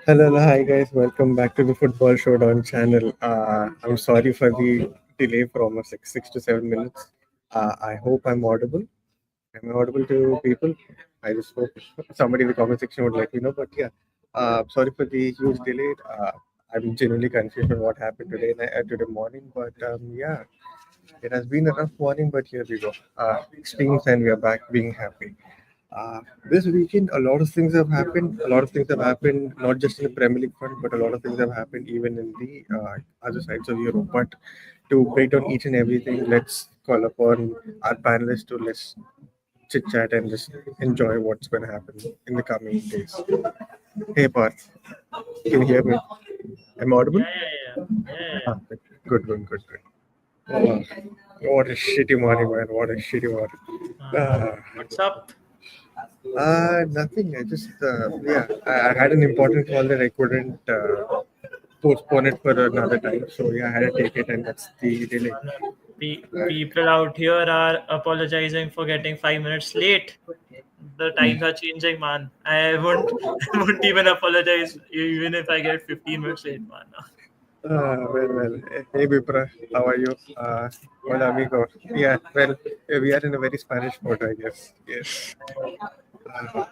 Hello, hi guys. Welcome back to the Football Showdown channel. I'm sorry for the delay for almost like 6 to 7 minutes. I hope I'm audible. Am I audible to people? I just hope somebody in the comment section would let me know. But yeah, sorry for the huge delay. I'm genuinely confused on what happened today morning. But yeah, it has been a rough morning. But here we go. Extremes, and we are back being happy. This weekend, a lot of things have happened. A lot of things have happened, not just in the Premier League front, but a lot of things have happened even in the other sides of Europe. But to break down each and everything, let's call upon our panelists to let's chit chat and just enjoy what's going to happen in the coming days. Hey, Parth, can you hear me? Am I audible? Yeah. Ah, good. Oh, what a shitty morning, man. What a shitty morning. What's up? Nothing. I had an important call that I couldn't postpone it for another time. So yeah, I had to take it, and that's the delay. People out here are apologizing for getting 5 minutes late. The times are changing, man. I won't, I won't even apologize even if I get 15 minutes late, man. Well. Hey, Bipra, how are you? Hola, amigo. Yeah, well, we are in a very Spanish mode, I guess. Yes. Uh,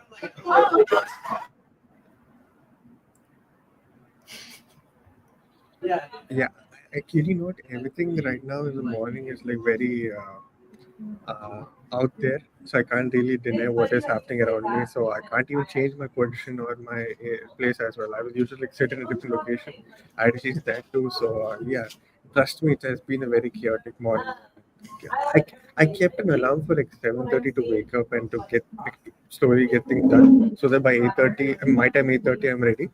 yeah, actually, not everything right now in the morning is like very out there, so I can't really deny what is happening around me. So I can't even change my position or my place as well. I will usually like, sit in a different location. I had to change that too. So yeah, trust me, it has been a very chaotic morning. I, I kept an alarm for like 7:30 to wake up and to get like, slowly get things done, so that by 8:30, my time 8:30, I'm ready.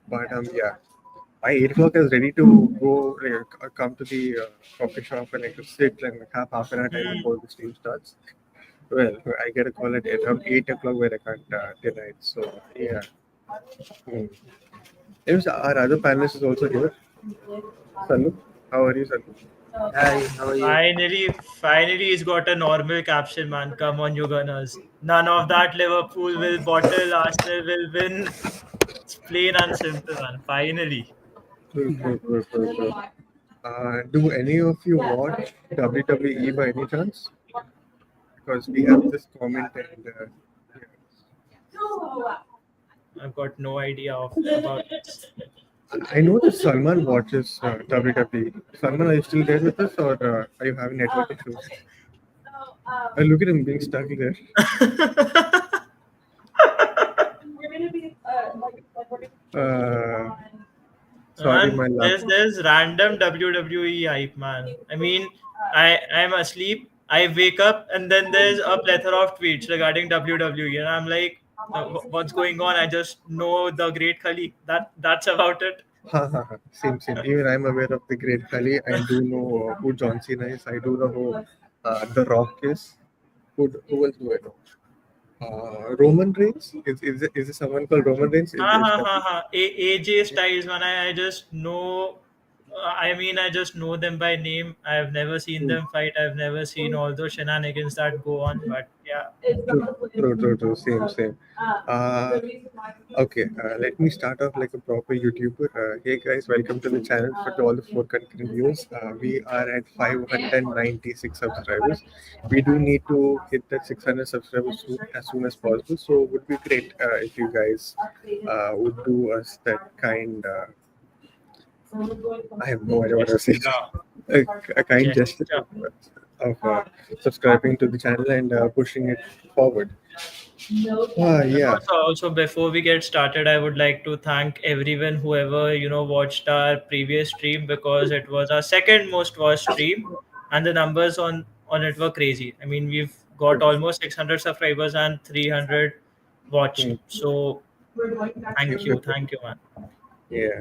But yeah, by 8 o'clock, I was ready to go come to the coffee shop and I could sit and have half an hour time Hmm. before the stream starts. Well, I get a call at around 8 o'clock where I can't deny it. So yeah. Hmm. Anyways, our other panelist is also here. Salu, how are you, Salu? Hi, how are you? Finally, he's got a normal caption, man. Come on, you Gunners. None of that Liverpool will bottle, Arsenal will win. It's plain and simple, man. Finally. True. Do any of you watch WWE by any chance? Because we have this comment and I've got no idea about this. I know that Salman watches WWE. Salman, are you still there with us or are you having network issues? Look at him being stuck there. Uh, Sorry, And my laptop. there's random WWE hype, man. I mean, I'm asleep, I wake up, and then there's a plethora of tweets regarding WWE, and I'm like, what's going on? I just know the Great Khali. That's about it. Same. Even I'm aware of the Great Khali. I do know who John Cena is. I do know who The Rock is. Who else do I know? Roman Reigns? Is there someone called Roman Reigns? Ha ha ha ha. AJ Styles, man. I just know. I mean, I just know them by name. I've never seen them fight. I've never seen all those shenanigans that go on. But yeah, True. Same. Uh, okay, let me start off like a proper YouTuber. Hey guys, welcome to the channel for to all the four concurrent views. We are at 596 subscribers. We do need to hit that 600 subscribers as soon as possible. So it would be great if you guys would do us that kind. I have no idea what I was saying. A, a kind gesture gesture. of subscribing to the channel and pushing it forward. And Yeah. also before we get started, I would like to thank everyone whoever watched our previous stream, because it was our second most watched stream, and the numbers on it were crazy. I mean, we've got almost 600 subscribers and 300 watched. Hmm. So thank you, man. Yeah.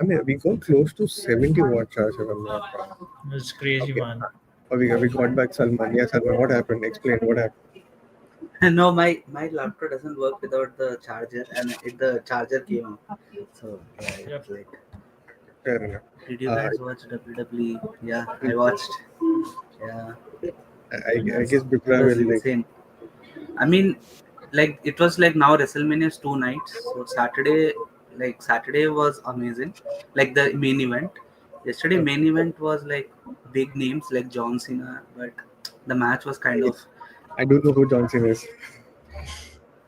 I mean, we got close to 70 watch hours if I'm not wrong. It's crazy, Okay. man. We got back Salman. Yeah, Salman, what happened? Explain what happened. No, my laptop doesn't work without the charger, and the charger came off. So yeah, it Yep. was like, Fair enough. did you Uh, guys watch WWE? Yeah, I watched. Yeah, I guess it Bipra was will like. insane. I mean, like it was like now WrestleMania is 2 nights. So Saturday was amazing, like the main event. Yesterday main event was like big names like John Cena, but the match was kind of. I don't know who Johnson is.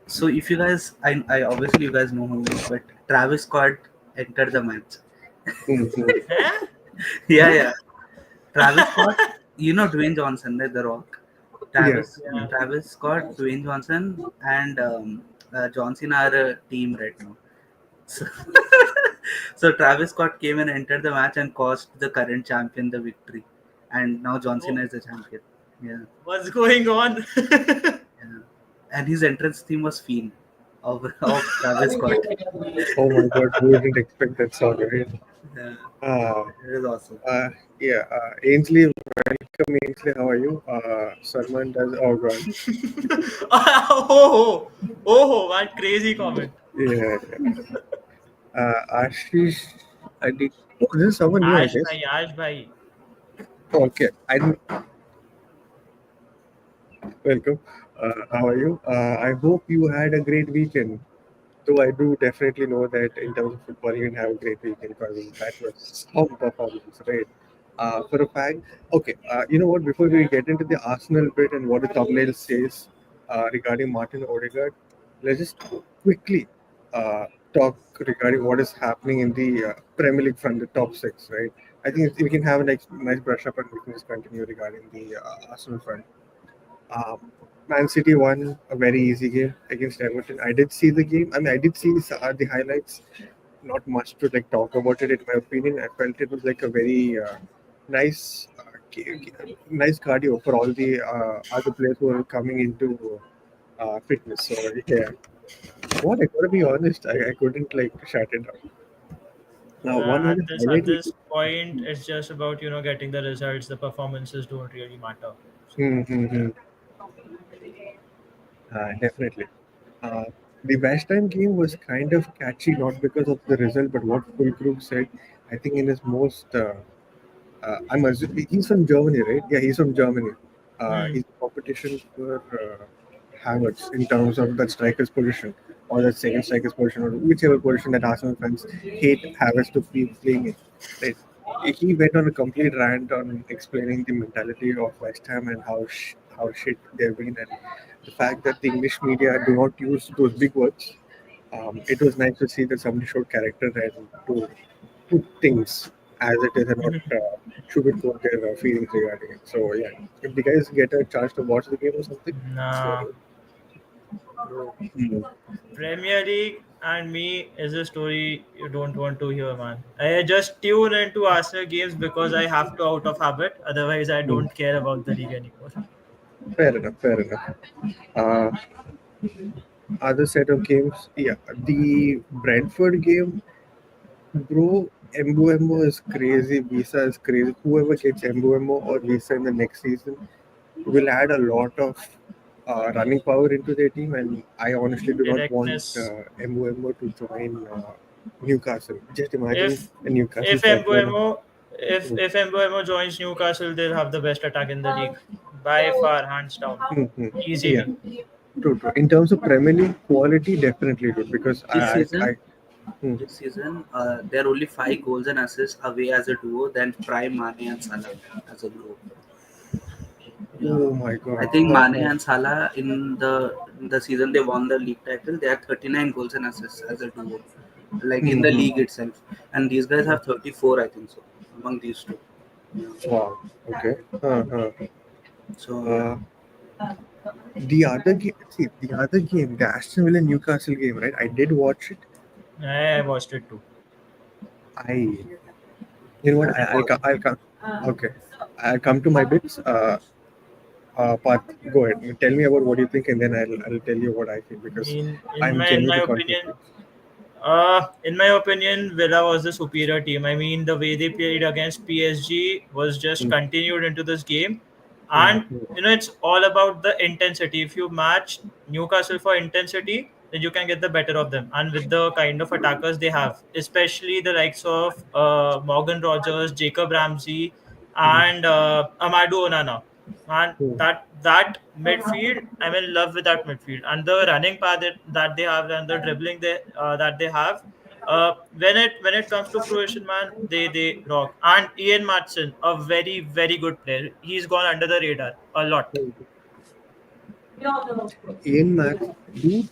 So if you guys, I obviously you guys know who he is, but Travis Scott entered the match. Mhm. Huh? Yeah, yeah. Travis Scott, you know Dwayne Johnson, right? The Rock. Yeah. Yeah. Travis Scott, Dwayne Johnson, and John Cena are a team right now. So, so Travis Scott came and entered the match and cost the current champion the victory, and now John Cena is the champion. Yeah, What's going on? yeah. And his entrance theme was Fiend of Travis Scott. Oh my God, who didn't expect that song, right? Yeah, Uh, it was awesome. yeah. Ainsley, welcome, Ainsley. How are you? Salman does. Oh God. Oh, what crazy comment. Yeah. Ashish, Adi. Oh, this is someone new, I guess. Ash bhai. Okay. I didn't. Welcome. How are you? I hope you had a great weekend. Though I do definitely know that in terms of football, you didn't have a great weekend because that was some performance, right? For a fact, okay. You know what? Before we get into the Arsenal bit and what the thumbnail says regarding Martin Ødegaard, let's just quickly talk regarding what is happening in the Premier League from the top six, right? I think we can have a nice brush up and we can just continue regarding the Arsenal front. Um, Man City won a very easy game against Everton. I did see the game. I mean, I did see the highlights. Not much to like talk about it. In my opinion, I felt it was like a very nice, nice cardio for all the other players who are coming into fitness. So yeah, what I gotta be honest, I couldn't like shut it down. Now, one At other at highlight. this point, it's just about getting the results. The performances don't really matter. So Mm-hmm. Definitely. Uh, the West Ham game was kind of catchy, not because of the result, but what Fulkrug said. I think in his most, I'm assuming he's from Germany, right? Yeah, he's from Germany. hmm. He's competition for Havertz in terms of that striker's position or that second striker's position or whichever position that Arsenal fans hate Havertz to be playing in. Right? He went on a complete rant on explaining the mentality of West Ham and how shit they've been and the fact that the English media do not use those big words. It was nice to see that somebody showed character and to put things as it is and not sugarcoat their feelings regarding it. So yeah, if the guys get a chance to watch the game or something, Nah, so, Bro, mm, Premier League and me is a story you don't want to hear, man. I just tune into Arsenal games because I have to out of habit. Otherwise, I mm, don't care about the league anymore. fair enough, fair enough. Uh, Other set of games, yeah, the Brentford game, bro. Embuemo is crazy. Visa is crazy. Whoever gets Embuemo or Visa in the next season will add a lot of running power into their team, and I honestly do not want Directness. Mbuemo to join Newcastle. Just imagine If a Newcastle if supporter. Embuemo if Embuemo joins Newcastle, they'll have the best attack in the league by far, hands down, Mhm. Yeah, easily. true, true. In terms of Premier League quality, definitely good because this season, hmm. there are only 5 goals and assists away as a duo than Prime Mane and Salah as a group. Yeah. Oh my I God. think Mane and Salah in the season they won the league title, they had 39 goals and assists as a duo, like in the Mhm. league itself. And these guys have 34, I think so, among these two. Yeah. Wow. Okay. Uh-huh. So yeah, Uh, the other game, see, the other game, the Aston Villa Newcastle game, right? I did watch it. I watched it too. I, you know what? I'll come. Okay, I'll come to my bits. Parth, go ahead. Tell me about what you think, and then I'll tell you what I think because In I'm my genuinely opinion, conflicted. Villa was the superior team. I mean, the way they played against PSG was just Mm, continued into this game, mm, and mm, it's all about the intensity. If you match Newcastle for intensity, then you can get the better of them. And with the kind of attackers they have, especially the likes of Morgan Rogers, Jacob Ramsey, mm, and Amadou Onana. And Hmm. that midfield, I'm in love with that midfield, and the running path that they have, and the dribbling that they have. When it comes to fruition, man, they rock. And Ian Matson, a very very good player. He's gone under the radar a lot. Ian Max, dude,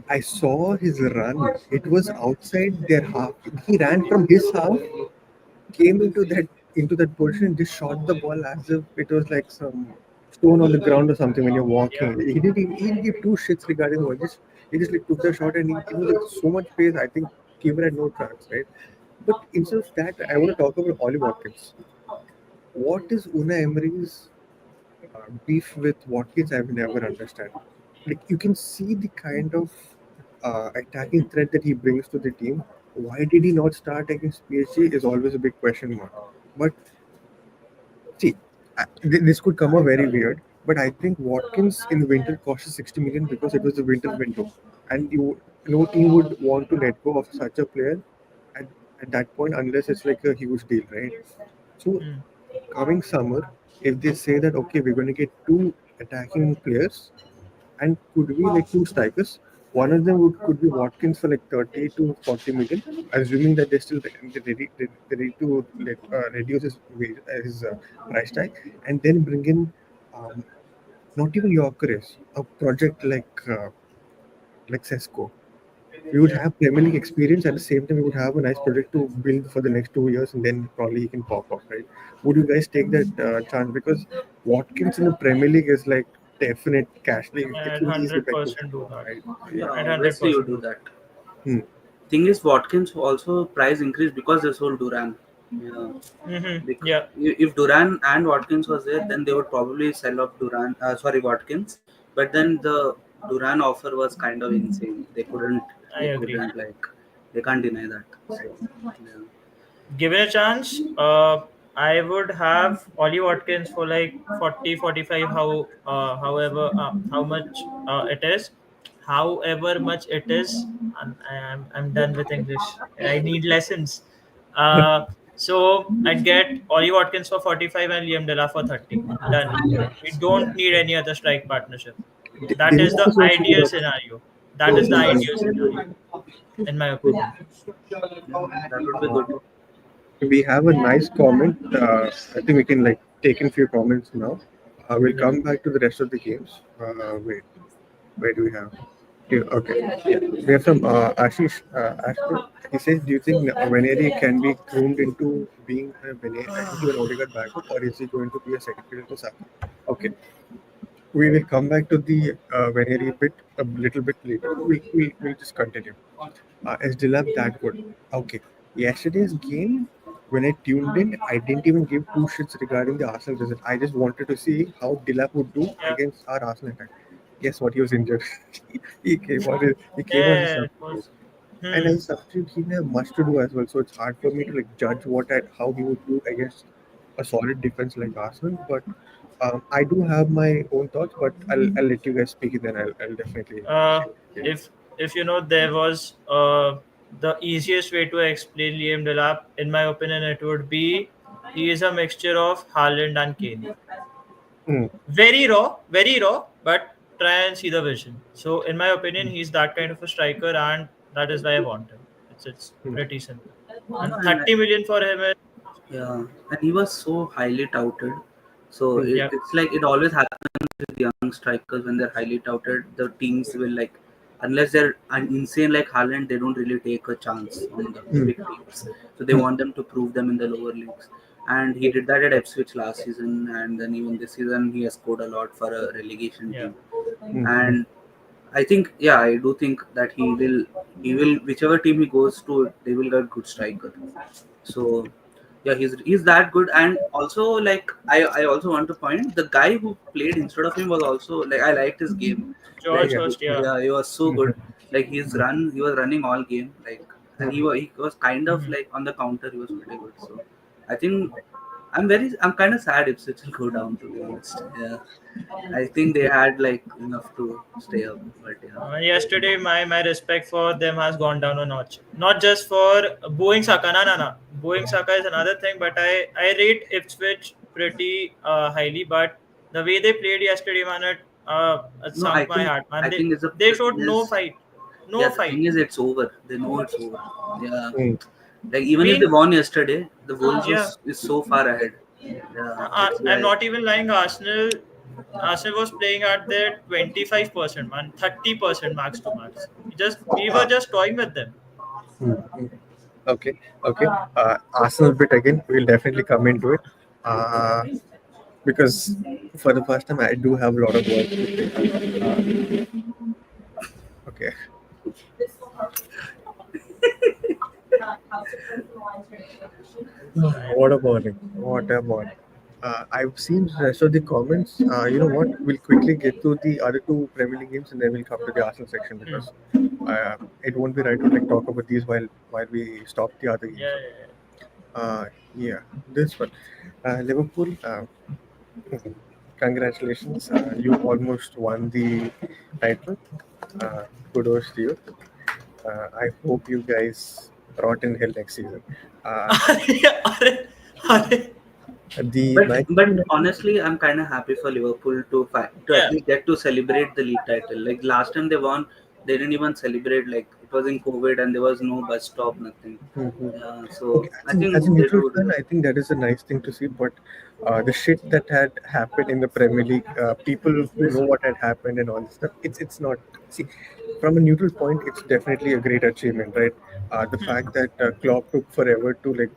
I saw his run. It was outside their half. He ran from his half, came into that position, just shot the ball as if it was like some stone on the ground or something when you're Yeah, walking. He didn't give two shits regarding the ball. He just like took the shot and he was like so much pace. I think keeper had no chance, right? But instead of that, I want to talk about Ollie Watkins. What is Unai Emery's beef with Watkins? I've never understand. Like you can see the kind of attacking threat that he brings to the team. Why did he not start against PSG is always a big question mark. But see, this could come out very weird, but I think Watkins in the winter cost us 60 million because it was the winter window, and no team would want to let go of such a player at, at that point unless it's like a huge deal, right? So hmm. coming summer, if they say that okay, we're going to get two attacking players and could be like two strikers. One of them could be Watkins for like 30 to 40 million, assuming that they're ready to reduce his price tag, and then bring in um, not even Yorkeres, a project like Sesko. We would Yeah. have Premier League experience at the same time. We would have a nice project to build for the next 2 years, and then probably he can pop up, right? Would you guys take that chance? Because Watkins in the Premier League is like definite cash. Like, it I'd will easily hundred back to percent do that. right? Yeah, I'd hundred obviously you percent do do that. Hmm. Thing is, Watkins also price increased because they sold Duran. Yeah. that. Mm-hmm. Because Yeah, if Duran and Watkins was there, then they would probably sell off Duran. Sorry, Watkins. But then the Duran offer was kind of insane. They couldn't. I They agree. couldn't like. They can't deny that. So yeah. Given a chance, I would have Ollie Watkins for like 40, 45. How much it is. However much it is, I'm done with English. I need lessons. So I'd get Ollie Watkins for 45 and Liam Delap for 30. Done. We don't need any other strike partnership. That is Dilip the is also a ideal good option. scenario. That is the ideal scenario, in my opinion. Yeah, that would be good. We have a nice comment. I think we can like take in few comments now. We'll Yeah. come back to the rest of the games. Wait, where do we have? Yeah, okay. Yeah. We have some Ashish. Ashish. He says, "Do you think Veneri can be groomed into being into an Odegaard backup, or is he going to be a second fiddle to Saka?" Okay, we will come back to the Veneri bit a little bit later. We'll just continue. Is Dilap that good? Okay. Yesterday's game, when I tuned in, I didn't even give two shits regarding the Arsenal result. I just wanted to see how Dilap would do Yeah. against our Arsenal attack. Guess what? He was injured. he came on as a Yeah, it substitute. was. And Hmm. as a substitute, he didn't have much to do as well. So it's hard for me to like judge how he would do against a solid defense like Arsenal. But I do have my own thoughts, but I'll let you guys speak, and then I'll definitely Uh, share. Yeah. if there was the easiest way to explain Liam Delap, in my opinion, it would be he is a mixture of Haaland and Kane. Mm. Very raw, but try and see the vision. So, in my opinion, he's that kind of a striker, and that is why I want him. It's Mm. pretty simple. No, And and 30 million for him is yeah, and he was so highly touted. So Mm. yeah, it's like it always happens with young strikers when they're highly touted. The teams will like, unless they're insane like Haaland, they don't really take a chance on the Mm. big teams. So they want them to prove them in the lower leagues. And he did that at Ipswich last season, and then even this season he has scored a lot for a relegation yeah. team. Mm. And I think, yeah, I do think that he will, whichever team he goes to, they will get good striker. So yeah, he's that good. And also like I also want to point the guy who played instead of him was also like I liked his game. Like George Yeah. Hurst, yeah. yeah, he was so good. Like he was running all game like, and Mm. he was kind of Mhm. like on the counter he was pretty good. So I think I'm kind of sad if Switch will go down, to be honest. Yeah, I think they had like enough to stay up, but yeah. Yesterday, my respect for them has gone down a notch. Not just for booing Saka, no. Booing Saka is another thing, but I rate Ipswich pretty highly. But The way they played yesterday, man, it No, I sunk my think heart, man. I think it's a They the showed thing no is fight, yeah, no the fight. thing is it's over. They know it's over. Yeah, Hmm. like even if they Being won yesterday, the Wolves yeah, is so far ahead. Yeah, that's I'm why. not even lying. Arsenal was playing at their 25%, man, 30% max to max. We were Ah, just toying with them. hmm, hmm. Okay, okay. Arsenal bit again. We'll definitely come into it. Uh, because for the first time, I do have a lot of work to say. Okay. What a morning! What a morning! I've seen the rest of the comments. You know what? We'll quickly get to the other two Premier League games and then we'll come to the Arsenal section Hmm. because it won't be right to like talk about these while we stop the other games. Yeah, Okay. yeah, Yeah, this one. Liverpool. Congratulations! You almost won the title. Uh, Kudos to you. I hope you guys rot in hell next season. Uh, yeah. Arre. the But Manchester United. honestly, I'm kind of happy for Liverpool to at Yeah. least get to celebrate the league title. Like last time they won, they didn't even celebrate. Like it was in COVID and there was no bus stop, nothing. Mhm. So Okay, I as a think they neutral do fan, deserve. I think that is a nice thing to see. But the shit that had happened in the Premier League, people who know what had happened and all this stuff, it's not. See, from a neutral point, it's definitely a great achievement, right? The Hmm. fact that Klopp took forever to like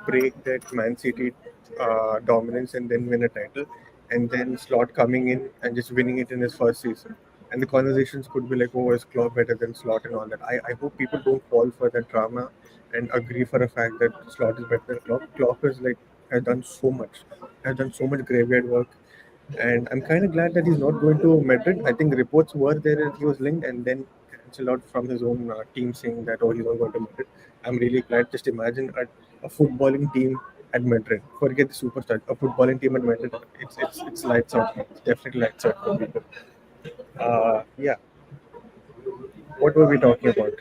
break that Man City dominance and then win a title, and then Slot coming in and just winning it in his first season. And the conversations could be like, oh, is Klopp better than Slot and all that. I hope people don't fall for that drama and agree for a fact that Slot is better than Klopp. Klopp is like has done so much graveyard work, and I'm kind of glad that he's not going to Madrid. I think reports were there that he was linked, and then cancelled out from his own team saying that oh he's not going to Madrid. I'm really glad. Just imagine a footballing team at Madrid. Forget the superstar. A footballing team at Madrid. It's lights out. It's definitely lights out for people. Yeah. What were we talking about?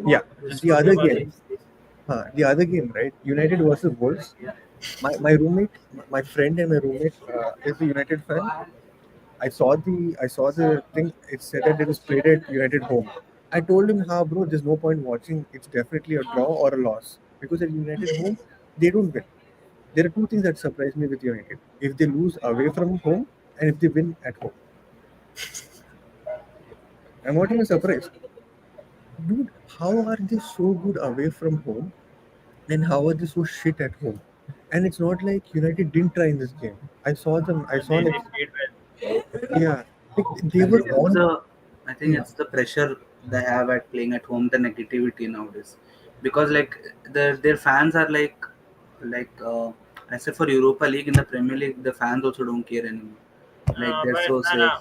Yeah, Just the forget other about game. this. The other game, right? United versus Wolves. My roommate, my friend and my roommate is a United fan. I saw the thing. It said that it was played at United home. I told him, "How, bro? There's no point watching. It's definitely a draw or a loss because at United home they don't win. There are two things that surprise me with United: if they lose away from home and if they win at home. I'm not even surprised, dude. How are they so good away from home and how are they so shit at home? And it's not like United didn't try in this game. I saw them. I saw like They played well. yeah, like, they I were think on. I think Hmm. it's the pressure they have at playing at home, the negativity nowadays, because like their fans are I say for Europa League in the Premier League, the fans also don't care anymore. Like they're But so safe.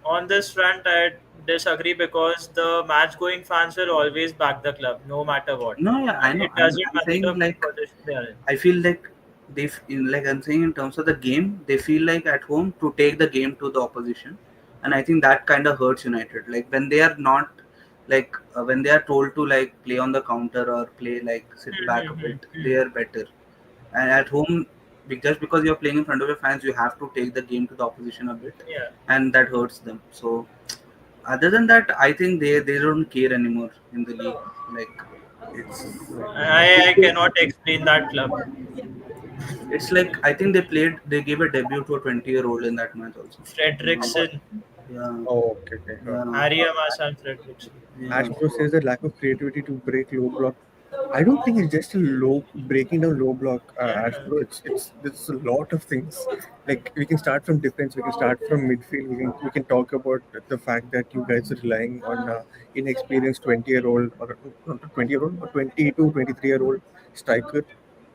on this front, I disagree because the match-going fans will always back the club, no matter what. No, yeah, I know. It doesn't I'm matter saying the like position they are in. I feel like like I'm saying in terms of the game, they feel like at home to take the game to the opposition, and I think that kind of hurts United. Like when they are not when they are told to like play on the counter or play like sit Hmm, back a hmm, bit, hmm, they hmm. are better. And at home, just because you're playing in front of your fans, you have to take the game to the opposition a bit, Yeah, and that hurts them. So other than that, I think they don't care anymore in the league. Like it's I cannot explain that club. It's like I think they gave a debut to a 20-year-old in that match also. Fredrickson, Yeah, Oh, okay, okay. yeah, Arias and Fredrickson. yeah. Ashbro says that lack of creativity to break low block. I don't think it's just a low breaking down low block, Yeah, Ashbro. It's there's a lot of things. Like we can start from defense, we can start from midfield. We can talk about the fact that you guys are relying on inexperienced 20-year-old or not 20-year-old or 22, 23-year-old striker,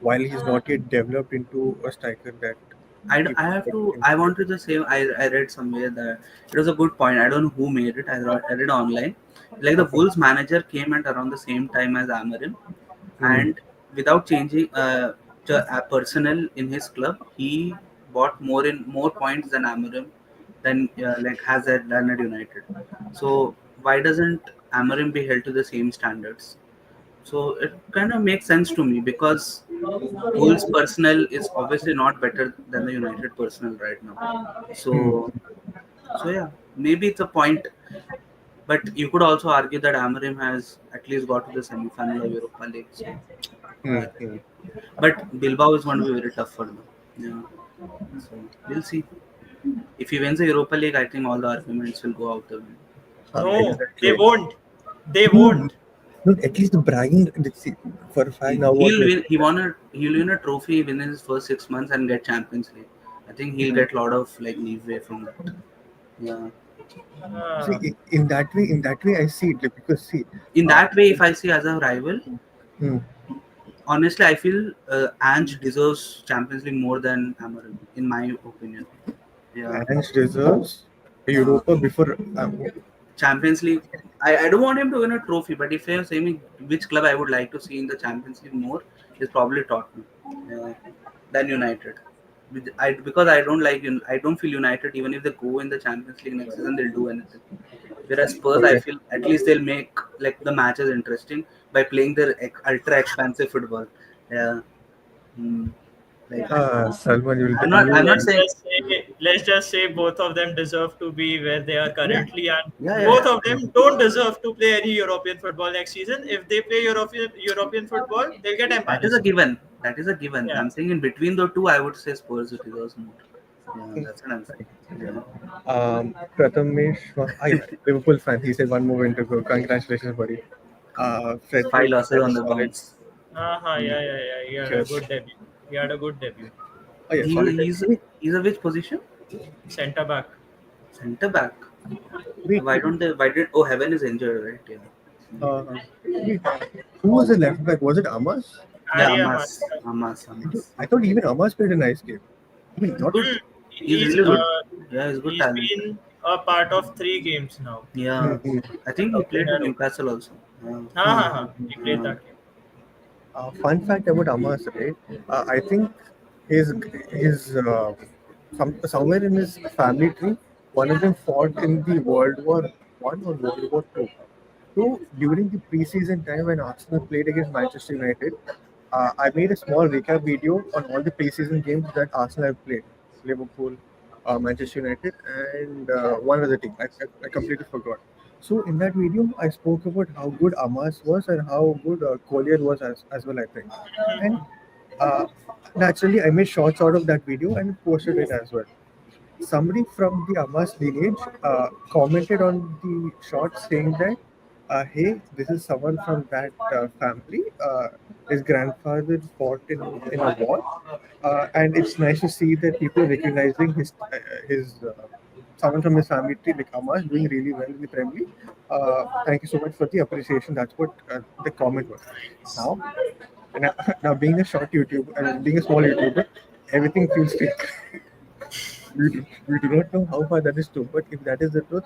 while he's not yet developed into a striker that you I have to. can. I want to just say I read somewhere that it was a good point. I don't know who made it. I read online. Like the Okay. Wolves manager came at around the same time as Amarim, Hmm. and without changing personnel in his club, he bought more points than Amarim than has done at United. So why doesn't Amarim be held to the same standards? So it kind of makes sense to me because Wolves personnel is obviously not better than the United personnel right now. So, so yeah, maybe it's a point. But you could also argue that Amorim has at least got to the semi-final of Europa League. So, yeah. But Bilbao is going to be very tough for them. Yeah. So we'll see. If he wins the Europa League, I think all the arguments will go out the window. No, they Exactly. won't. They No, won't. no, at least the bragging, let's see, for a fact now what He'll like, win. He'll win a trophy within his first 6 months and get Champions League. I think he'll get a lot of like leeway from that. Yeah. Ah, in that way I see it like, because see, In that way, if I see as a rival, hmm, honestly, I feel Ange deserves Champions League more than Amorim, in my opinion. Yeah. Ange deserves a Uh, Europa before. Champions League. I don't want him to win a trophy, but if you're saying me which club I would like to see in the Champions League more, is probably Tottenham than United. Because I don't like I don't feel United even if they go in the Champions League next season they'll do anything. Whereas Spurs, I Okay. feel at least they'll make like the matches interesting by playing their ultra expansive football. Yeah, like Salman, I'm not. I'm not let's saying. just say, let's just say both of them deserve to be where they are Yeah, currently, and yeah. both of them don't deserve to play any European football next season. If they play European football, they'll get That is a embarrassed. given. That is a given. Yeah. I'm saying in between the two, I would say Spurs deserves more. Yeah, that's what I'm saying. Yeah. Prathamesh, yeah, Liverpool fan. He said one more win to go. Congratulations, buddy. Five Frederick losses said on the solid. bounce. Yeah. He had a Cheers. good debut. He had a good debut. Oh yeah, solid. He's a which position? Centre back. Center back. Wait, Why don't they? Why did? Oh, Heaven is injured, right? Yeah. wait, who was the left back? Was it Amas? Yeah, Arya Amas. Master. Amas. I thought even Amas played a nice game. I mean, not. Good. He's He's really good. Yeah, he's good he's talent. been a part of 3 games now. Yeah. I think he played In a with row. Newcastle also. Yeah. He played Yeah. that game. Fun fact about Amas, right? I think his somewhere in his family tree, one of them fought in the World War I or World War II. So during the preseason time when Arsenal played against Manchester United, I made a small recap video on all the preseason games that Arsenal have played: Liverpool, Manchester United, and one other team. I completely forgot. So in that video, I spoke about how good Amas was and how good Collier was as well. I think, and uh, naturally, I made shots out of that video and posted it as well. Somebody from the Amas lineage commented on the shot saying that, hey, this is someone from that family. His grandfather fought in a war. And it's nice to see that people recognizing his someone from his family tree, like Amas, doing really well in the Premier League. Thank you so much for the appreciation. That's what the comment was. Now, now being a short YouTuber and being a small YouTuber, everything feels fake. We do not know how far that is true, but if that is the truth,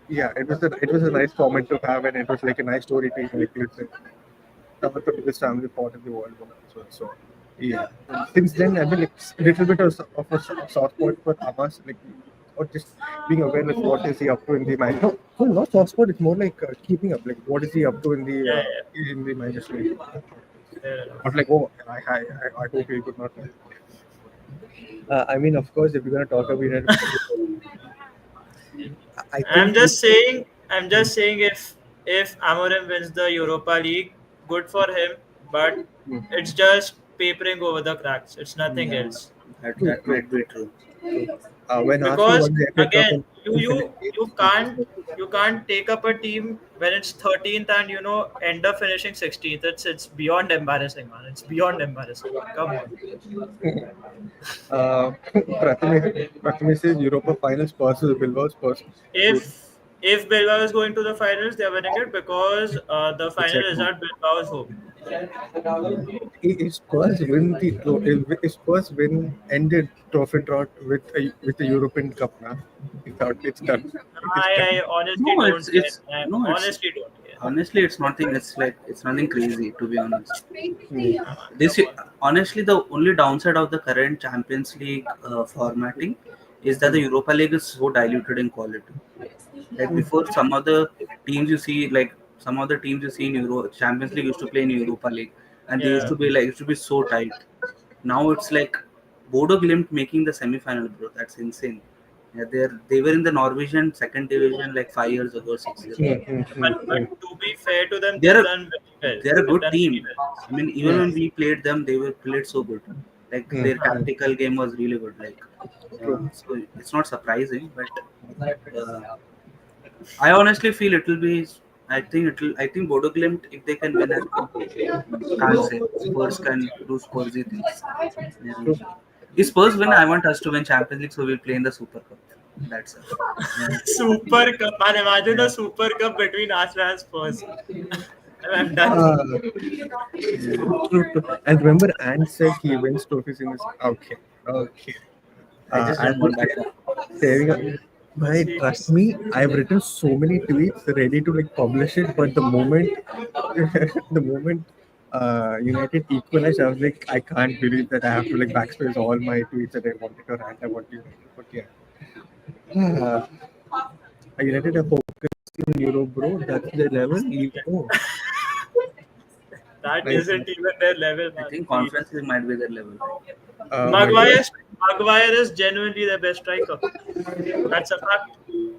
yeah, it was a nice comment to have, and it was like a nice story to like listen. Someone from this family fought in the World War. So yeah. Since then, I've been like a little bit of a soft spot for Amas, like or just being aware of what is he up to in the match. No, not soft spot. It's more like keeping up. Like what is he up to Yeah. in the Manchester United. Fair enough. Not like I hope he could not. I mean, of course, if we're gonna talk about it, I I'm think just saying. I'm just saying if Amorim wins the Europa League, good for him. But it's just papering over the cracks. It's nothing Yeah. else. That might be true. when Arsenal Because won the FA Cup again, in you you you can't you can't take up a team when it's 13th and end up finishing 16th. It's beyond embarrassing, man. It's beyond embarrassing. Come on. Prathamesh says Europa finals versus Bilbao Spurs. Good. If Bilbao is going to the finals, they are winning it because the It's final at is home. at Bilbao's home. If Spurs win if Spurs win ended trophy drought with the European Cup now, it's done. It is I done. honestly No, don't care. it's I no, it's honestly don't care. honestly it's nothing. It's like it's nothing crazy to be honest. Come This on. honestly the only downside of the current Champions League formatting is that the Europa League is so diluted in quality. Like before, some of the teams you see in Euro Champions League used to play in Europa League. and they used to be like, it used to be so tight. Now it's like Bodo Glimt making the semi-final, bro. That's insane. Yeah, they were in the Norwegian second division like 5 years ago, 6 years ago. But to be fair to them, They're they've a done very well. they're a They've good done team. very well. I mean, even when we played them, they were played so good. Like their tactical game was really good. Like, so it's not surprising, but I honestly feel it will be. I think it will. I think Bodo Glimt, if they can win, can't say Spurs can do Spursy things. Yeah. If Spurs win, I want us to win Champions League, so we'll play in the Super Cup. That's it. Yeah. Super Cup. Man, imagine the Super Cup between Arsenal and Spurs. I'm done. True. And remember, Ant said he wins trophies in his. Okay. I just don't want that. Saving up. Bhai, trust me, I've written so many tweets ready to like publish it, but the moment United equalized, I was like, I can't believe that I have to like backspace all my tweets that I wanted to rant about United. But yeah, United are focusing on Europe, bro. That's their level. That Nice. isn't even their level, man. I think Conference League might be their level. Maguire is genuinely the best striker. That's a fact.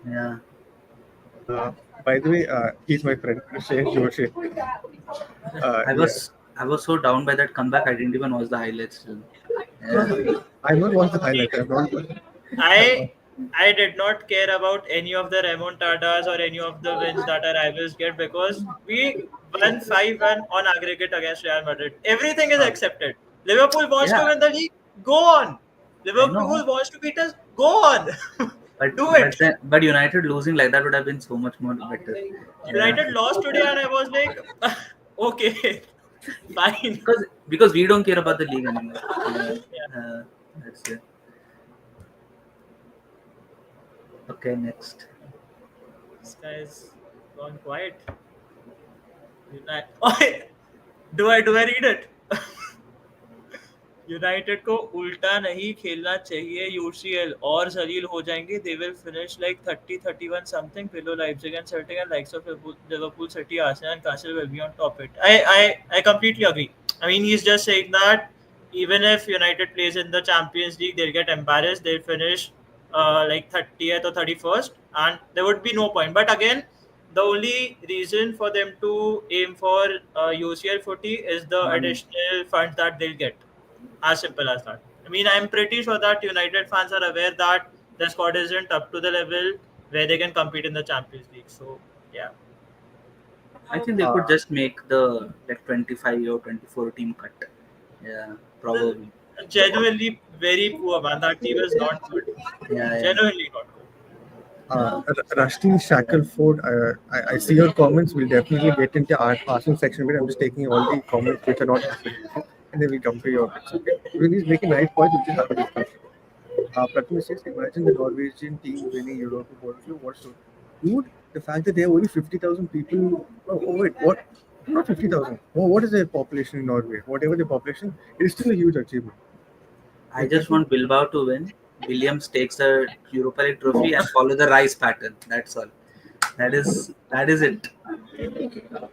Yeah. By the way, he's my friend, Sucheet. I was so down by that comeback. I didn't even watch the highlights. Yeah. I not watched the highlights. I've not. I did not care about any of the remontadas or any of the wins that our rivals get because we won 5-1 on aggregate against Real Madrid. Everything is accepted. Liverpool wants to win the league. Go on. Liverpool wants to beat us. Go on. Do it. But United losing like that would have been so much more better. United lost today, and I was like, okay, fine. Because we don't care about the league anymore. That's it. Okay, next. This guy's gone quiet. Do I read it? United को उल्टा नहीं खेलना चाहिए UCL और जलील हो जाएंगे they will finish like 30-31 something below Leipzig and Celtic and likes of Liverpool, City, Arsenal and Castle will be on top it. I completely agree. I mean, he's just saying that even if United plays in the Champions League, they'll get embarrassed. They'll finish like 30th or 31st and there would be no point. But again, the only reason for them to aim for UCL footy is the additional funds that they'll get. As simple as that. I mean, I'm pretty sure that United fans are aware that the squad isn't up to the level where they can compete in the Champions League. So, yeah. I think they could just make the like 25 or 24 team cut. Yeah, probably. Genuinely very poor, man. That team is not good. Yeah. Genuinely not good. Rusty Shackleford, I see your comments. We'll definitely get into our passing section, but I'm just taking all the comments which are not happening. And then we come to your picks. Okay. He's making nice points, which is have a discussion. Pratham says, imagine the Norwegian team winning Europa Bundesliga. What's so? Dude, the fact that there are only 50,000 people. Oh, wait, what? Not 50,000. Oh, what is their population in Norway? Whatever the population, it is still a huge achievement. I just want Bilbao to win. Williams takes the Europa League trophy and follow the Rice pattern. That's all. That is it.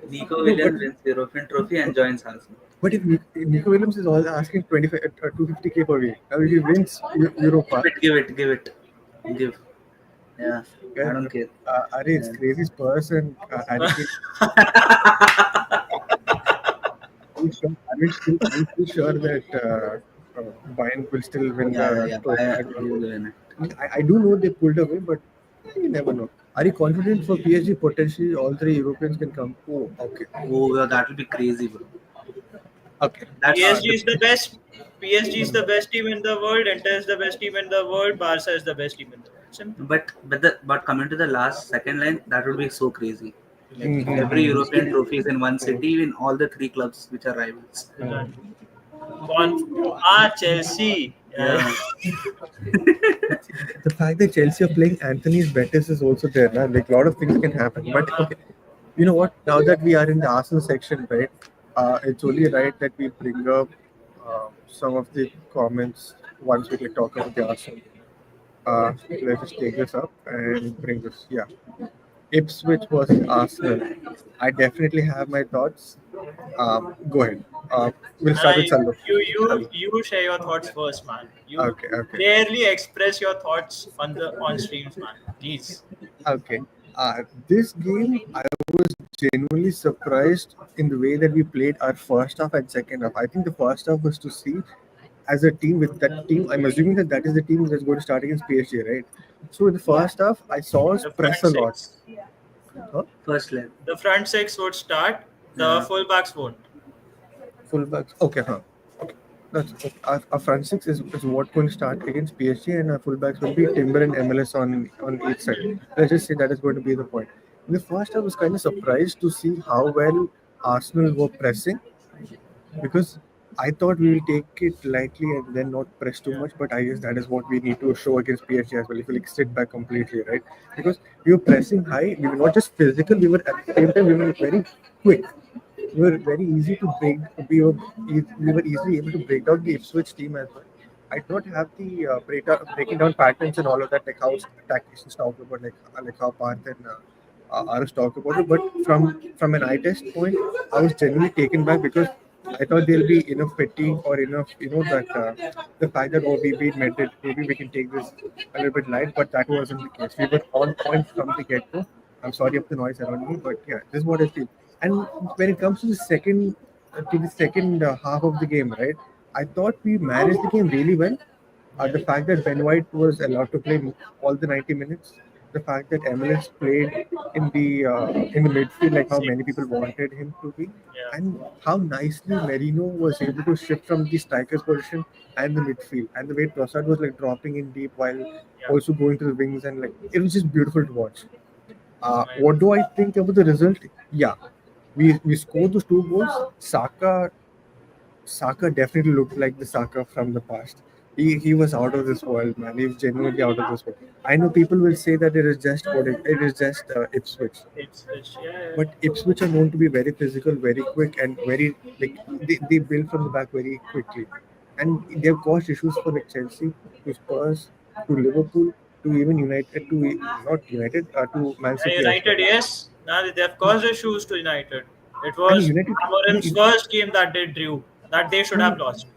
Nico Williams wins the European trophy and joins Arsenal. But if Nico Williams is all asking 250k per week, now if he wins Europa, give it. Yeah, I don't care. It's crazy Spurs and I'm still sure that Bayern will still win the trophy. I do know they pulled away, but you never know. Are you confident for PSG potentially all three Europeans can come? Oh, okay. Oh, that will be crazy, bro. Okay. PSG is the best. PSG is the best team in the world. Inter is the best team in the world. Barca is the best team in the world. Simple. But coming to the second line, that would be so crazy. Like every European trophy is in one city, in all the three clubs which are rivals. Chelsea. Yeah. The fact that Chelsea are playing Anthony's Betis is also there. Nah? Like a lot of things can happen. But okay, you know what? Now that we are in the Arsenal section, right? It's only right that we bring up some of the comments once we talk about the Arsenal. Let's just take this up and bring this. Yeah. Ipswich versus Arsenal. I definitely have my thoughts. Go ahead. Uh, we'll start with Sallu. You share your thoughts first, man. You Okay, okay. rarely express your thoughts on streams, man. Please. Okay. This game, I was genuinely surprised in the way that we played our first half and second half. I think the first half was to see as a team with that team. I'm assuming that that is the team that's going to start against PSG, right? So in the first half, I saw us The press front a lot. six. Huh? First leg. The front six would start. The Yeah. fullbacks won't. Fullbacks. Okay, huh. Okay. That's okay. Our front six is what going to start against PSG, and our fullbacks will be Timber and MLS on each side. Let's just say that is going to be the point. In the first, I was kind of surprised to see how well Arsenal were pressing because I thought we will take it lightly and then not press too Yeah. much. But I guess that is what we need to show against PSG as well. If we like sit back completely, right? Because we were pressing high. We were not just physical. We were at the same time we were very quick. We were very easy to break. We were easily able to break down the Ipswich team as well. I don't have the breaking down patterns and all of that, like how tacticians talk about, like how Parth and Aarush talk about it. But from an eye test point, I was genuinely taken back because I thought there'll be enough fatigue or enough, that the fact that we beat Madrid, maybe we can take this a little bit light, but that wasn't the case. We were on point from the get go. I'm sorry of the noise around me, but yeah, this is what I feel. And when it comes to the second half of the game, right? I thought we managed the game really well. The fact that Ben White was allowed to play all the 90 minutes, the fact that MLS played in the midfield like how many people wanted him to be, Yeah. and how nicely Merino was able to shift from the striker's position and the midfield, and the way Trossard was like dropping in deep while Yeah. also going to the wings, and like it was just beautiful to watch. Right. What do I think about the result? Yeah, we scored those two goals. Saka definitely looked like the Saka from the past. He was out of this world, man. He was genuinely out of this world. I know people will say that it is just Ipswich, Yeah. but Ipswich are known to be very physical, very quick, and very like they build from the back very quickly, and they've caused issues for like Chelsea, to Spurs, to Liverpool, to even United, to not United, to Man City as well. United, yes. Now they have caused issues to United. It I mean, was United. No, Amorim's first game that they drew, that they should no, have no. lost.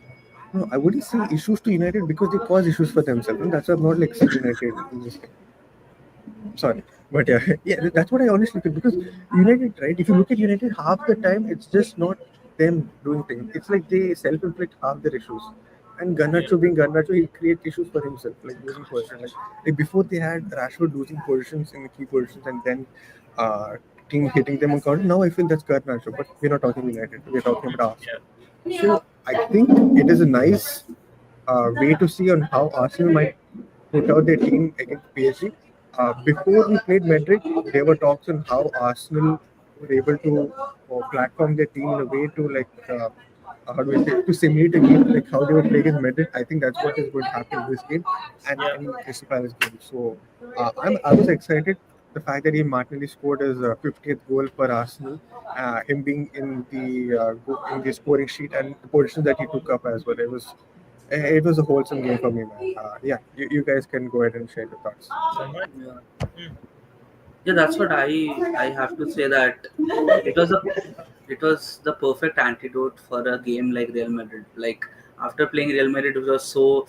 No, I wouldn't say issues to United because they cause issues for themselves. And that's why I'm not like saying United in this game. Sorry. But yeah, yeah, that's what I honestly feel. Because United, right? If you look at United, half the time it's just not them doing things. It's like they self-inflict half their issues. And Yeah. Garnacho being Garnacho, he creates issues for himself, like losing position. Like before they had Rashford losing positions in the key positions and then uh, team hitting them on counter. Now I feel that's Garnacho, but we're not talking United. We're talking about Arsenal. Yeah. So I think it is a nice way to see on how Arsenal might put out their team against PSG. Before we played Madrid, there were talks on how Arsenal were able to platform their team in a way to how do we say, to simulate a game like how they would play against Madrid. I think that's what is going to happen in this game and Yeah. in Crystal Palace game. So I was excited. The fact that he Martinelli scored his 50th goal for Arsenal, him being in the scoring sheet and the position that he took up as well. It was a wholesome game for me, man. Yeah, you guys can go ahead and share your thoughts. So much. Yeah. Hmm. Yeah, that's what I have to say, that it was a it was the perfect antidote for a game like Real Madrid. Like, after playing Real Madrid, it was so,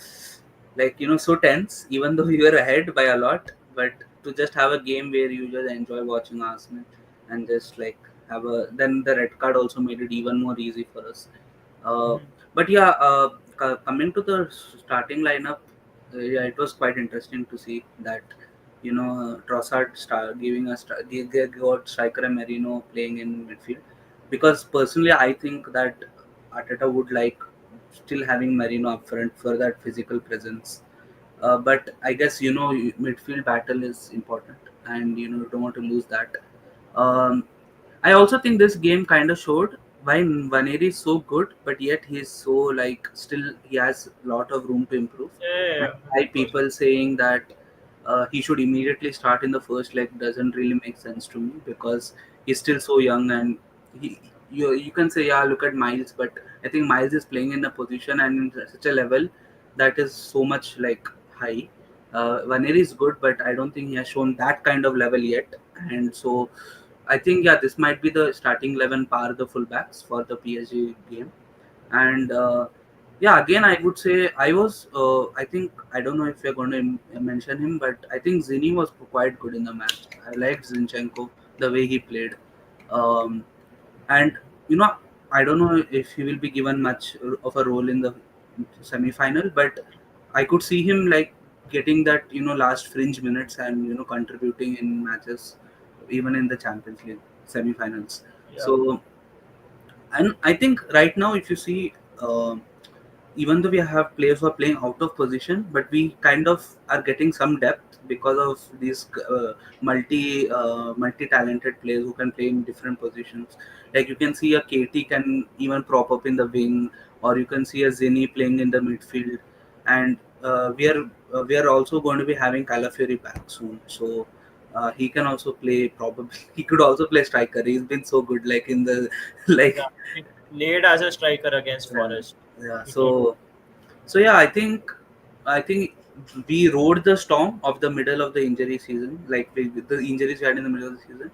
like, so tense, even though we were ahead by a lot. But to just have a game where you just enjoy watching Arsenal and just like have a, then the red card also made it even more easy for us. Uh, Hmm. but yeah, coming to the starting lineup, yeah, it was quite interesting to see that, Trossard giving us, they got striker and Merino playing in midfield, because personally I think that Arteta would like still having Merino up front for that physical presence. But I guess, midfield battle is important, and you don't want to lose that. Um, I also think this game kind of showed why Vaneri is so good, but yet he's so, like, still he has a lot of room to improve. And Yeah. why Of course. people saying that he should immediately start in the first leg doesn't really make sense to me, because he's still so young, and you can say, yeah, look at Miles, but I think Miles is playing in a position and in such a level that is so much like high. Vaneri is good, but I don't think he has shown that kind of level yet, and so I think, yeah, this might be the starting 11 par the fullbacks for the PSG game. And yeah, again, I would say I think, I don't know if you're going to mention him, but I think Zini was quite good in the match. I liked Zinchenko, the way he played. Um, and you know, I don't know if he will be given much of a role in the semi-final, but I could see him like getting that, last fringe minutes, and contributing in matches, even in the Champions League semi-finals. Yeah. So, and I think right now, if you see, even though we have players who are playing out of position, but we kind of are getting some depth because of these multi-talented players who can play in different positions. Like you can see a KT can even prop up in the wing, or you can see a Zini playing in the midfield, and we are also going to be having Calafiori back soon, so. He can also play. Probably he could also play striker. He's been so good, like in the Yeah. like He played as a striker against yeah, Forest. yeah. He did. So yeah, I think we rode the storm of the middle of the injury season. Like with the injuries we had in the middle of the season,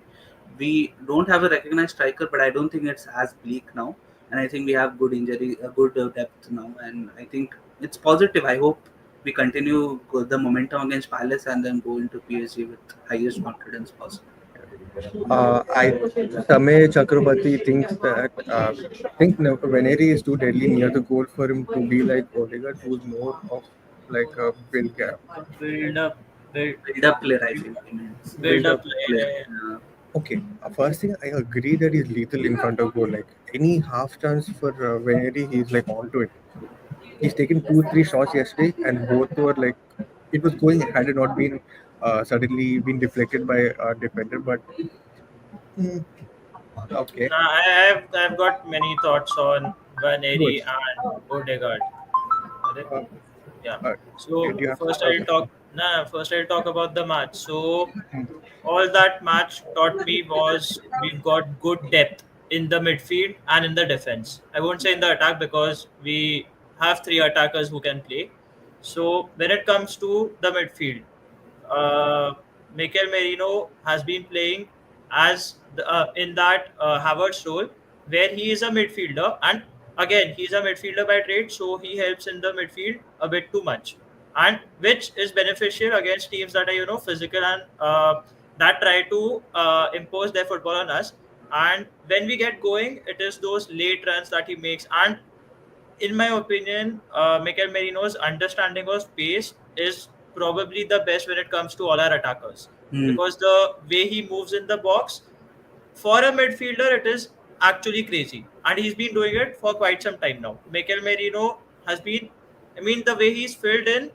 we don't have a recognized striker, but I don't think it's as bleak now. And I think we have good depth now, and I think it's positive. I hope we continue the momentum against Palace and then go into PSG with highest confidence possible. I Samay Chakrabarti thinks that Veneri is too deadly near the goal for him to be like Odegaard, who's more of like a build gap. A build up, build, Build up player, I think he means build build up up player. play. Okay, first thing I agree that he's lethal in front of goal. Like any half chance for Veneri, he's like onto it. He's taken 2 3 shots yesterday, and both were like it was going had it not been suddenly been deflected by a defender. But mm, okay, Nah, I've got many thoughts on good. Vaneri and Odegaard. Correct? Uh, Yeah. did So you have first I'll okay? talk. Nah, first I'll talk about the match. So all that match taught me was we've got good depth in the midfield and in the defense. I won't say in the attack because we have three attackers who can play. So when it comes to the midfield, uh, Mikel Merino has been playing in that Havertz role, where he is a midfielder, and again he's a midfielder by trade, so he helps in the midfield a bit too much, and which is beneficial against teams that are physical and that try to impose their football on us. And when we get going, it is those late runs that he makes, and in my opinion, Mikel Merino's understanding of pace is probably the best when it comes to all our attackers, Hmm. because the way he moves in the box for a midfielder, it is actually crazy, and he's been doing it for quite some time now. Mikel Merino has been, I mean, the way he's filled in,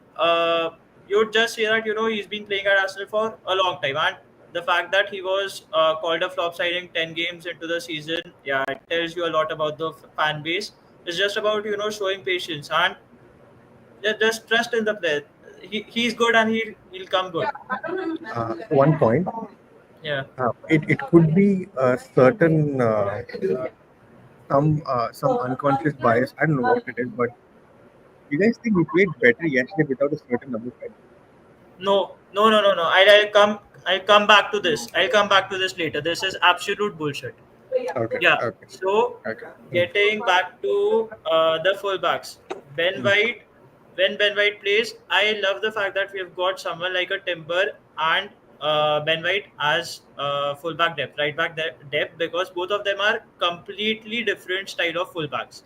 you'd just say that he's been playing at Arsenal for a long time, and the fact that he was called a flop signing 10 games into the season, yeah, it tells you a lot about the fan base. It's just about showing patience and just trust in the player. He's good and he'll come good. One point. Yeah. It could be a certain some unconscious bias. I don't know what it is, but you guys think we played better yesterday without a certain number five? No, no, no, no, no. I'll come back to this. I'll come back to this later. This is absolute bullshit. Okay, Yeah. okay, So okay. getting back to the fullbacks, Ben Mm. White. When Ben White plays, I love the fact that we've got someone like a Timber and Ben White as fullback depth, right back depth, because both of them are completely different style of fullbacks.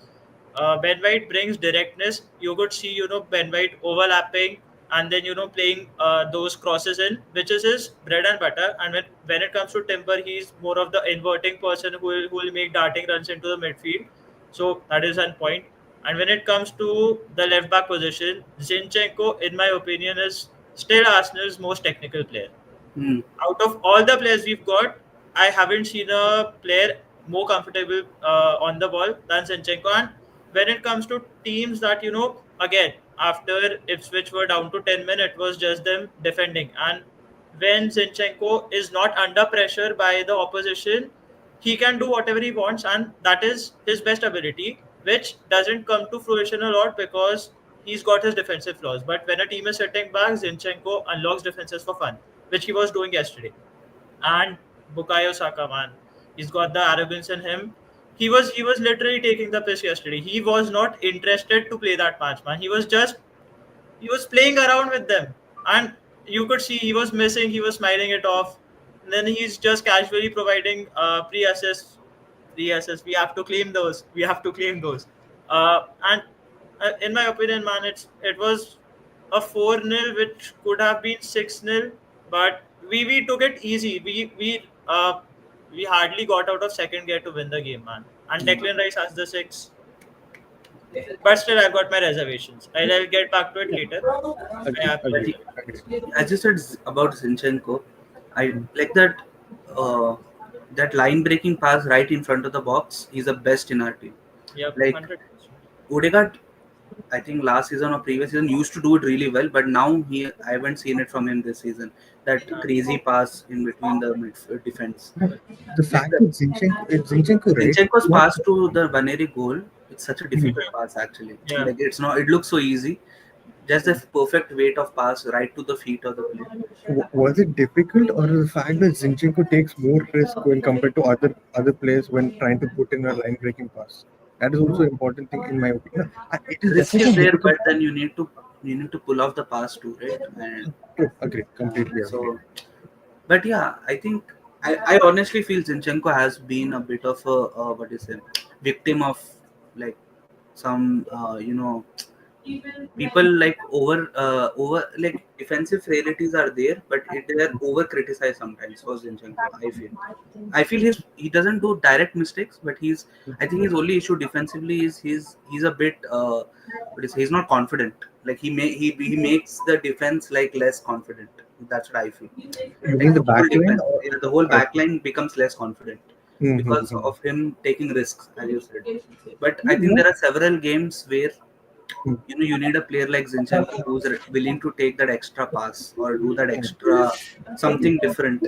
Ben White brings directness. You could see, Ben White overlapping and then, playing those crosses in, which is his bread and butter. And when it comes to Timber, he's more of the inverting person who will make darting runs into the midfield. So that is one point. And when it comes to the left back position, Zinchenko, in my opinion, is still Arsenal's most technical player. Hmm. Out of all the players we've got, I haven't seen a player more comfortable on the ball than Zinchenko. And when it comes to teams that, again, after Ipswich were down to 10 men, it was just them defending. And when Zinchenko is not under pressure by the opposition, he can do whatever he wants, and that is his best ability, which doesn't come to fruition a lot because he's got his defensive flaws. But when a team is sitting back, Zinchenko unlocks defenses for fun, which he was doing yesterday. And Bukayo Saka, man, he's got the arrogance in him. he was literally taking the piss yesterday. He was not interested to play that match, man. He was playing around with them, and you could see he was missing. He was smiling it off. And then he's just casually providing pre-assists. Pre-assists. We have to claim those. We have to claim those. And in my opinion, man, it was a 4-0, which could have been 6-0, but we took it easy. We hardly got out of second gear to win the game, man. And Declan Rice has the six. But still, I've got my reservations. I'll get back to it later. Agree. As you said about Zinchenko, I like that that line breaking pass right in front of the box. He's the best in our team. Yep, Like 100%. Odegaard, I think last season or previous season used to do it really well, but now I haven't seen it from him this season. That crazy pass in between the defense. The fact that Zinchenko, right? Zinchenko's pass to the Vaneri goal, it's such a difficult pass actually. Yeah. Like it's not. It looks so easy. Just the perfect weight of pass right to the feet of the player. Was it difficult, or the fact that Zinchenko takes more risk when compared to other players when trying to put in a line breaking pass? That is also an important thing in my opinion. It is Risk is definitely there, difficult. but then you need to pull off the pass too, right? And True, agree, completely agree. so, but yeah, I think I honestly feel Zinchenko has been a bit of a what is it, victim of like some people like over like defensive frailties are there, but they're over criticized sometimes for Zinchenko. I feel he doesn't do direct mistakes, but I think his only issue defensively is he's a bit he's not confident. Like he makes the defense like less confident. That's what I feel. You Like mean the the whole back line? defense, the whole back line becomes less confident because Mm-hmm. of him taking risks, as you said. But I think there are several games where you need a player like Zinchenko who's willing to take that extra pass or do that extra something different.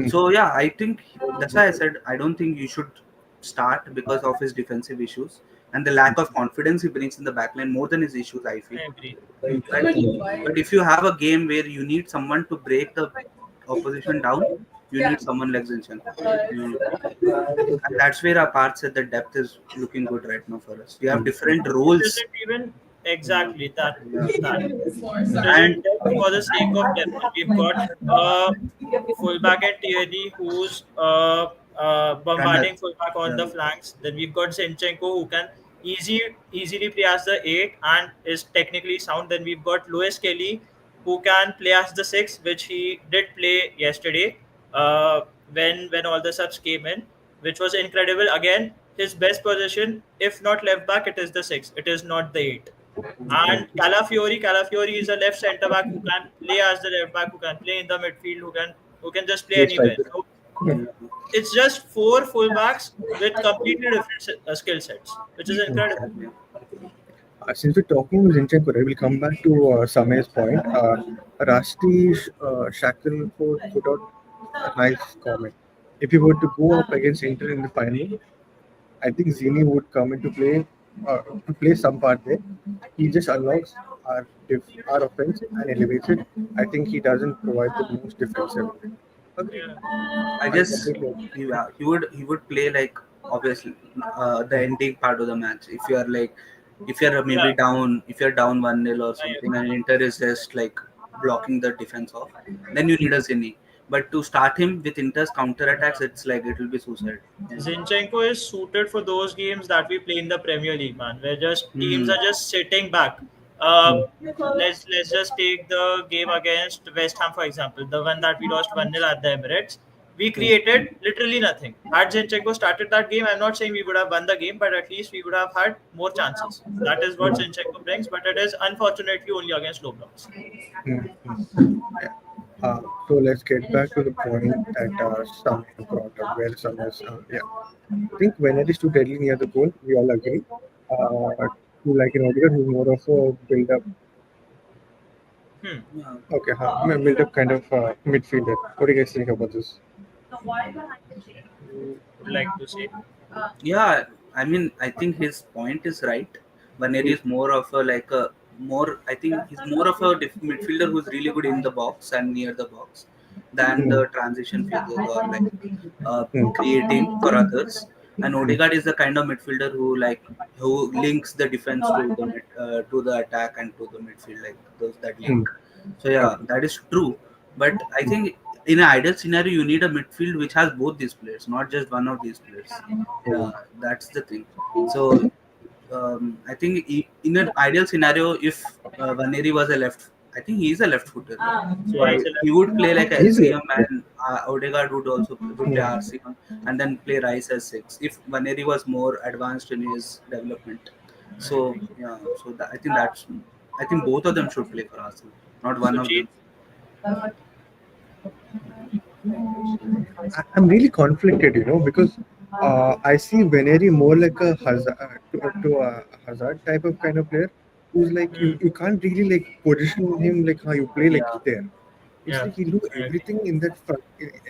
So yeah, I think that's why I said I don't think you should start because of his defensive issues and the lack of confidence he brings in the backline more than his issues. I feel. I agree. But if you have a game where you need someone to break the opposition down, you need someone like Zinchenko. And that's where our Parth said the depth is looking good right now for us. We have different It roles. isn't even exactly that. Yeah. It And isn't depth for the sake of depth. We've got a fullback at Tierney who's bombarding fullback on the yeah. flanks. Then we've got Zinchenko who can easily play as the 8 and is technically sound. Then we've got Lewis Kelly who can play as the 6, which he did play yesterday when all the subs came in, which was incredible. Again, his best position, if not left back, it is the 6. It is not the 8. And Calafiori is a left centre back who can play as the left back, who can play in the midfield, who can just play Yes, anywhere. right. So it's just 4 fullbacks with completely different skill sets, which is incredible. Since we're talking about Zinchenko, right, we'll come back to Samay's point. Rusty Shackelford put out a nice comment. If you were to go up against Inter in the final, I think Zini would come into play to play some part there. He just unlocks our offense and elevates it. I think he doesn't provide the most defensive. Agree. Yeah. I guess he would play like obviously the ending part of the match. If you're maybe Yeah, down if you're down 1-0 or I something agree. and Inter is just like blocking the defense off, then you need a Zini. But to start him with Inter's counter attacks, it's like it will be suicide. Zinchenko is suited for those games that we play in the Premier League, man, where just teams Hmm. are just sitting back. Uh, let's just take the game against West Ham for example, the one that we lost 1-0 at the Emirates. We created literally nothing. Had Zinchenko started that game, I'm not saying we would have won the game, but at least we would have had more chances. That is what Zinchenko brings, but it is unfortunately only against low blocks. Yeah. So let's get back to the point that Sam brought up, where Sam is. I think when it is too deadly near the goal, we all agree. Like an Odegaard, who's more of a build-up. Hmm. Yeah. Okay, build-up kind of midfielder. What do you guys think about this? Would like to say. Yeah, I mean, I think his point is right. Vaneri is more of a like a more. I think he's more of a midfielder who's really good in the box and near the box than the transition figure or like Hmm. creating for others. and Odegaard is the kind of midfielder who links the defense to the attack and to the midfield, like those that Hmm. link. So yeah, that is true. But I think in an ideal scenario, you need a midfield which has both these players, not just one of these players. Yeah, that's the thing. So I think in an ideal scenario, if Vaneri was a I think he is a left footer. So Yeah, he's a he would play like a Is it? LCM, and Odegaard would play Hmm. RCM, and then play Rice as six. If Vaneri was more advanced in his development, so yeah, so I think both of them should play for Arsenal, not one of Sucheet. them. I'm really conflicted, because I see Veneri more like a Hazard, to a Hazard type of kind of player, who's like Hmm. you can't really like position him like how you play like Yeah, there. It's Yeah, like he'll do I agree. everything in that front,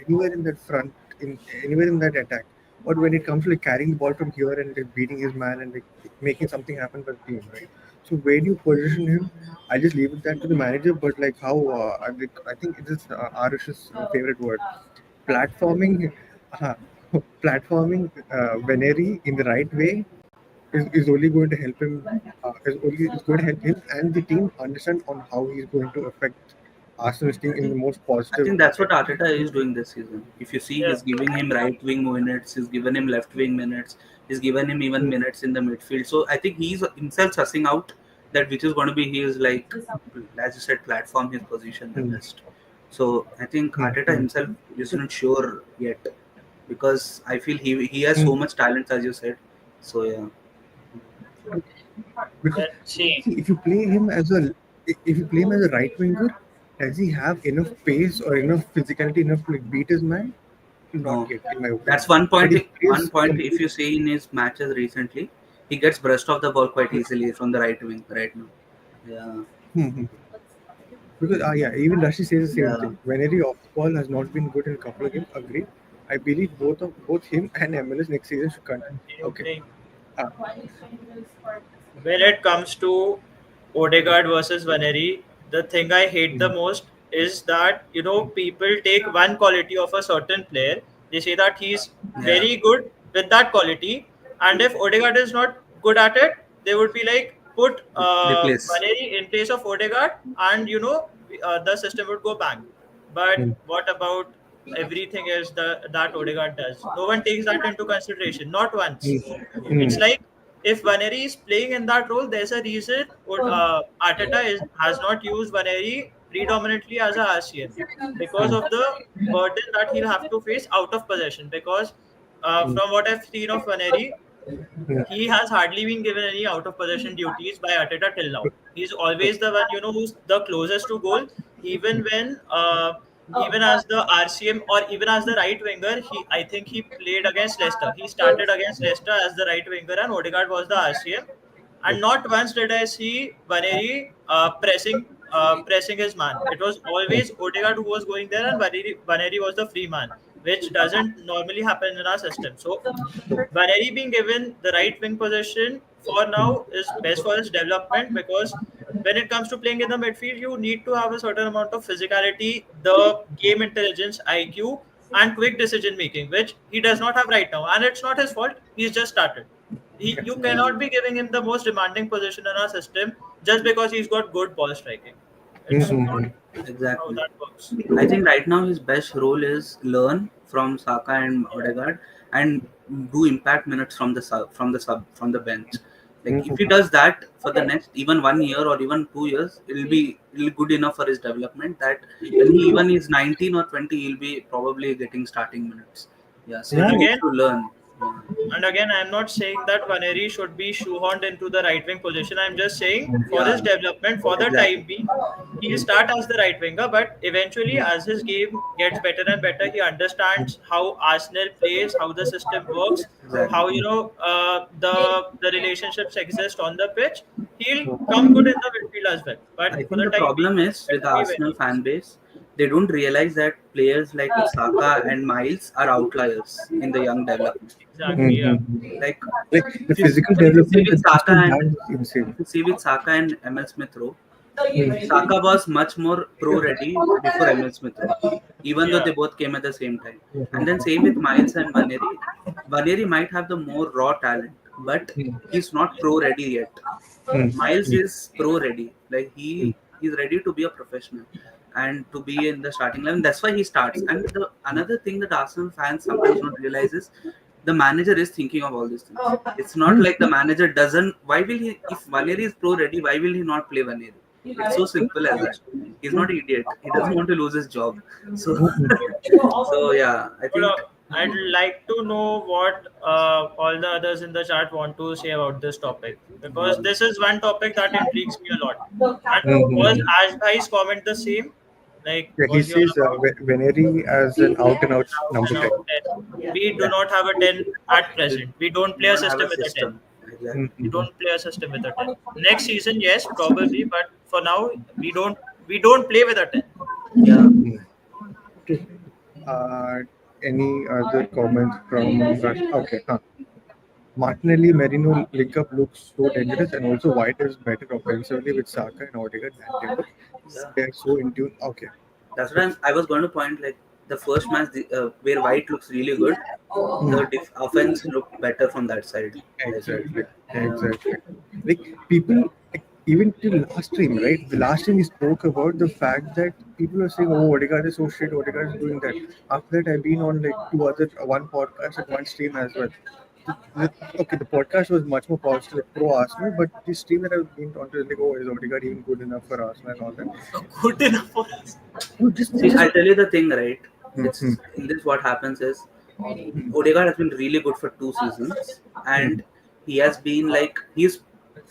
anywhere in that front, in anywhere in that attack. But when it comes to like carrying the ball from here and like beating his man and like making something happen for the team, right? So where do you position him? I just leave it that to the manager. But like how I think it is Aarush's favorite word, platforming. Uh, platforming Veneri in the right way is only going to help him. Is going to help him and the team understand on how he's going to affect Arsenal's team in the most I positive think that's way. what Arteta is doing this season. If you see, Yeah, he's giving him right wing minutes, he's given him left wing minutes, he's given him even Mm, minutes in the midfield. So I think he's himself sussing out that which is going to be his, like, as you said, platform, his position the mm, best. So I think mm, Arteta mm. himself isn't sure yet, because I feel he has so Mm. much talent, as you said. So yeah, Because let's see. see, if you play him as a right winger, does he have enough pace or enough physicality enough to like beat his man? Not no, yet, in my that's opinion. one But point. if he One plays point, if complete, you see in his matches recently, he gets brushed off the ball quite easily from the right wing right now. Yeah, hmm, because yeah, even Rashi says the same yeah. thing. Whenever off the ball has not been good in a couple of games, agree. I believe both him and MLS next season should continue. Same Okay. thing. Uh, When it comes to Odegaard versus Vaneri, the thing I hate the mm, most is that people take one quality of a certain player. They say that he's Yeah, very good with that quality, and if Odegaard is not good at it, they would be like put replace. Vaneri in place of Odegaard, and the system would go bang. But mm, what about everything else that Odegaard does? No one takes that into consideration. Not once. mm, It's mm, like if Vaneri is playing in that role, there's a reason has not used Vaneri predominantly as a RCM because of the burden that he'll have to face out of possession. Because mm, from what I've seen of Vaneri, mm, he has hardly been given any out of possession duties by Arteta till now. He's always the one who's the closest to goal, even when even as the RCM or even as the right winger. I think he played against Leicester. He started against Leicester as the right winger, and Odegaard was the RCM. And not once did I see Vaneri pressing his man. It was always Odegaard who was going there, and Vaneri was the free man, which doesn't normally happen in our system. So Vaneri being given the right wing position for now is best for his development, because when it comes to playing in the midfield, you need to have a certain amount of physicality, the game intelligence, IQ, and quick decision making, which he does not have right now. And it's not his fault. He's just started. You Yeah, cannot be giving him the most demanding position in our system just because he's got good ball striking. mm, It's not mm, how exactly. that works. I think right now his best role is learn from Saka and Odegaard and do impact minutes from the from the bench. Like mm, if he mm. does that for the next even 1 year or even 2 years, it'll be good enough for his development that when he even is 19 or 20, he'll be probably getting starting minutes. Yeah, so And he Yeah. needs again, to learn. Yeah, And again, I'm not saying that Vaneri should be shoehorned into the right wing position. I'm just saying for his yeah, development, for the time exactly, being, he'll start as the right winger. But eventually, as his game gets better and better, he understands how Arsenal plays, how the system works, exactly. how the relationships exist on the pitch. He'll come good in the midfield as well. But I for think the the time being, problem is let with the him be where Arsenal he is. fan base, they don't realize that players like Saka and Miles are outliers in the young development. Exactly. Mm, Yeah. mm, mm. Like Like the if you, physical if you see development with that Saka Arsenal and has is insane. if you see with Saka and Emil Smith Rowe, Mm, Saka was much more pro ready before Emil Smith Rowe, even though Yeah. they both came at the same time. And then mm, same with Miles and Vaneri. Vaneri might have the more raw talent, but mm, he's not pro ready yet. mm, Miles mm, is pro ready. Like mm, he's ready to be a professional and to be in the starting line. That's why he starts. And the another thing that Arsenal fans sometimes don't realize is the manager is thinking of all these things. It's not mm. like the manager doesn't. Why will he? If Vaneri is pro ready, why will he not play Vaneri? It's so simple as that. He's not an idiot. He doesn't want to lose his job. So, so yeah, I Hold think on. I'd like to know what all the others in the chat want to say about this topic, because this is one topic that intrigues me a lot. And was Mhm. Ash Bhai's comment the same? Like, Yeah, he was he on says about Veneri as an out and out out number and 10. out 10? We do yeah, not have a 10 at we, present. We don't we play a don't have system a with a 10. system exactly. We Mhm. don't play a system with a 10. Next season, yes, probably, but for now, we don't play with a 10. Yeah, Mhm. Okay. Uh, any other comments from Rush? Okay. Martinelli Merino link up looks so dangerous, and also White is better offensively with Saka and Odegaard than Timber. yeah. They are so in tune. Okay. That's what I was going to point. Like the first match, where White looks really good, the Hmm. offense looked better from that side. Like, Exactly. yeah, Exactly. Like people, like, even till last stream, right? The last stream we spoke about the fact that people are saying, "Oh, Odegaard is so shit. Odegaard is doing that." After that, I've been on like one podcast and one stream as well. Okay, the podcast was much more positive, like, pro Arsenal, but the stream that I've been on to is like, "Oh, is Odegaard even good enough for Arsenal and all that?" Good enough for us. No, see, just. I tell you the thing, right? Hmm. It's in this what happens is Odegaard has been really good for 2 seasons, Hmm. and he has been like he's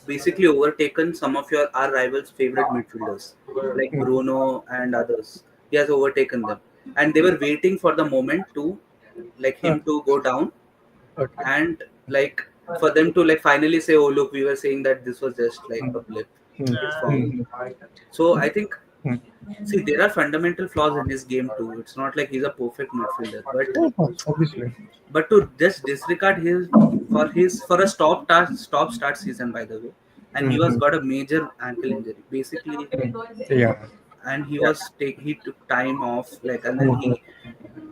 basically overtaken some of your our rivals' favorite midfielders like Hmm. Bruno and others. He has overtaken them, and they were waiting for the moment to like Huh. him to go down Okay. and like for them to like finally say, "Oh, look, we were saying that this was just like a blip. Hmm. It's form." Hmm. So I think Hmm. see there are fundamental flaws in his game too. It's not like he's a perfect midfielder, Oh, obviously. but to just disregard his for a stop start season by the way, and he was Hmm. got a major ankle injury basically, Yeah. and Yeah. he took time off like, and then Hmm.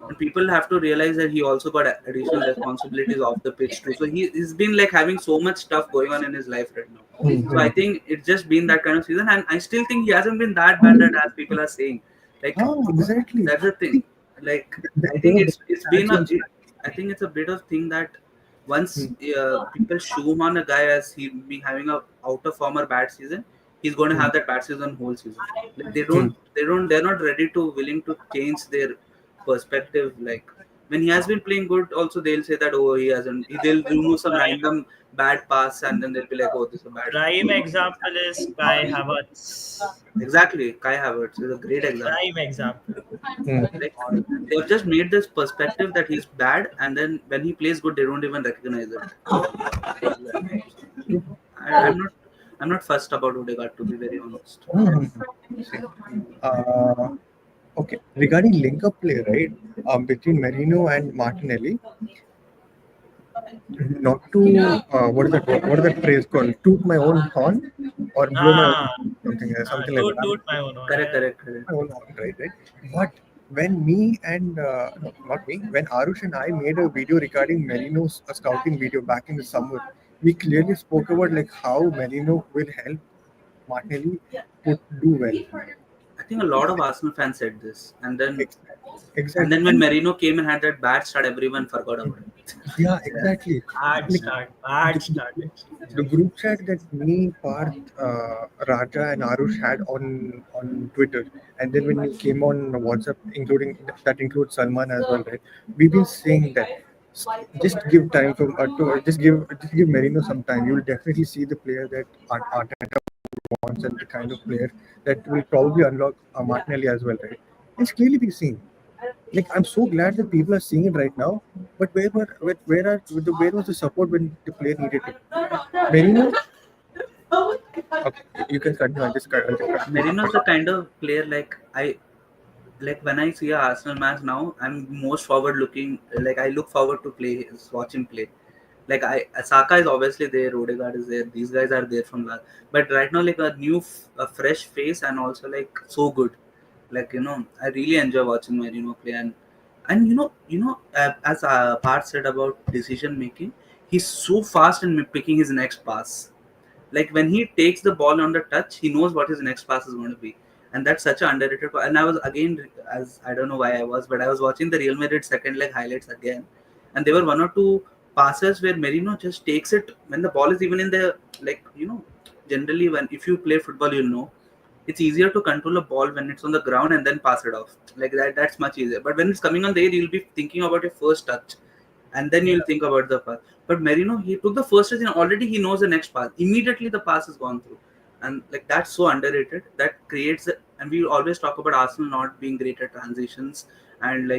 and people have to realize that he also got additional responsibilities off the pitch too. So he's been like having so much stuff going on in his life right now. So I Hmm. think it's just been that kind of season, and I still think he hasn't been that bad that as people are saying. Like Exactly. that's the thing. Like I There think are it's been stats also. I think it's a bit of thing that once Hmm. people shoehorn a guy as he be having a out of form or bad season, he's going to Hmm. have that bad season whole season. Like Hmm. they're not ready to willing to change their perspective. Like when he has been playing good, also they'll say that oh he hasn't. They'll remove some Prime, random bad pass and then they'll be like oh this is a bad pass. prime example is Kai Havertz. Exactly, Kai Havertz is a great example. Prime example. Hmm. Like they've just made this perspective that he's bad, and then when he plays good, they don't even recognize it. I'm not. I'm not fussed about Odegaard to be very honest. Hmm. Uh, okay. Regarding link up play, right? Between Merino and Martinelli, not to what is that phrase called? Toot my own horn or blow my Ah, own something like toot that. toot my own horn. Correct, Yeah. correct, correct. My own horn, right? But when me and no, not me, when Aarush and I made a video regarding Merino's scouting video back in the summer, we clearly spoke about like how Merino will help Martinelli to do well. I think a lot of Arsenal fans said this, and Exactly. then when Merino came and had that bad start, everyone forgot about it. Yeah, Yeah, exactly. Bad Like start. Bad the, start. the group chat that me, Parth, Raja, and Aarush had on Twitter, and then when you came on WhatsApp, including that includes Salman as well, right? We've been saying that just give time for just give Merino some time. You'll definitely see the player that Arteta wants and the kind of player that will probably unlock Martinelli as well, right? It's clearly be seen. Like I'm so glad that people are seeing it right now. But where was the support when the player needed it? Merino. Okay, you can continue. I'll just continue. Merino's the kind of player like when I see a Arsenal match now, I'm most forward looking. Like I look forward to watch him play. Like Saka is obviously there, Odegaard is there. These guys are there from last. But right now, like a fresh face and also like so good. Like I really enjoy watching Merino play, and And as Parth said about decision making, he's so fast in picking his next pass. Like when he takes the ball on the touch, he knows what his next pass is going to be, and that's such an underrated. And I was again, as I don't know why I was, but I was watching the Real Madrid second leg highlights again, and there were one or two passes where Merino just takes it when the ball is even in the, like, generally when if you play football, you'll know it's easier to control a ball when it's on the ground and then pass it off like that. That's much easier. But when it's coming on the air, you'll be thinking about your first touch, and then Yeah. you'll think about the pass. But Merino, he took the first touch and already he knows the next pass. Immediately the pass is gone through, and like that's so underrated. That creates and we always talk about Arsenal not being great at transitions, and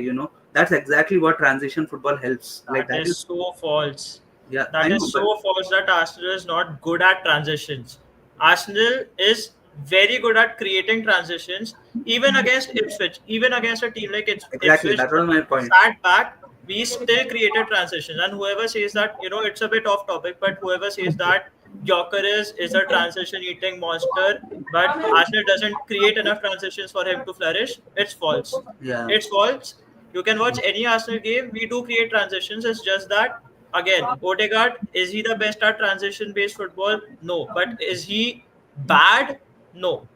that's exactly what transition football helps. Like That that is is, so false. yeah, I That know, is but so false that Arsenal is not good at transitions. Arsenal is very good at creating transitions, even against Ipswich, even against a team like exactly Ipswich that who was my point. sat back. We still created transitions, and whoever says that, it's a bit off topic, but whoever says that Gyökeres is a transition eating monster, but Arsenal doesn't create enough transitions for him to flourish, it's false. Yeah, It's false. You can watch any Arsenal game. We do create transitions. It's just that, again, Odegaard, is he the best at transition based football? No. But is he bad? No.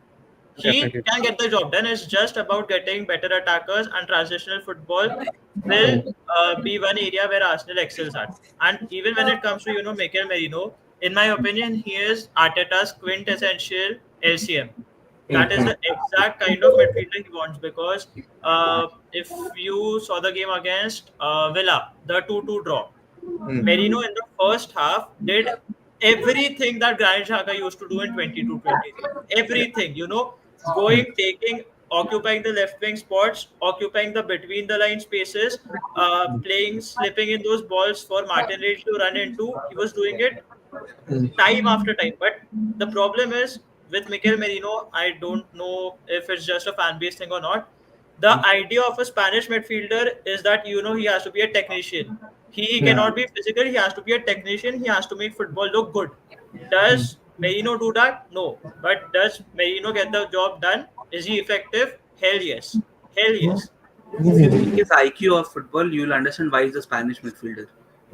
He Definitely. can get the job done. It's just about getting better attackers, and transitional football will be one area where Arsenal excels at. And even when it comes to, Mikel Merino, in my opinion, he is Arteta's quintessential LCM. That is Mhm. the exact kind of midfielder he wants, because if you saw the game against Villa, the 2-2 draw, Mhm. Merino in the first half did everything that Granit Xhaka used to do in 22-23. Everything, Mhm. taking, occupying the left wing spots, occupying the between the line spaces, playing, slipping in those balls for Martinelli to run into. He was doing it time after time. But the problem is with Mikel Merino, I don't know if it's just a fan base thing or not. The idea of a Spanish midfielder is that he has to be a technician. He Mhm. cannot be physical. He has to be a technician. He has to make football look good. Does Merino do that? No. But does Merino get the job done? Is he effective? Hell yes. Hell yes. if you Mhm. see his IQ of football, you'll understand why he's a Spanish midfielder.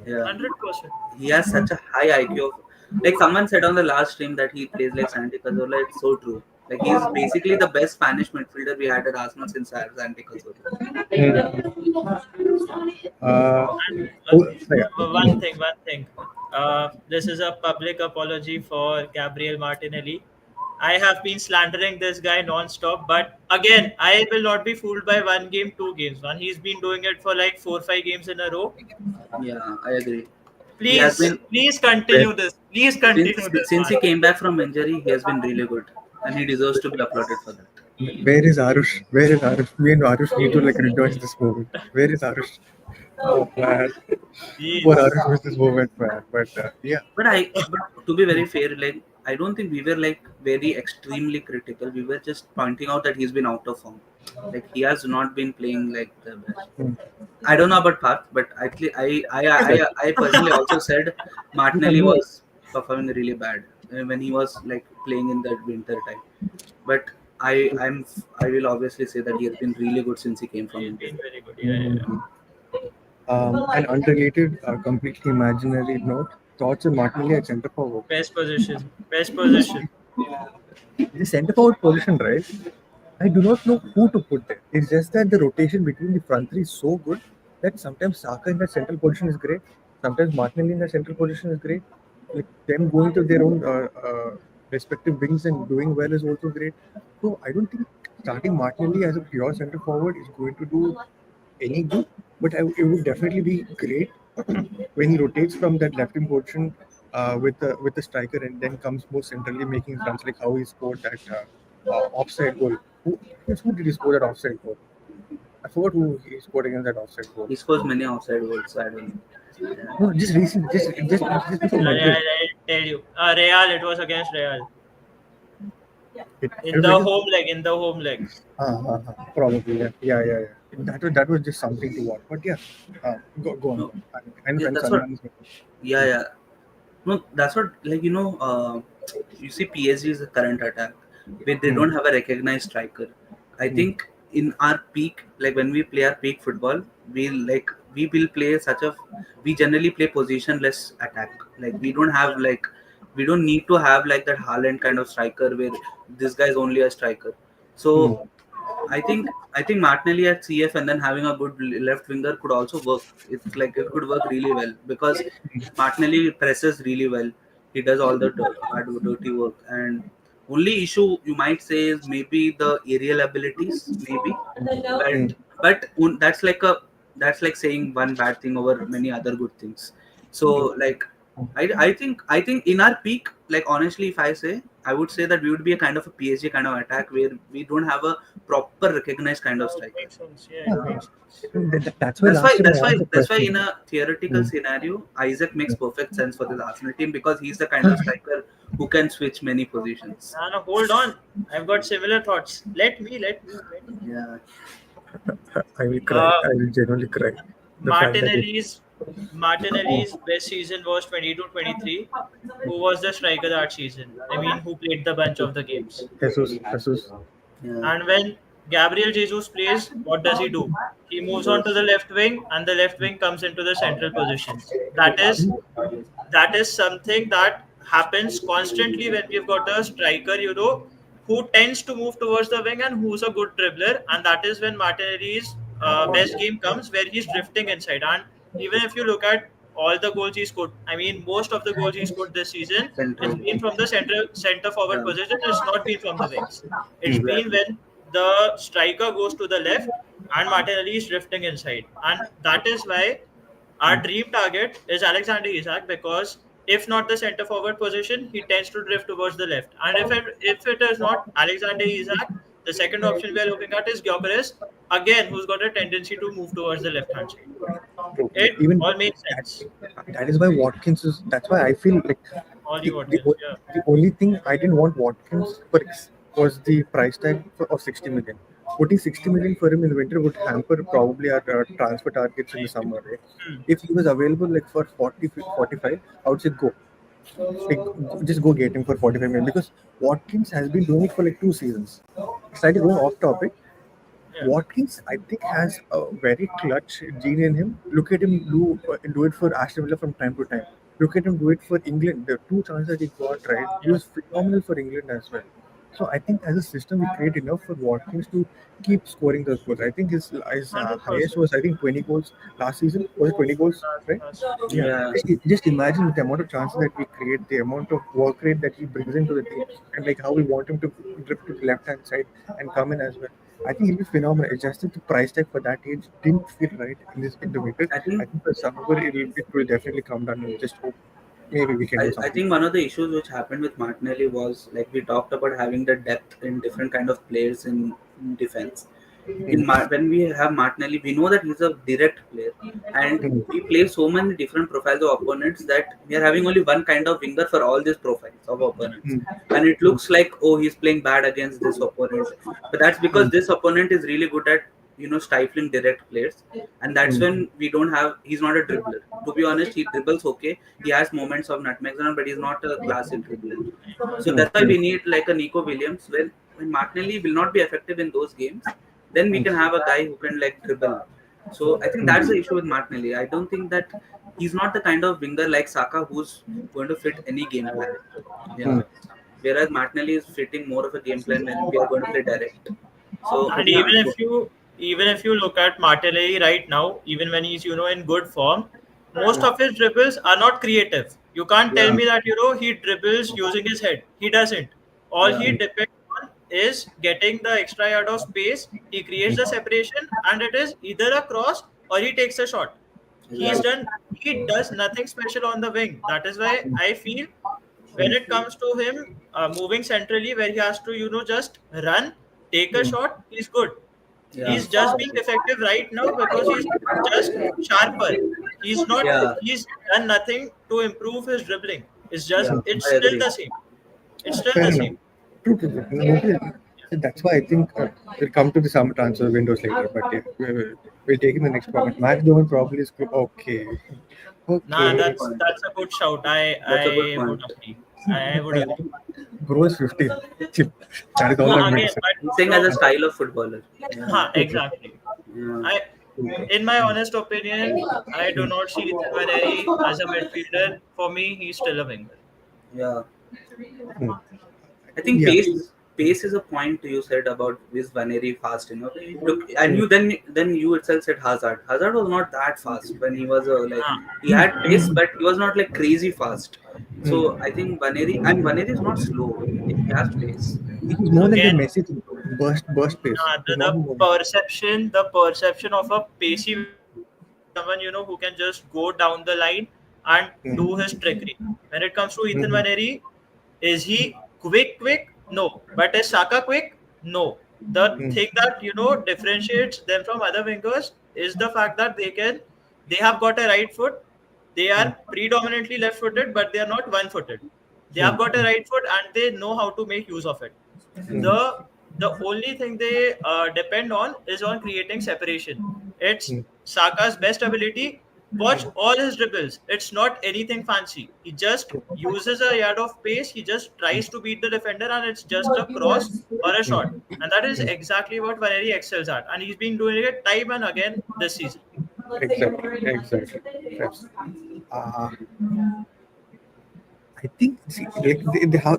Yeah, 100%. he has such a high IQ of, like someone said on the last stream that he plays like Santi Cazorla. It's so true. Like he's basically the best Spanish midfielder we had at Arsenal since Santi Cazorla. And Oh, yeah. one thing. This is a public apology for Gabriel Martinelli. I have been slandering this guy non-stop, but again, I will not be fooled by one game, 2 games. One, he's been doing it for like 4, 5 games in a row. Yeah, I agree. He has Please, been, please Where, continue this. Please continue this, since he man. came back from injury, he has been really good, and he deserves to be applauded for that. where is Aarush? Where is Aarush? Me and Aarush need to like rejoice this moment. Where is Aarush? Oh man, poor Please. Aarush missed this moment, man. But yeah. But to be very fair, like I don't think we were like very extremely critical. We were just pointing out that he's been out of form. Like he has not been playing like the best. Hmm. I don't know about Parth, but actually, Is it? I personally also said Yeah, Martinelli no. was performing really bad when he was like playing in the winter time. But I will obviously say that he has been really good since he came from He's injury. been very good. Yeah, yeah, yeah. Mhm. An unrelated, completely imaginary note. Thoughts on Martinelli at centre forward. Best position. Best position. The centre forward position, right? I do not know who to put there. It's just that the rotation between the front three is so good that sometimes Saka in that central position is great. Sometimes Martinelli in that central position is great. Like them going to their own respective wings and doing well is also great. So I don't think starting Martinelli as a pure centre forward is going to do any good. But it would definitely be great when he rotates from that left wing position with the striker and then comes more centrally making runs like how he scored that offside goal. Who did he score that offside goal? I forgot who he scored against that offside goal. He scores many offside goals, so I don't know. Yeah. No, just recent, just before Madrid. I tell you. Real, it was against Real. I In don't know, the like, home leg, in the home leg. probably, yeah. That was just something to watch. But yeah, go on. No, I know yeah, when that's what. Salman is. Yeah, yeah. No, that's what. Like you see, PSG is the current attack where they Hmm. don't have a recognized striker. I Hmm. think in our peak, like when we play our peak football, we will play we generally play positionless attack. Like we don't need to have like that Haaland kind of striker where this guy is only a striker. So I think Martinelli at CF and then having a good left winger could also work. It's like it could work really well because Martinelli presses really well. He does all the hard dirty work. And only issue you might say is maybe the aerial abilities, maybe. Mm. But that's like saying one bad thing over many other good things. So like I think in our peak, like honestly, if I say, I would say that we would be a kind of a PSG kind of attack where we don't have a proper recognized kind of Oh, it striker. makes sense. Yeah, it makes sense. That's why last time I asked the That's why in question. a theoretical Mm. scenario, Isaac makes perfect sense for this Arsenal team because he's the kind of striker who can switch many positions. No, no, hold on. I've got similar thoughts. Let me. Yeah, I will cry. Uh, I will genuinely cry. The fact that it, Martinelli's Martinelli's best season was 22-23. Who was the striker that season? I mean, who played the bunch of the games? Jesus. yeah, And when Gabriel Jesus plays, what does he do? He moves on to the left wing, and the left wing comes into the central position. That is that is something that happens constantly when we've got a striker, who tends to move towards the wing and who's a good dribbler. And that is when Martinelli's best game comes, where he's drifting inside. And even if you look at all the goals he scored, I mean, most of the goals he scored this season, it's central. been from the center forward Yeah, position. It's not been from the wings. It's been exactly. when the striker goes to the left and Martinelli is drifting inside. And that is why our dream target is Alexander Isak, because if not the center forward position, he tends to drift towards the left. And if it is not Alexander Isak, the second option we are looking at is Gyökeres, again, who's got a tendency to move towards the left hand side. Bro, It even all makes that, sense. that is why Watkins is. That's why I feel like Only the, the, Watkins, o- yeah. the only thing I didn't want Watkins for was the price tag of 60 million. Putting 60 million for him in the winter would hamper probably our transfer targets in the summer. Right? Hmm. If he was available like for 40, 45, I would say go. Like, just go get him for 45 million because Watkins has been doing it for like 2 seasons. Slightly going off topic, Yeah. Watkins, I think, has a very clutch gene in him. Look at him do it for Aston Villa from time to time. Look at him do it for England. The two chances that he got, right, he Yeah. was phenomenal for England as well. So I think as a system, we create enough for Watkins to keep scoring those goals. I think his highest 100%. was, I think, 20 goals last season. Was it 20 goals, right? That's true. Yeah. Yeah, Just imagine the amount of chances that we create, the amount of work rate that he brings into the team, and like how we want him to drift to the left hand side and come in as well. I think he'll be phenomenal. It's just that the price tag for that age didn't feel right in the winter. I I think think for summer it will definitely come down and just hope maybe we can do I something. think one of the issues which happened with Martinelli was like we talked about having the depth in different kind of players in defense. When we have Martinelli, we know that he's a direct player, and Mm. we play so many different profiles of opponents that we are having only one kind of winger for all these profiles of opponents, Mm. and it looks like, oh, he's playing bad against this opponent, but that's because Mm. this opponent is really good at stifling direct players, and that's Mm. when we don't have. He's not a dribbler. To be honest, he dribbles okay. He has moments of nutmegs, but he's not a classic dribbler. So Mm. that's why we need like a Nico Williams. When Martinelli will not be effective in those games, then we can have a guy who can like dribble. So I think that's the Mm. issue with Martinelli. I don't think that he's not the kind of winger like Saka who's going to fit any game plan. Yeah. Mm. Whereas Martinelli is fitting more of a game plan when we are going to play direct. So And yeah, even if you look at Martinelli right now, even when he's in good form, most of his dribbles are not creative. You can't tell yeah, me that he dribbles using his head. He doesn't. All yeah, he depends on is getting the extra yard of space. He creates the separation, and it is either a cross or he takes a shot. He's exactly. done. He does nothing special on the wing. That is why I feel when it comes to him moving centrally, where he has to just run, take a shot, he's good. Yeah, He's just being effective right now because he's just sharper. He's not. yeah, He's done nothing to improve his dribbling. yeah. It's I still agree. the same. It's still Fair the enough. same. True. That's why I think we'll come to the summer transfer windows later. But yeah, we'll take in the next comment. Max Doman probably is okay. Nah, Good Okay. that's point. that's a good shout. I That's a good I would point. agree. I would agree. Bro is 15. Chill. That is all No, I'm going to again, say. but He's saying as a style of footballer. Yeah, exactly. yeah, I in my honest opinion, I do not see Ethan Vaneri as a midfielder. For me, he's still a winger. Yeah, Hmm. I think Yeah. pace is a point you said about is Vaneri fast. Look, and you then you itself said Hazard. Hazard was not that fast when he was like Ah, he had pace, but he was not like crazy fast. Hmm. So I think Vaneri is not slow. I think he has pace. He's more like the again, Messi thing, burst pace. nah, He's not more. the perception of a pacey winger is someone who can just go down the line and do Hmm. his trickery. When it comes to Ethan Hmm. Vaneri, is he quick? Quick? No. But is Saka quick? No. The Hmm. thing that differentiates them from other wingers is the fact that they have got a right foot. They Hmm. are predominantly left-footed, but they are not one-footed. They Hmm. have got a right foot and they know how to make use of it. Hmm. The only thing they depend on is on creating separation. It's Hmm. Saka's best ability. Watch all his dribbles. It's not anything fancy. He just uses a yard of pace. He just tries to beat the defender, and it's just a cross or a shot. And that is exactly what Valeri excels at. And he's been doing it time and again this season. Exactly. Exactly. Yes. Uh, I think see, like they have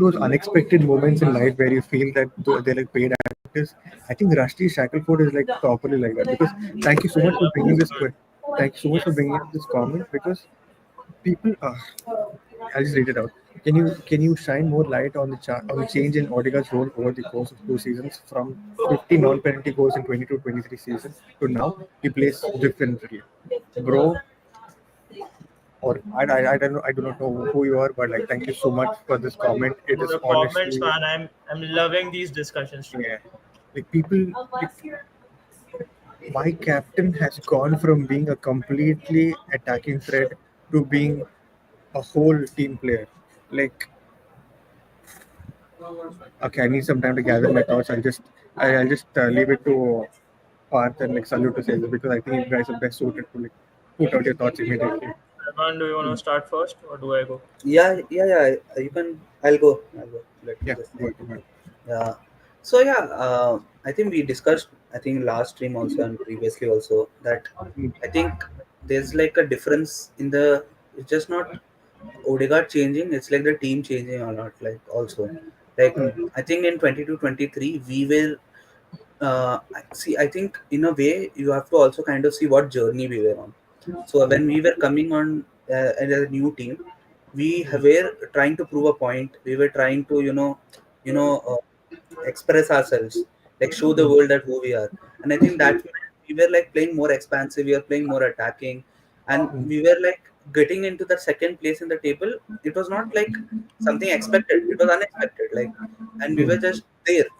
those unexpected moments in life where you feel that they're like paid actors. I think Rusty Shackelford is like properly like that because thank you so I much for love bringing this this. man. Thank you so much for bringing up this comment because people. I'll just read it out. Can you shine more light on the change in Odegaard's role over the course of 2 seasons from 50 non-penalty goals in 22-23 season to now he plays differently, bro? Or I don't know, I do not know who you are, but like thank you so much for this comment. It For is the comments, honestly, man, I'm loving these discussions today. yeah, like people, like, my captain has gone from being a completely attacking threat to being a whole team player. Like, okay, I need some time to gather my thoughts. I'll just leave it to Parth and like salute to say this because I think you guys are best suited to like put out your thoughts immediately. Arman, do you want to start first or do I go? Yeah. You can. I'll go. Let me Yeah, just go think. ahead. Yeah. So yeah, I think we discussed. I think last stream also and previously also that I think there's like a difference in the. It's just not Odegaard changing. It's like the team changing a lot. Like also, like Mm, I think in 22-23 we were. I think in a way you have to also kind of see what journey we were on. So when we were coming on as a new team, were trying to prove a point. We were trying to express ourselves, like show the mm, world that who we are. And I think that we were like playing more expansive, we were playing more attacking, and mm, we were like getting into the second place in the table. It was not like something expected, it was unexpected. Like, and mm, we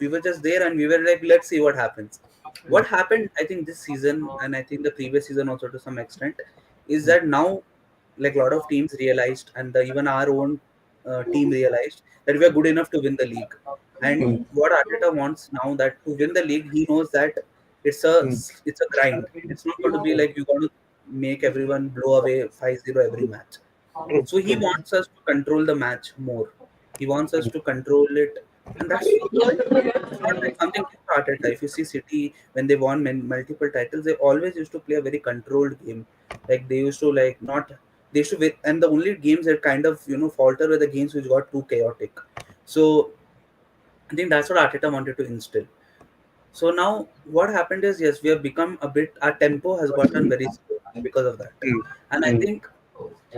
were just there, and we were like, let's see what happens. What happened, I think this season, and I think the previous season also to some extent, is that now like a lot of teams realized, and even our own team realized that we are good enough to win the league. And mm, what Arteta wants now, that to win the league, he knows that mm, it's a grind. It's not going to be like you got to make everyone blow away 5-0 every match. true, So he true. wants us to control the match more. He wants us to control it, and it's not like something new to Arteta. If you see City when they won multiple titles, they always used to play a very controlled game. Like they used to like not they used to win, and the only games that kind of falter were the games which got too chaotic. So I think that's what Arteta wanted to instill. So now what happened is, yes, we have become a bit, our tempo has gotten very slow because of that. Mm, And mm,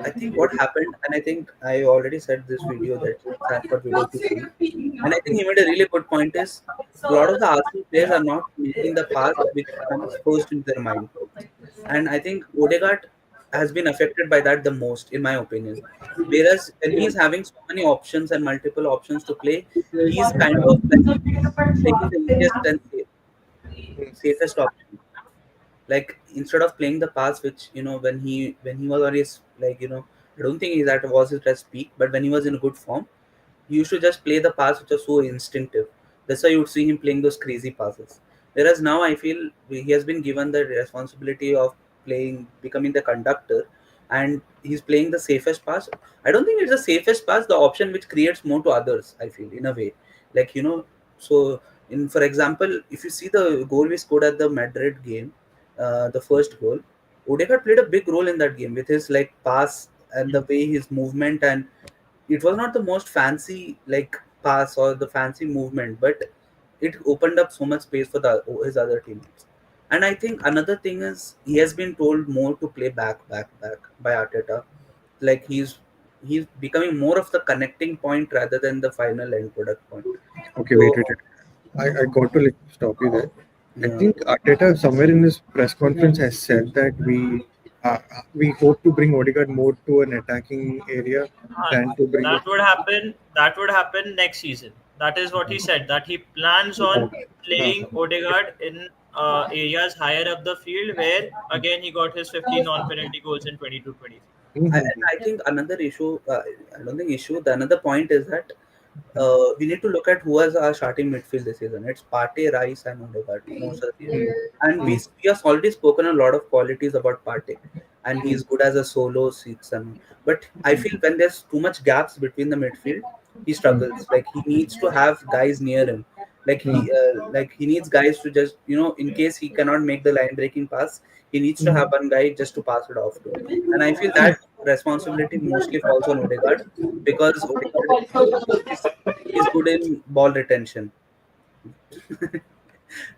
I think what happened, and I think I already said this video that Sanford video if you see, and I think he made a really good point is a lot of the Arsenal players are not making the pass which comes first into their mind. And I think Odegaard has been affected by that the most, in my opinion. Whereas when he's having so many options and multiple options to play, he's kind of like taking the easiest and safest option. Like instead of playing the pass, which when he was always like I don't think that was his best peak, but when he was in good form, he used to just play the pass which was so instinctive. That's why you would see him playing those crazy passes. Whereas now I feel he has been given the responsibility of becoming the conductor, and he's playing the safest pass. I don't think it's the safest pass, the option which creates more to others, I feel, in a way. Like, so in for example, if you see the goal we scored at the Madrid game, the first goal, Odegaard played a big role in that game with his like pass and the way his movement, and it was not the most fancy like pass or the fancy movement, but it opened up so much space for his other teammates. And I think another thing is he has been told more to play back by Arteta. Like he's becoming more of the connecting point rather than the final end product point. Okay, wait, So wait, wait. I got to like stop you there. I yeah, think Arteta somewhere in his press conference has said that we hope to bring Odegaard more to an attacking area Uh, than to bring that it. would happen. That would happen next season. That is what he said. That he plans on Okay. playing Odegaard in areas higher up the field, where again he got his 15 non-penalty goals in 22-23. and I think another issue, I don't think issue. The another point is that we need to look at who was our starting midfield this season. It's Partey, Rice, and Odegaard most of the year. And we have already spoken a lot of qualities about Partey, and he's good as a solo six. And but I feel when there's too much gaps between the midfield, he struggles. Like he needs to have guys near him. Like he needs guys to just in case he cannot make the line breaking pass, he needs to have one guy just to pass it off to. And I feel that responsibility mostly falls on Odegaard because Odegaard is good in ball retention,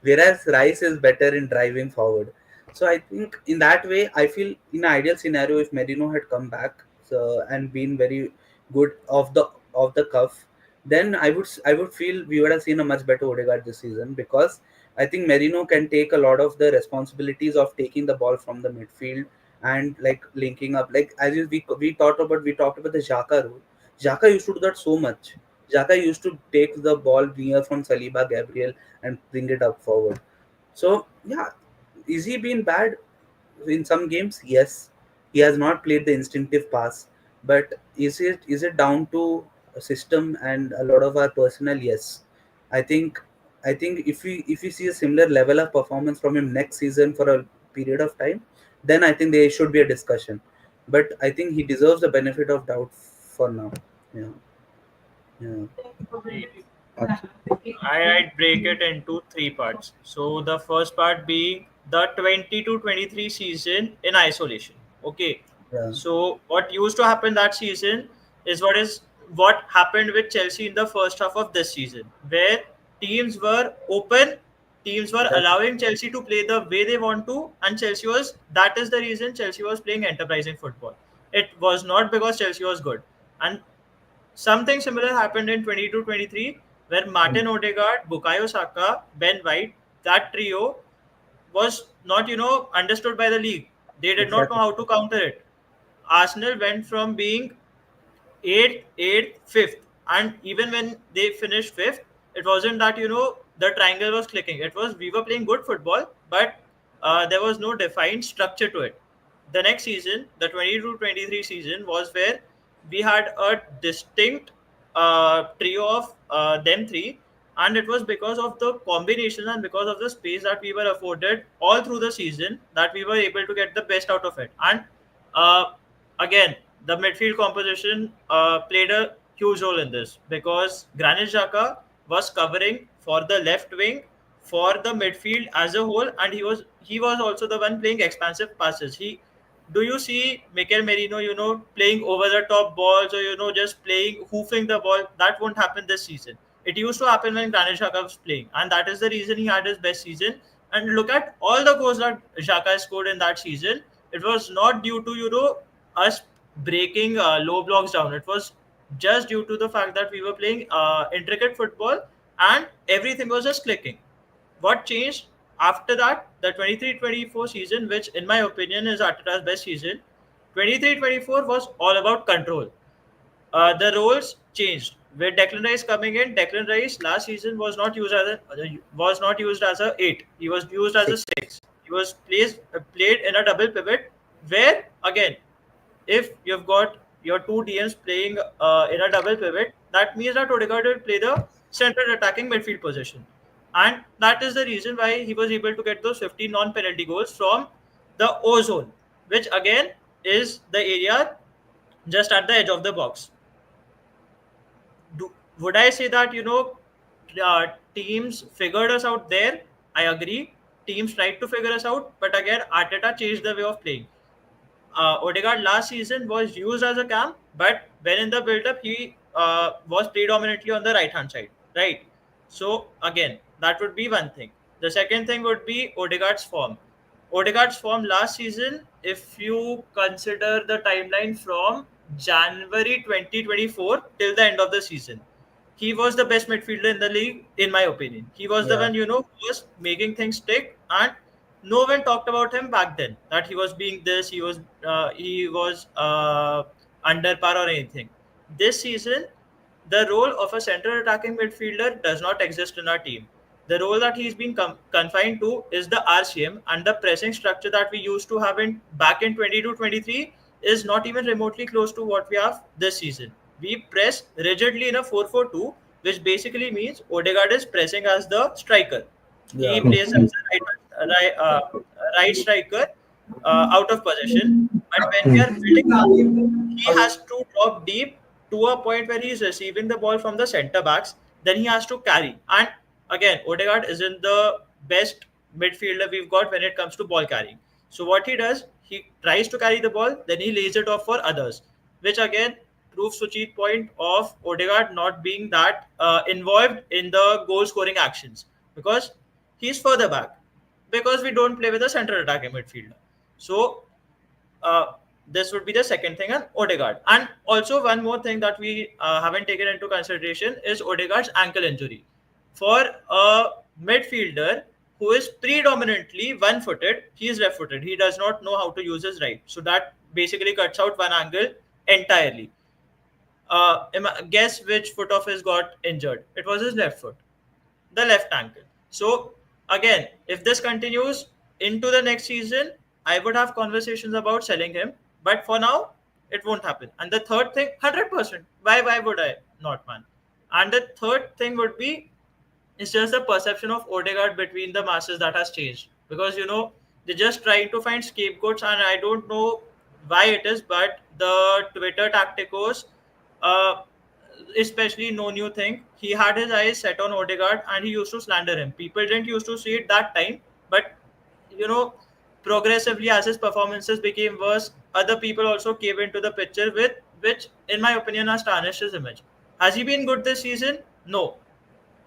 whereas Rice is better in driving forward. So I think in that way, I feel in an ideal scenario, if Merino had come back and been very good off the cuff, then I would feel we would have seen a much better Odegaard this season because I think Merino can take a lot of the responsibilities of taking the ball from the midfield and like linking up. Like we talked about the Xhaka rule. Xhaka used to do that so much. Xhaka used to take the ball near from Saliba, Gabriel, and bring it up forward. So yeah, is he been bad in some games? Yes, he has not played the instinctive pass. But is it down to a system and a lot of our personnel? Yes, I think if we see a similar level of performance from him next season for a period of time, then I think there should be a discussion. But I think he deserves the benefit of doubt for now. Yeah, yeah, I'd break it into three parts. So the first part being the 20 to 23 season in isolation. Okay. yeah. So what used to happen that season is what happened with Chelsea in the first half of this season, where teams were open, teams were That, allowing Chelsea to play the way they want to, and that is the reason Chelsea was playing enterprising football. It was not because Chelsea was good. And something similar happened in 22-23 where Martin Ødegaard, Bukayo Saka, Ben White, that trio was not, understood by the league. They did not know exactly. how to counter it. Arsenal went from being eighth, fifth, and even when they finished fifth, it wasn't that the triangle was clicking. It was we were playing good football, but there was no defined structure to it. The next season, the 22-23 season, was where we had a distinct trio of them three, and it was because of the combination and because of the space that we were afforded all through the season that we were able to get the best out of it. And uh, again, the midfield composition played a huge role in this because Granit Xhaka was covering for the left wing for the midfield as a whole, and he was also the one playing expansive passes. Do you see Mikel Merino, playing over the top balls or just playing hoofing the ball? That won't happen this season. It used to happen when Granit Xhaka was playing, and that is the reason he had his best season. And look at all the goals that Xhaka scored in that season. It was not due to us breaking low blocks down. It was just due to the fact that we were playing intricate football and everything was just clicking. What changed after that? The 23-24 season, which in my opinion is Arteta's best season, 23-24 was all about control. The roles changed. With Declan Rice coming in, Declan Rice last season was not used as a 8. He was used as a 6. He was played in a double pivot, where again, if you've got your two DMs playing in a double pivot, that means that Odegaard will play the central attacking midfield position. And that is the reason why he was able to get those 15 non-penalty goals from the O zone, which again is the area just at the edge of the box. Would I say that teams figured us out there? I agree, teams tried to figure us out, but again, Arteta changed the way of playing. Odegaard last season was used as a cam, but when in the build-up, he was predominantly on the right-hand side, right? So again, that would be one thing. The second thing would be Odegaard's form. Odegaard's form last season, if you consider the timeline from January 2024 till the end of the season, he was the best midfielder in the league, in my opinion. He was the Yeah. one, who was making things stick, and no one talked about him back then that he was being this, he was under par or anything. This season, the role of a central attacking midfielder does not exist in our team. The role that he's been confined to is the RCM, and the pressing structure that we used to have in back in 22-23 is not even remotely close to what we have this season. We press rigidly in a 4-4-2, which basically means Odegaard is pressing as the striker. He Yeah. plays as a right striker out of possession. But when we are building up, he has to drop deep to a point where he is receiving the ball from the centre backs. Then he has to carry. And again, Odegaard isn't the best midfielder we've got when it comes to ball carrying. So what he does, he tries to carry the ball, then he lays it off for others, which again proves Sucheet's point of Odegaard not being that involved in the goal scoring actions because he's further back because we don't play with a central attacking midfielder. So uh, this would be the second thing on Odegaard. And also one more thing that we haven't taken into consideration is Odegaard's ankle injury. For a midfielder who is predominantly one-footed, he is left-footed. He does not know how to use his right. So that basically cuts out one angle entirely. Guess which foot of his got injured? It was his left foot, the left ankle. So again, if this continues into the next season, I would have conversations about selling him. But for now, it won't happen. And the third thing, 100%. Why would I not, man? And the third thing would be it's just the perception of Odegaard between the masses that has changed because they're just trying to find scapegoats, and I don't know why it is, but the Twitter tacticos, uh, especially no new thing. He had his eyes set on Odegaard, and he used to slander him. People didn't used to see it that time, but you know, progressively as his performances became worse, other people also came into the picture with which, in my opinion, has tarnished his image. Has he been good this season? No.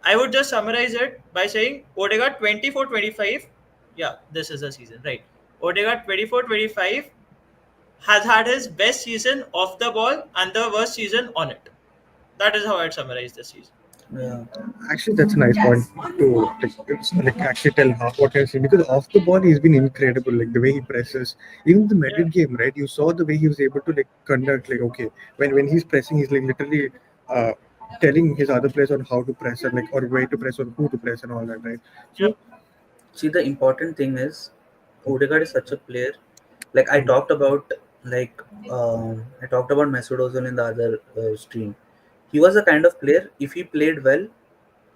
I would just summarize it by saying Odegaard 24-25. Yeah, this is the season, right? Odegaard 24-25 has had his best season off the ball and the worst season on it. That is how I'd summarize this season. Yeah. Actually, that's a nice point to actually tell half what you're saying because off the ball he's been incredible. Like the way he presses, even the Yeah. Madrid game, right? You saw the way he was able to conduct. Like okay, when he's pressing, he's literally uh, telling his other players on how to press and or where to press or who to press and all that, right? So Yep. See, the important thing is Odegaard is such a player. Like I talked about Mesut Ozil in the other stream. He was a kind of player. If he played well,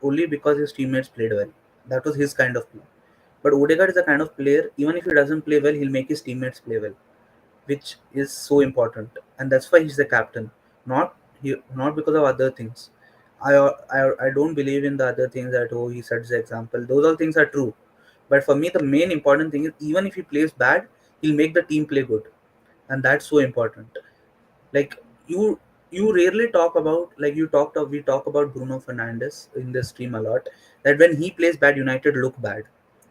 only because his teammates played well. That was his kind of play. But Odegaard is a kind of player. Even if he doesn't play well, he'll make his teammates play well, which is so important, and that's why he's the captain. Not because of other things. I don't believe in the other things that he sets the example. Those all things are true, but for me the main important thing is even if he plays bad, he'll make the team play good, and that's so important. Like you you rarely talk about like you talked of we talk about Bruno Fernandes in the stream a lot, that when he plays bad United look bad.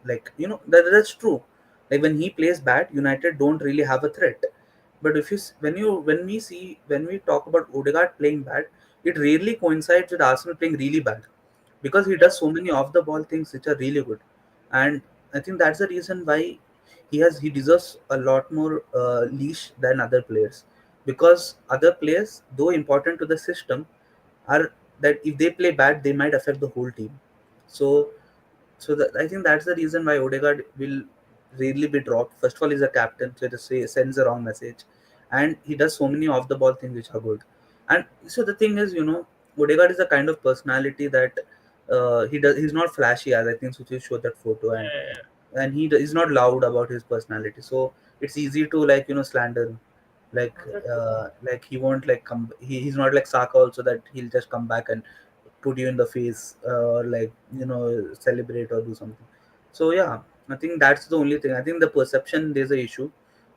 That's true. Like when he plays bad United don't really have a threat. But if you s- when we talk about Odegaard playing bad, it rarely coincides with Arsenal playing really bad, because he Yep. does so many off the ball things which are really good. And I think that's the reason why he deserves a lot more leash than other players, because other players, though important to the system, are that if they play bad they might affect the whole team. So so I think that's the reason why Odegaard will rarely be dropped. First of all, he's a captain, so sends the wrong message, and he does so many off the ball things which are good. And so the thing is, Odegaard is the kind of personality that he's not flashy, as I think Suchi showed that photo, and Yeah. he's not loud about his personality. So it's easy to slander him. Like he won't he's not like Saka also, that he'll just come back and put you in the face or celebrate or do something. So yeah, I think that's the only thing. I think the perception there's a issue.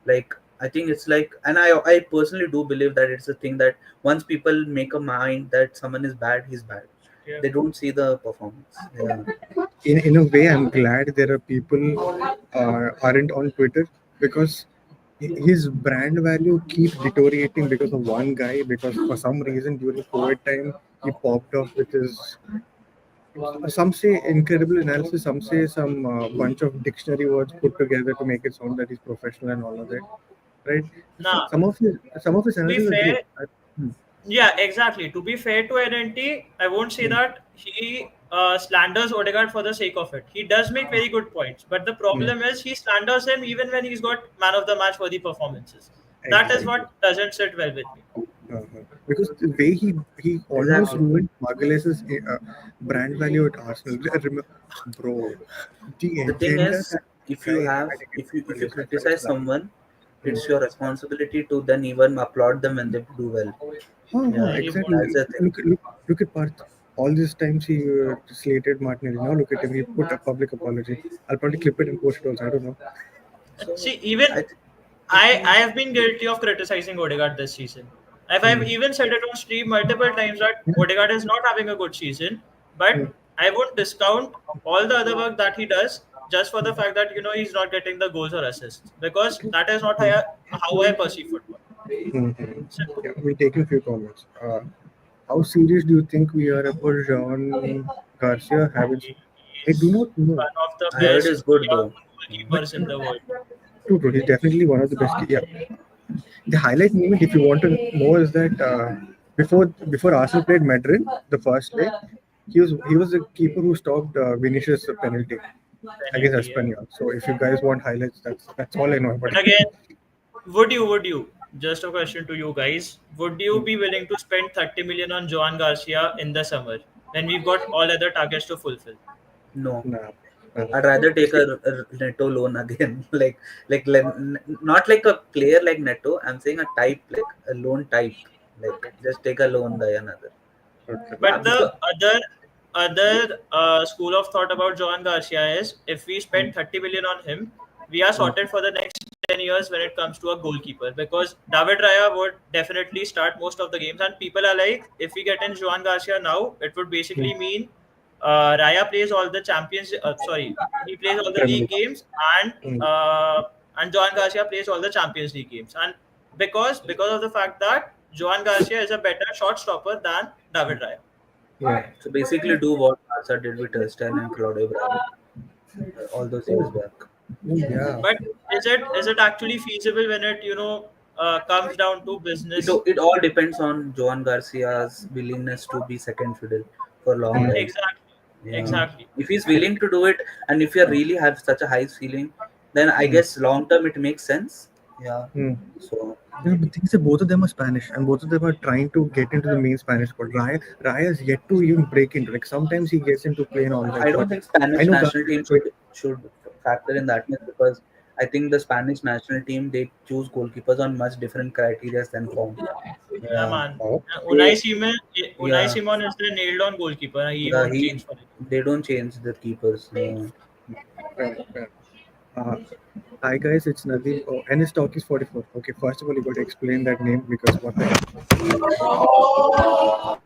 Like I think it's like, and I personally do believe that it's a thing that once people make a mind that someone is bad, he's bad. Yeah. They don't see the performance. Yeah. In a way, I'm glad there are people aren't on Twitter, because his brand value keeps deteriorating because of one guy. Because for some reason during COVID time he popped off with his, some say incredible analysis, some say some bunch of dictionary words put together to make it sound that he's professional and all of that, right? Nah, Some of his to be analysis are great. fair, yeah, exactly. To be fair to NNT, I won't say Hmm, that he slanders Odegaard for the sake of it. He does make very good points, but the hmm, problem is he slanders him even when he's got man of the match for the performances. That is exactly. what doesn't sit well with me. Because the way he almost Exactly. ruined Magalhaes's brand value at Arsenal. Bro, the The thing agenda is, that if guy you have, had against if you Magalhaes was criticize like, someone, hmm. it's your responsibility to then even applaud them when they do well. Yeah, Yeah, he won't. that's Exactly. the thing. Look at Parth. All these times he slated Martinelli. Now look at him. He put a public apology. I'll probably clip it and post it also. I don't know. So See, even I, I have been guilty of criticizing Odegaard this season. I've Hmm. even said it on stream multiple times that Yeah. Odegaard is not having a good season, Hmm. but I won't discount all the other work that he does just for the fact that he's not getting the goals or assists, because that is not how I perceive football. Hmm. Simple. Yeah, we'll take a few comments. How serious do you think we are about Jean Garcia having? He I do is not know, one of the I heard it's best good young though. Yeah. but goalkeepers in the world. true, he's definitely one of the best. Yeah, the highlight moment, if you want to know, is that before Arsenal played Madrid, the first leg, he was the keeper who stopped Vinicius' penalty against Penalty, yeah. Espanyol. So if you guys want highlights, that's all I know about But him. again, would you, just a question to you guys, would you be willing to spend 30 million on Joan Garcia in the summer when we've got all other targets to fulfill? No, Nah. I'd rather take a Neto loan again. Not like a player like Neto. I'm saying a type, like a loan type. Like just take a loan by another. Yeah, But because the other school of thought about Joan Garcia is if we spend 30 million on him, we are sorted for the next 10 years when it comes to a goalkeeper, because David Raya would definitely start most of the games, and people are like, if we get in Joan Garcia now, it would basically mean Raya plays all the champions. Sorry, he plays all the Premier league League. games, and Mm. uh, and Joan Garcia plays all the Champions League games, and because of the fact that Joan Garcia is a better shot stopper than David Raya. Yeah. so basically do what Barca did with Stein and Claudio Bravo all those years Oh, back. yeah. But is it actually feasible when it comes down to business? It all depends on Joan Garcia's willingness to be second fiddle for a long Mm. time. Exactly, Yeah. exactly. If he's willing to do it, and if you really have such a high ceiling, then I Mm. guess long term it makes sense. Yeah. Mm. So Yeah, but things that both of them are Spanish, and both of them are trying to get into the main Spanish squad. Raya's yet to even break into. Like sometimes he gets into play and all that, I don't but think I Spanish know national Garcia. team should factor in that much, because I think the Spanish national team they choose goalkeepers on much different criteria than form. Yeah, Yeah. man. Oh, Unai They Simon, Unai yeah Simon is the nailed on goalkeeper. He yeah won't he change for it. they don't change the keepers. fair, fair. Uh, Hi guys, it's Nadeem. Oh, and his talk is 44. Okay, first of all, you got to explain that name because what the hell? People go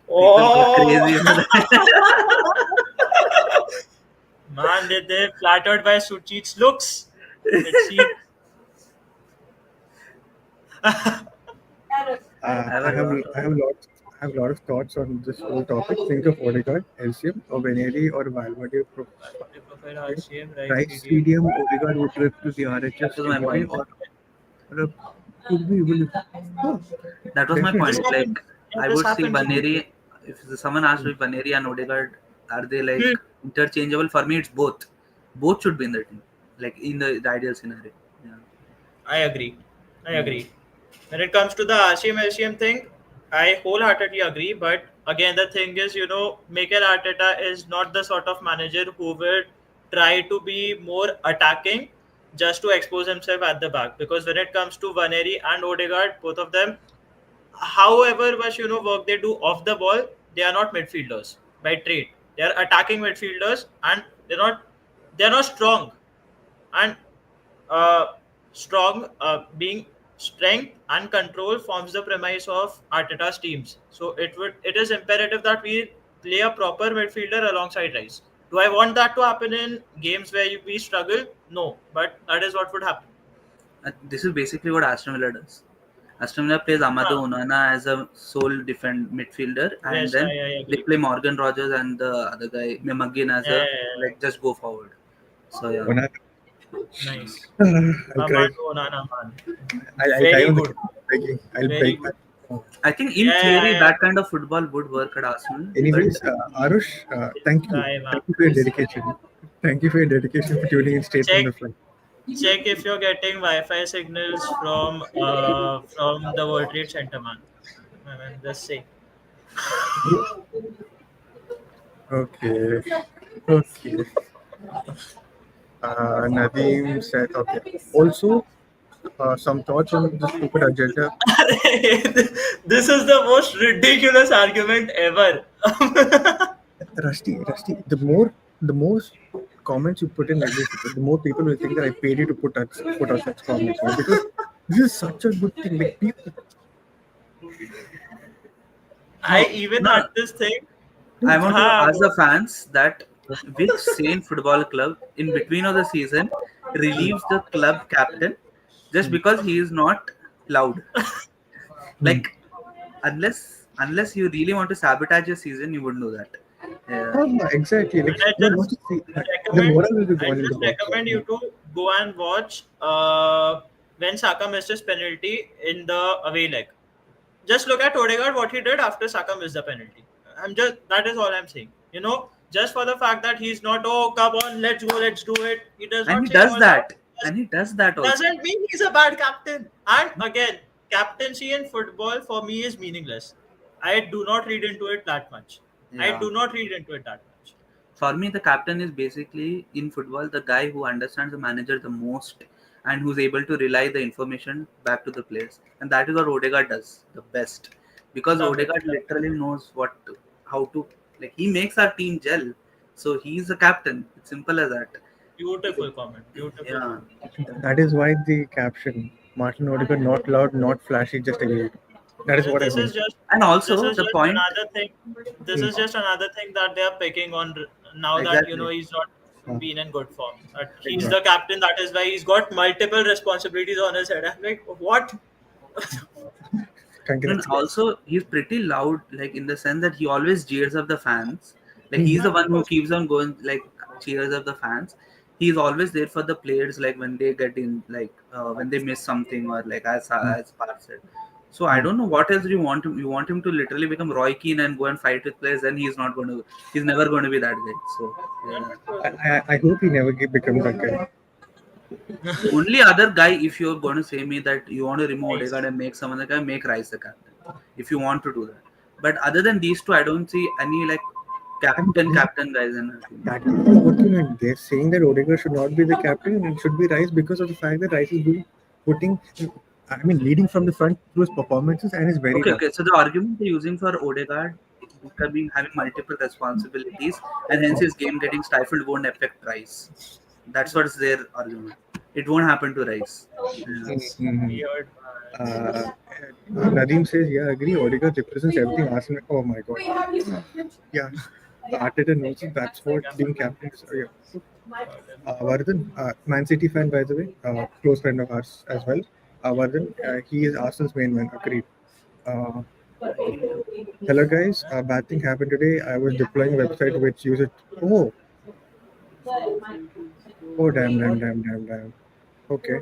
Oh crazy for that. man, they're flattered by Sucheet's looks. It seems. I have I a have lot. I have a lot of thoughts on this whole topic. Think of Odegaard, LCM, or Veneri, or Valverde. They prefer RCM, right? Right CDM. stadium, Odegaard would trip to the That RHS was in my a way, point. or a, could be even. Huh, That was my This definitely. point. happens. Like Yeah, I this would see happens. Baneri. If someone asked Hmm. me Baneri and Odegaard, are they like Hmm. interchangeable? For me, it's both. Both should be in the team. Like in the ideal scenario. Yeah. I agree. I Yeah. agree. When it comes to the RCM LCM thing, I wholeheartedly agree. But again, the thing is, Mikel Arteta is not the sort of manager who will try to be more attacking just to expose himself at the back. Because when it comes to Vaneri and Odegaard, both of them, however much work they do off the ball, they are not midfielders by trade. They are attacking midfielders, and they're not strong. And uh, being strength and control forms the premise of Arteta's teams. So it is imperative that we play a proper midfielder alongside Rice. Do I want that to happen in games where we struggle? No, but that is what would happen. This is basically what Aston Villa does. Aston Villa plays Amadou Huh. Onana as a sole defend midfielder, and Yes, then I they agree. play Morgan Rogers and the other guy McGinn as Yeah, yeah, a yeah, like just go forward. So yeah, Onana. yeah. Nice. I'll cry. Amadou Onana, man. I'll die Very on the good. couch begging. I'll Very beg. good. I think in Yeah, theory yeah, that kind of football would work at Arsenal, but Anyways, Aarush, thank you. yeah. Thank you for your dedication. Thank you for your dedication for tuning in straight from Check the front. check if you're getting Wi-Fi signals from the World Trade Center, man. I mean, just say. Okay. Okay. Nadeem said, okay. Also, some thoughts on the stupid agenda. This is the most ridiculous argument ever. Rusty, the more comments you put in like this, the more people will think that I paid you to put out such comments. Right? Because this is such a good thing. Like people, I even no, had this thing. I want to हाँ, ask the fans that which sane football club in between of the season relieves the club captain just because he is not loud. Like unless you really want to sabotage your season, you would know that. Yeah. exactly. Like I no, just not just the recommend moral will be I gone in the just box. recommend you to go and watch when Saka missed his penalty in the away leg. Just look at Odegaard, what he did after Saka missed the penalty. That is all I'm saying. Just for the fact that he's not, oh, come on, let's go, let's do it. He does And not he say does all that. that. And he does that also. Doesn't mean he's a bad captain. And again, captaincy in football for me is meaningless. I do not read into it that much. I Yeah. do not read into it that much. For me, the captain is basically in football the guy who understands the manager the most and who's able to relay the information back to the players. And that is what Odegaard does the best. Because Love it. Odegaard literally knows how to, like, he makes our team gel. So he's the captain. It's simple as that. Beautiful comment. Beautiful Yeah. comment. That is why the caption Martin Ødegaard, not loud, not flashy, just agreed. That is what I This is meant. just And this also is the just point, another thing. This is just another thing that they are picking on now that exactly. he's not Uh, been in good form. That he's Exactly. the captain. That is why he's got multiple responsibilities on his head. I'm like, what? And Congrats. also, he's pretty loud, like in the sense that he always jeers up the fans. Like Mhm. he's the Yeah, one of who course. keeps on going, like cheers up the fans. He's always there for the players, like when they get in, like when they miss something, or like as Parth said. So I don't know what else you want him. You want him to literally become Roy Keane and go and fight with players. Then he's not going to. He's never going to be that guy. So Yeah, yeah. of course. I hope he never becomes that guy. Only other guy, if you're going to say me that you want to remove Nice. Odegaard and make some other guy, make Rice the captain. If you want to do that. But other than these two, I don't see any like And captain guys in our team. that is the argument. They're saying that Odegaard should not be the captain and it should be Rice because of the fact that Rice is putting, I mean, leading from the front through his performances and is very tough. Okay. So the argument they're using for Odegaard having multiple responsibilities and hence his game getting stifled won't affect Rice. That's what's their argument. It won't happen to Rice. Yeah. Mhm. Weird, man. Uh, Nadeem says, yeah, I agree. Odegaard represents everything Arsenal. Oh my god. Yeah. Arteta knows it. That's what being captain is. Yeah. Vardhan, Man City fan, by the way, close friend of ours as well. Vardhan, he is Arsenal's main man. Agreed. Uh, hello, guys. Bad thing happened today. I was deploying a website which uses. Oh, oh, damn. Okay.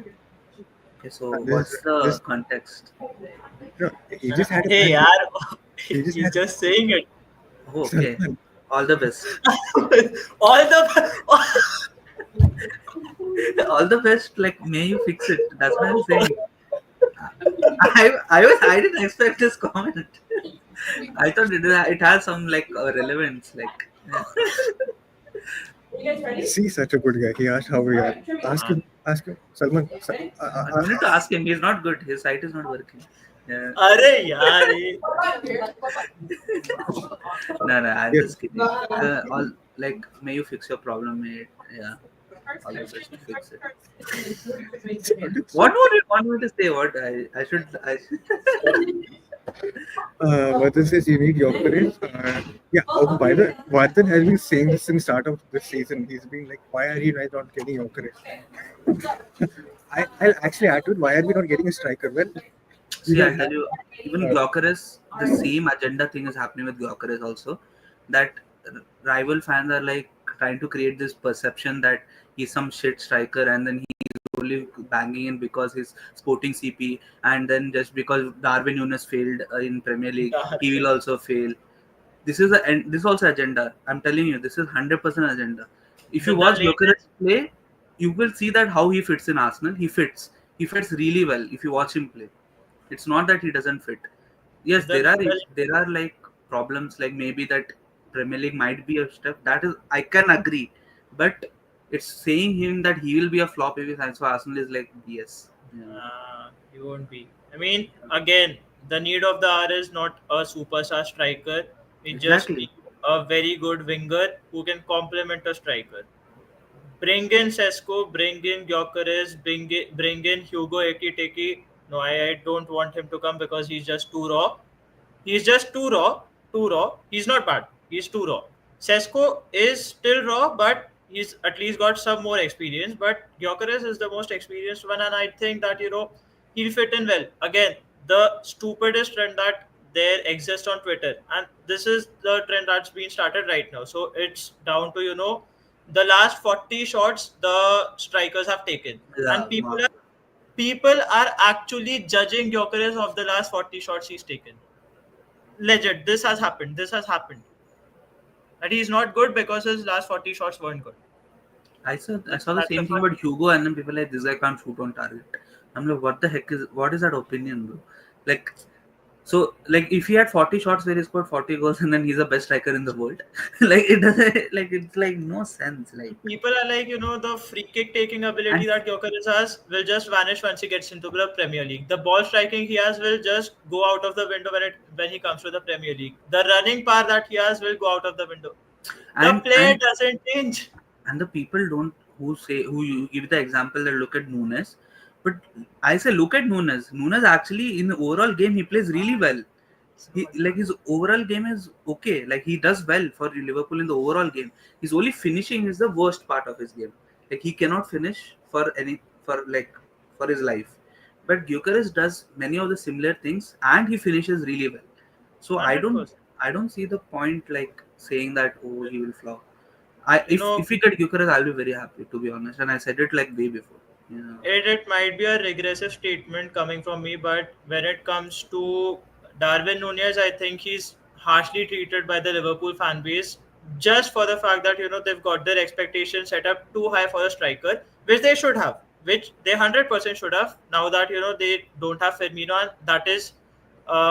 Okay, so This, what's the this, context? no, he just had a Hey, bad. yaar. He just He's had. just saying it. Oh, okay. Salman, All the best. All the All the best. Like, may you fix it. That's what I'm saying. I didn't expect this comment. I thought it has some like relevance. Like, see, such a good guy. He asked how we are. Ask him. Salman. you need to ask him. He's not good. His site is not working. Yeah. अरे यार ये No, I'm Yeah. just kidding. All like, may you fix your problem, mate. Yeah, all the best to fix it. What would you want me to say? What I should Martin says you need Jokeris. Yeah. Oh, by the way, Martin has been saying this since start of this season. He's been like, why are you guys not getting Jokeris? I'll actually add to it. Why are we not getting a striker? Well, we see. I have tell you, even Gyökeres, the same agenda thing is happening with Gyökeres also. That rival fans are like trying to create this perception that he's some shit striker, and then he's only banging in because he's sporting CP, and then just because Darwin Núñez failed in Premier League, he will also fail. This is and this is also agenda. I'm telling you, this is 100% agenda. If you the watch latest. Gyökeres play, you will see that how he fits in Arsenal. He fits. He fits really well if you watch him play. It's not that he doesn't fit. Yes, The there are like problems, like maybe that Premier League might be a step. That is, I can agree, but it's saying him that he will be a flop if he signs for Arsenal is like BS. Yeah. He won't be. I mean, again, the need of the hour is not a superstar striker. We just Exactly. need a very good winger who can complement a striker. Bring in Sesko, bring in Gyökeres, bring in Hugo Ekitike. No, I don't want him to come because he's just too raw. He's just too raw. Too raw. He's not bad. He's too raw. Sesko is still raw, but he's at least got some more experience. But Gyökeres is the most experienced one, and I think that he'll fit in well. Again, the stupidest trend that there exists on Twitter, and this is the trend that's been started right now. So it's down to the last 40 shots the strikers have taken, Yeah. and people are actually judging Gyökeres of the last 40 shots he's taken. Legit, this has happened. This has happened. That he's not good because his last 40 shots weren't good. I saw the That's a same thing fact. about Hugo, and then people like this guy can't shoot on target. I'm like, what is that opinion, bro? Like, so like if he had 40 shots where he scored 40 goals and then he's the best striker in the world, like it doesn't like it's like no sense. Like, People are like, the free kick taking ability and that Gyökeres has will just vanish once he gets into the Premier League. The ball striking he has will just go out of the window when he comes to the Premier League. The running power that he has will go out of the window. The and player and doesn't change. and the people don't who you give the example that look at Nunes, but I say look at Nunes. Nunes actually in the overall game he plays really well. Like his overall game is okay. Like he does well for Liverpool in the overall game. His only finishing is the worst part of his game. Like he cannot finish for his life. But Gyökeres does many of the similar things and he finishes really well. So I don't 100%. I don't see the point like saying that oh he will flop. I You if know, if we get Gyökeres, I'll be very happy to be honest. And I said it like way before. Yeah. it might be a regressive statement coming from me, but when it comes to Darwin Nunez, I think he's harshly treated by the Liverpool fan base just for the fact that they've got their expectations set up too high for a striker, which they should have, which they 100% should have. Now that they don't have Firmino, and that is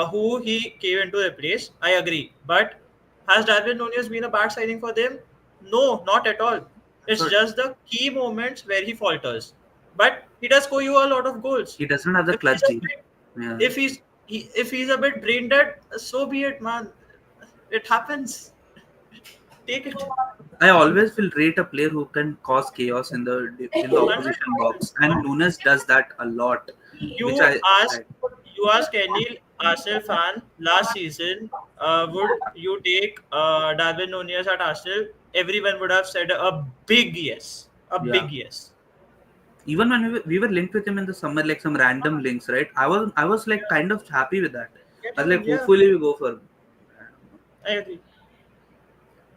who he came into replace. I agree, but has Darwin Nunez been a bad signing for them? No, not at all. It's So just the key moments where he falters, but he does score you a lot of goals. he doesn't have the If he's clutch a gene. bit, Yeah. if he's a bit brain dead, so be it, man. It happens. Take it. I always will rate a player who can cause chaos in the opposition 100%. box, and Nunes does that a lot, which You ask you ask any Arsenal fan last season, would you take Darwin Nunez at Arsenal? Everyone would have said a big yes. A yeah. big yes. Even when we were linked with him in the summer, like some random links, right? I was like kind of happy with that. Get I was him in, like, yeah. hopefully we go for him. I agree.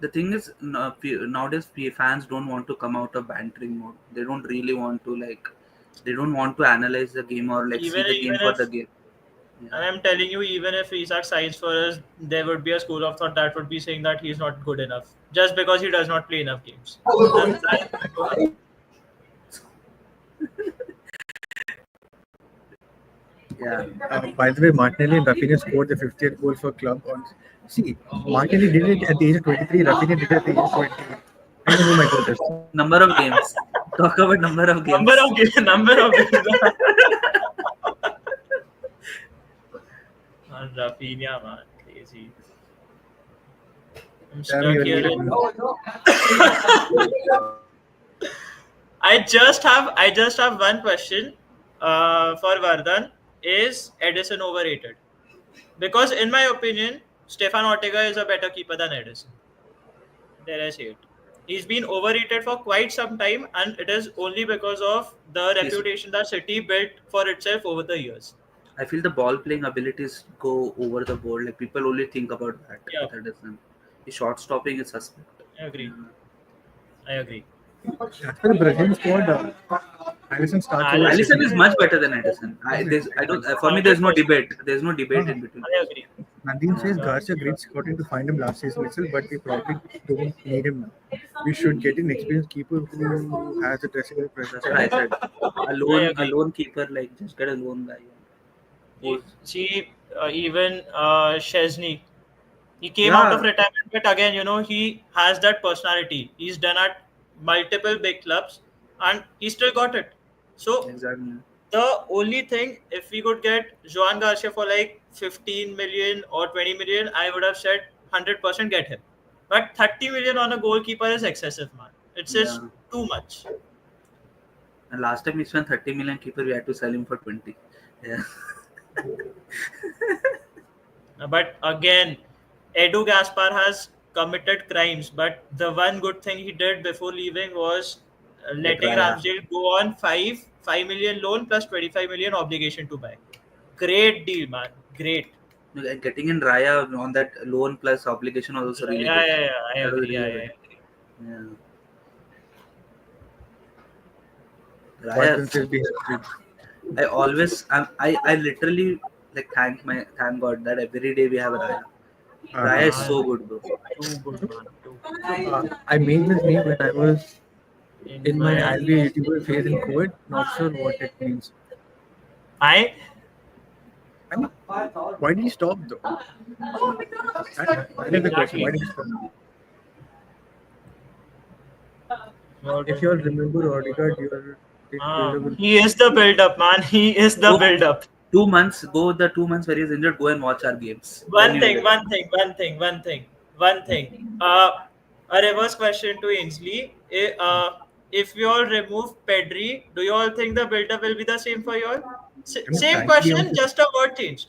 The thing is, nowadays fans don't want to come out of bantering mode. They don't really want to like. They don't want to analyze the game or like see Even the game even for the if game. Yeah. And I'm telling you, even if Isak signs for us, there would be a school of thought that would be saying that he's not good enough just because he does not play enough games. That's going to happen. Yeah. By the way, Martinelli and Rafinha scored the 50th goal for club on. See, Martinelli did it at the age of 23. Rafinha did it at the age of 20. I know who my coach is. Number of games. Talk about number of games. Number of games. And Rafinha, man, crazy. I'm Damn, stuck you're here. leaving. I just have one question for Vardhan. Is Edison overrated? Because in my opinion, Stefan Ortega is a better keeper than Edison. There I say it. He's been overrated for quite some time, and it is only because of the He's, reputation that City built for itself over the years. I feel the ball playing abilities go over the board. Like people only think about that. Yeah, That isn't. His shot stopping is suspect. I agree. Yeah. I agree. As for the Brazilian squad, Alisson starts over Alisson is Alisson, City. much better than Edison. I don't. For me, there's no 100%. debate. There's no debate Uh, in between. I agree. Nadeem says Yeah. Garcia great scouting to find him last season itself, but we probably don't need him now. We should get an experienced keeper who has a dressing room presence. That's what I said. I A agree. lone keeper, like just get a lone guy. Who's See, even Chesney, he came out of yeah, retirement, but again, he has that personality. He's done at multiple big clubs, and he still got it. So exactly. the only thing, if we could get Joan Garcia for like 15 million or 20 million, I would have said 100% get him. But 30 million on a goalkeeper is excessive, man. It's just Yeah. too much. And last time we spent 30 million keeper, we had to sell him for 20. Yeah. But again, Edu Gaspar has committed crimes, but the one good thing he did before leaving was Get letting Raya. Ramsdale go on 5 million loan plus 25 million obligation to buy. Great deal, man. Great. Like, getting in Raya on that loan plus obligation was also really Yeah, good. yeah, yeah. I That was agree. really I good. agree. Yeah. Martin Raya, says we have I literally like thank God that every day we have a Raya. Raya is Man, so good, bro. too good, man. Too good. I made this name when I was In in my my, angry YouTuber phase in COVID. Not sure what it means. I I mean, why did he stop though? That is the question. Why exactly. did he stop? What If is you all it? remember Odegaard, your builder will. He is the build up, man. He is the Go build up. 2 months. Go the 2 months where he's injured. Go and watch our games. Then One you'll thing, get. one thing, one thing, one thing, one thing. Uh, a reverse question to Ainsley. If we all remove Pedri, do you all think the build-up will be the same for you all? I mean, Same frankly, question, just a word changed.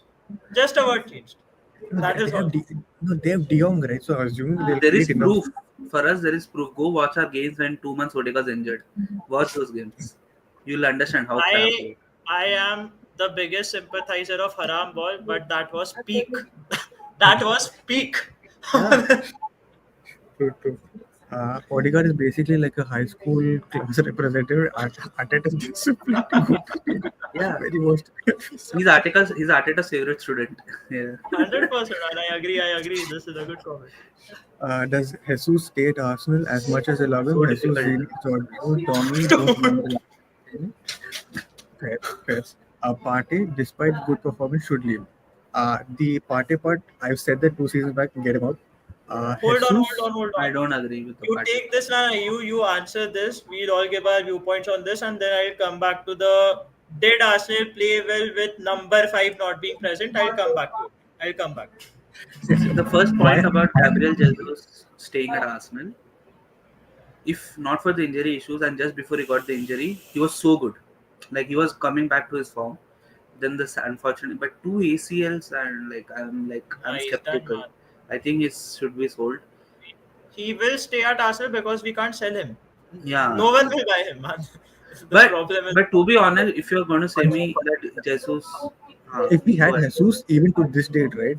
Just a word changed. That is they have all. no, they have De Jong, right? So assuming they'll There is create enough. proof for us. There is proof. Go watch our games when 2 months Odegaard's injured. Watch those games. You'll understand how crap I they are. I am the biggest sympathizer of Haram Ball, but that was peak. That was peak. Yeah, true, true. Odegaard is basically like a high school class representative. Arteta is just simply too good. Yeah, Very worst. He's Arteta's favorite student. Yeah. 100%, and I agree. I agree. This is a good comment. Does Jesus stay at Arsenal as much as I love him? So Jesus, difficult. Zini, Jorginho, Tommy don't win the league. Fair, fair. Partey, despite good performance, should leave. The Partey part, I've said that 2 seasons back. Get him out. Hold on, hold Jesus, on, hold I on. don't agree with the You party. take this now. You answer this. We'll all give our viewpoints on this, and then I'll come back to the did Arsenal play well with number 5 not being present? I'll come back to it. I'll come back. See, the first why? point about Gabriel Jesus staying at Arsenal, if not for the injury issues and just before he got the injury, he was so good. Like he was coming back to his form. Then this unfortunately, but two ACLs and I'm He's done, skeptical. man. I think he should be sold. He will stay at Arsenal because we can't sell him. Yeah, No one will buy him, man. The but problem is but to be honest, if you're going to say me that Jesus, If we go had ahead. Jesus even to this date, right?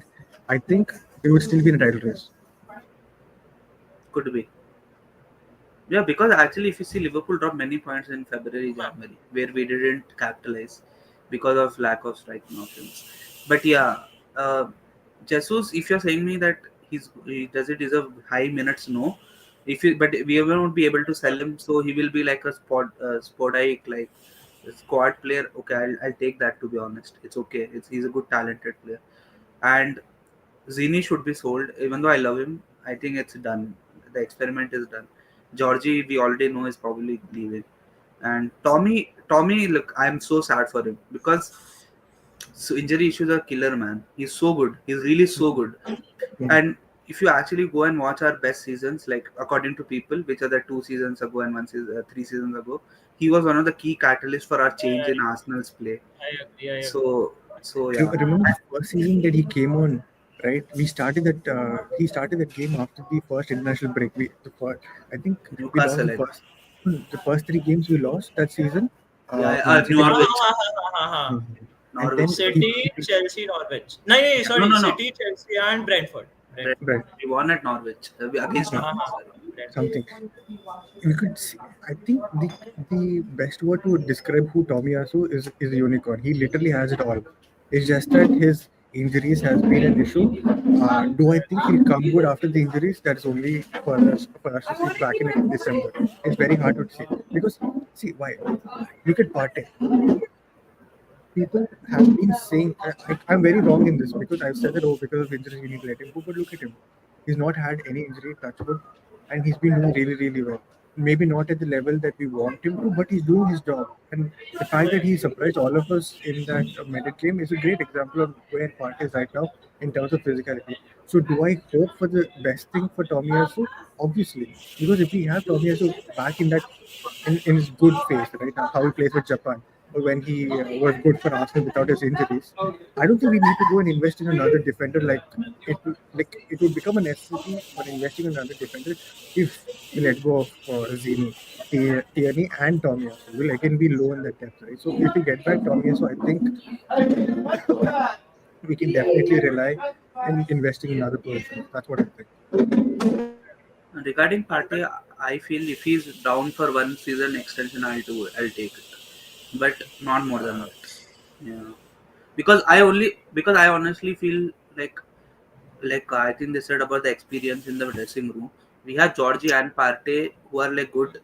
I think we would still be in a title race. Could be. Yeah, because actually, if you see, Liverpool dropped many points in February, huh, January, where we didn't capitalize because of lack of striking options. But yeah, uh, Jesus, if you're saying me that he does it deserve high minutes, no. If you, but we won't be able to sell him, so he will be like a sporadic, like a squad player. Okay, I'll take that. To be honest, it's okay. He's a good talented player, and Zini should be sold. Even though I love him, I think it's done. The experiment is done. Georgie, we already know is probably leaving. And Tommy, look, I'm so sad for him because So injury issues are killer, man. He's so good. He's really so good. And if you actually go and watch our best seasons, like according to people, which are the 2 seasons ago and 3 seasons ago, he was one of the key catalysts for our change I, in Arsenal's play. I agree. I agree. So yeah. Remember the first season that he came on, right? We started that. He started that game after the first international break. I think we lost Newcastle, I think. the first 3 games we lost that season. Yeah, Man City, Norwich. and then Norwich. City, Chelsea, Norwich. No, no, No, sorry. no, no. City, Chelsea, and Brentford. Brentford. right, We won at Norwich against Yeah. Norwich. Sorry. Brentford. something we could see. I think the best word to describe who Tomiyasu is a unicorn. He literally has it all. It's just that his injuries has been an issue. Do I think he'll come good after the injuries? That's only for us to see back in December. It's very hard to see because see why. Look at Partey. People have been saying I'm very wrong in this because I've said that because of injuries we need to let him go. But look at him, he's not had any injury, touch wood, and he's been doing really really well. Maybe not at the level that we want him to, but he's doing his job. And the fact that he surprised all of us in that Medic game is a great example of where Parth is right now in terms of physicality. So do I hope for the best thing for Tomiyasu? Obviously, because if we have Tomiyasu back in his good phase, right? How he plays with Japan, or when he was good for Arsenal without his injuries. I don't think we need to go and invest in another defender. It would become a necessity for investing in another defender if we let go of Zini, Tierney, and Tomiyasu. We'll again be low in that depth, right? So if we get back Tomiyasu, I think we can definitely rely on investing in other person. That's what I think. Regarding Partey, I feel if he's down for 1 season extension, I'll take it, but not more than that. Yeah, because I honestly feel like I think they said about the experience in the dressing room. We have Georgie and Partey who are like good,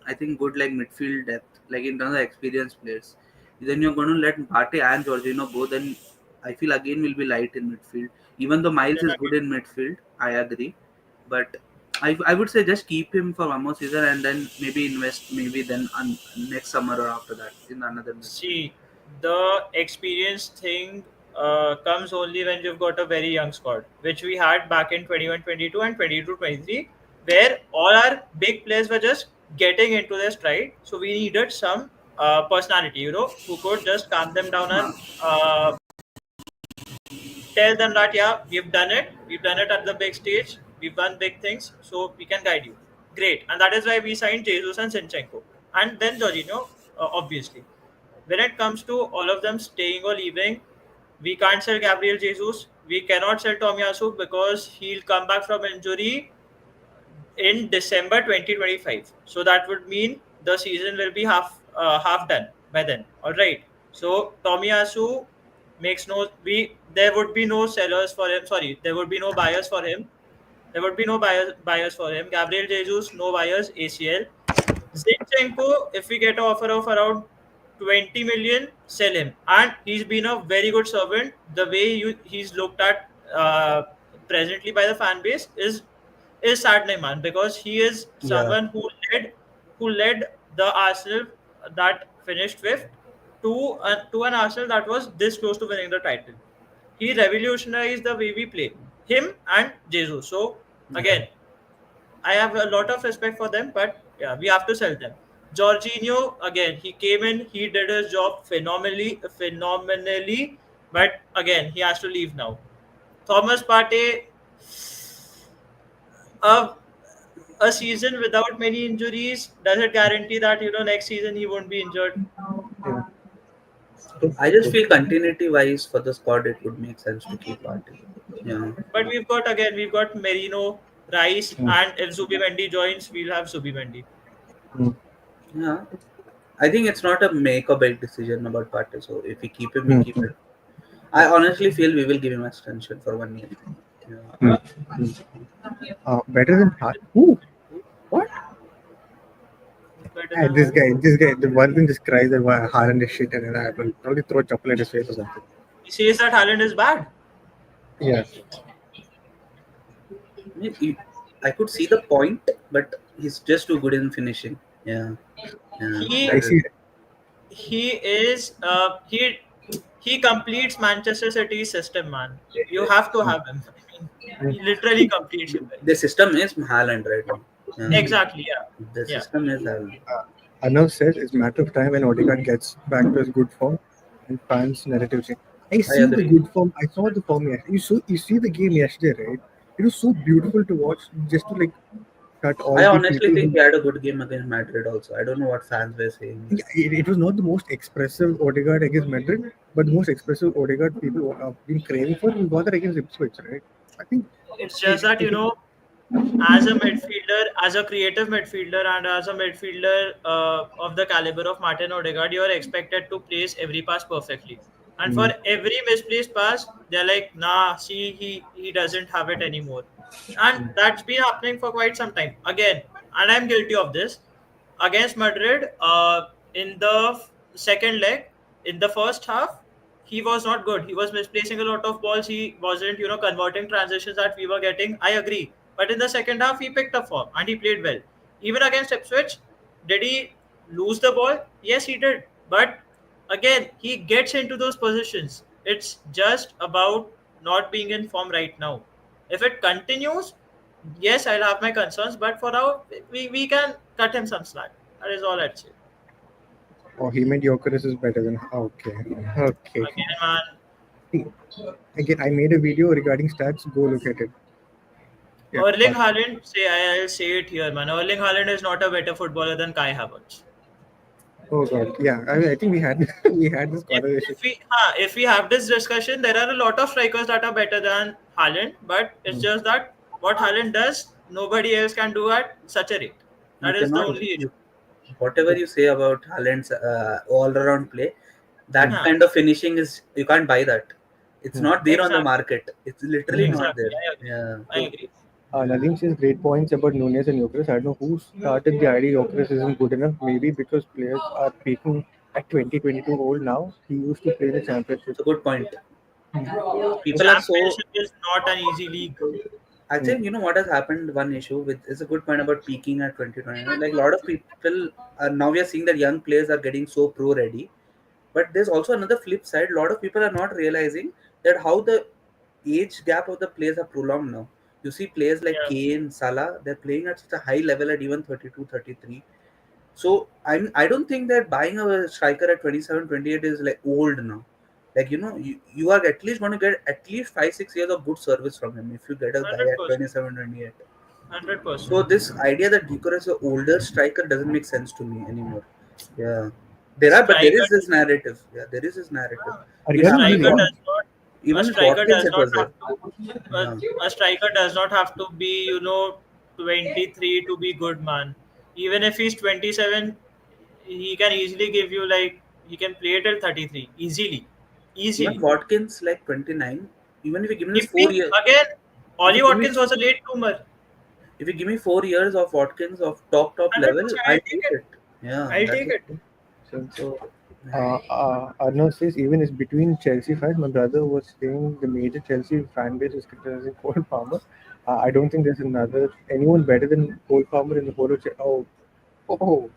I think good like midfield depth, like in terms of experienced players. Then you're going to let Partey and Jorginho go, then I feel again will be light in midfield. Even though Miles Then is good in midfield, I agree, but I would say just keep him for 1 more season and then maybe invest maybe then next summer or after that in another midfield. See, the experience thing comes only when you've got a very young squad, which we had back in 21-22 and 22-23, where all our big players were just getting into their stride. So we needed some personality, who could just calm them down and tell them that, yeah, we've done it at the big stage, we've done big things, so we can guide you. Great. And that is why we signed Jesus and Sinchenko. And then Jorginho, obviously. When it comes to all of them staying or leaving, we can't sell Gabriel Jesus. We cannot sell Tomiyasu because he'll come back from injury in December 2025. So that would mean the season will be half done by then. All right. So Tomiyasu makes no we there would be no sellers for him. Sorry, there would be no buyers for him. There would be no buyers for him. Gabriel Jesus, no buyers. ACL. Zinchenko, if we get an offer of around 20 million, sell him. And he's been a very good servant. The way he's looked at presently by the fan base is saddening, man, because he is Yeah, someone who led the Arsenal that finished fifth to an Arsenal that was this close to winning the title. He revolutionized the way we play. Him and Jesus. So again, I have a lot of respect for them, but yeah, we have to sell them. Jorginho, again, he came in, he did his job phenomenally, but again, he has to leave now. Thomas Partey, a, a season without many injuries, does it guarantee that next season he won't be injured? yeah. I just feel continuity wise for the squad, it would make sense to keep Partey. Yeah. But we've got Merino, Rice, Mm, and if Zubimendi joins, we'll have Zubimendi. mm, Yeah. I think it's not a make or break decision about Partey. So if we keep him, we keep mm, him. I honestly feel we will give him extension for 1 year. Yeah. mm, mm. Better than Haaland. Ooh, what? Better Hey, than this guy, the one thing just cries that why Haaland is shit and I will probably throw chocolate at his face or something. he says that Haaland is bad. Yeah, I could see the point, but he's just too good in finishing. Yeah. Yeah. He I That is. see. he is he he completes Manchester City's system, man. You have to have him. I mean, he literally completes you The guys. system is Haaland right now. Yeah. Exactly, yeah. The Yeah. system is Haaland. Arnav says it's a matter of time when Odegaard gets back to his good form and fans' narrative change. I I see the agree. good form. I saw the form yesterday. You see the game yesterday, right? It was so beautiful to watch. Just to like cut all I the honestly people think who. he had a good game against Madrid also. I don't know what fans were saying. Yeah, it was not the most expressive Odegaard against Madrid, but the most expressive Odegaard people have been craving for. We got that against Ipswich, right? I think It's it, just that, it, as a midfielder, as a creative midfielder, and as a midfielder of the caliber of Martin Ødegaard, you are expected to place every pass perfectly. And for mm, every misplaced pass, they're like, nah, see, he doesn't have it anymore. And that's been happening for quite some time. Again, and I'm guilty of this. Against Madrid, in the second leg, in the first half, he was not good. He was misplacing a lot of balls. He wasn't, converting transitions that we were getting. I agree. But in the second half, he picked up form and he played well. Even against Ipswich, did he lose the ball? Yes, he did. But again, he gets into those positions. It's just about not being in form right now. If it continues, yes, I'll have my concerns. But for now, we can cut him some slack. That is all I'd say. oh, he meant Jokeris is better than. Okay, okay. Again, man, See, again, I made a video regarding stats. Go look at it. Yeah, Erling but Haaland, I'll say it here, man. Erling Haaland is not a better footballer than Kai Havertz. oh god, yeah. I think we had we had this If, conversation. if we have this discussion, there are a lot of strikers that are better than Haaland, but it's Mm. just that what Haaland does, nobody else can do at such a rate. You That is the cannot, only issue. you, whatever you say about Haaland's all-around play, that Huh, kind of finishing is you can't buy that. It's Mm. not there on the exactly, market. It's literally Mm. not exactly. there. I agree. Yeah. I agree. Nadeem says great points about Nunes and Jokeris. I don't know who started the idea Jokeris isn't good enough. Maybe because players are peaking at 2022 old now. He used to play the championship. It's a good point. People are so. Championship is not an easy league. I Mm. think you know what has happened. One issue with is a good point about peaking at 2020. Like a lot of people are now we are seeing that young players are getting so pro ready. But there's also another flip side. A lot of people are not realizing that how the age gap of the players are prolonged now. You see players like Yeah, Kane, Salah, they're playing at such a high level at even 32, 33. So I don't think that buying a striker at 27, 28 is like old now. Like you are at least going to get at least 5, 6 years of good service from him if you get a guy hundred at percent, 27, 28. 100%. So this idea that Decore is an older striker doesn't make sense to me anymore. Yeah. There is Striker, this narrative. Yeah, there is this narrative. Regarding Even his striker age, does not. A even with striker Watkins does it not was there. have to. Yeah. A striker does not have to be 23 to be good, man. Even if he's 27, he can easily give you like he can play till 33 easily, Even easily. Watkins like 29. Even if you give me Give four me years, again. if Ollie you give me Watkins was a late bloomer. if you give me 4 years of Watkins of top Hundred level, percent, I'll I'll take take it. it. Yeah, I'll that's take the it. thing. so Arnav says even is between Chelsea fans. My brother was saying the major Chelsea fan base is criticizing Cole Palmer. I don't think there's anyone better than Cole Palmer in the whole of Chelsea. Oh.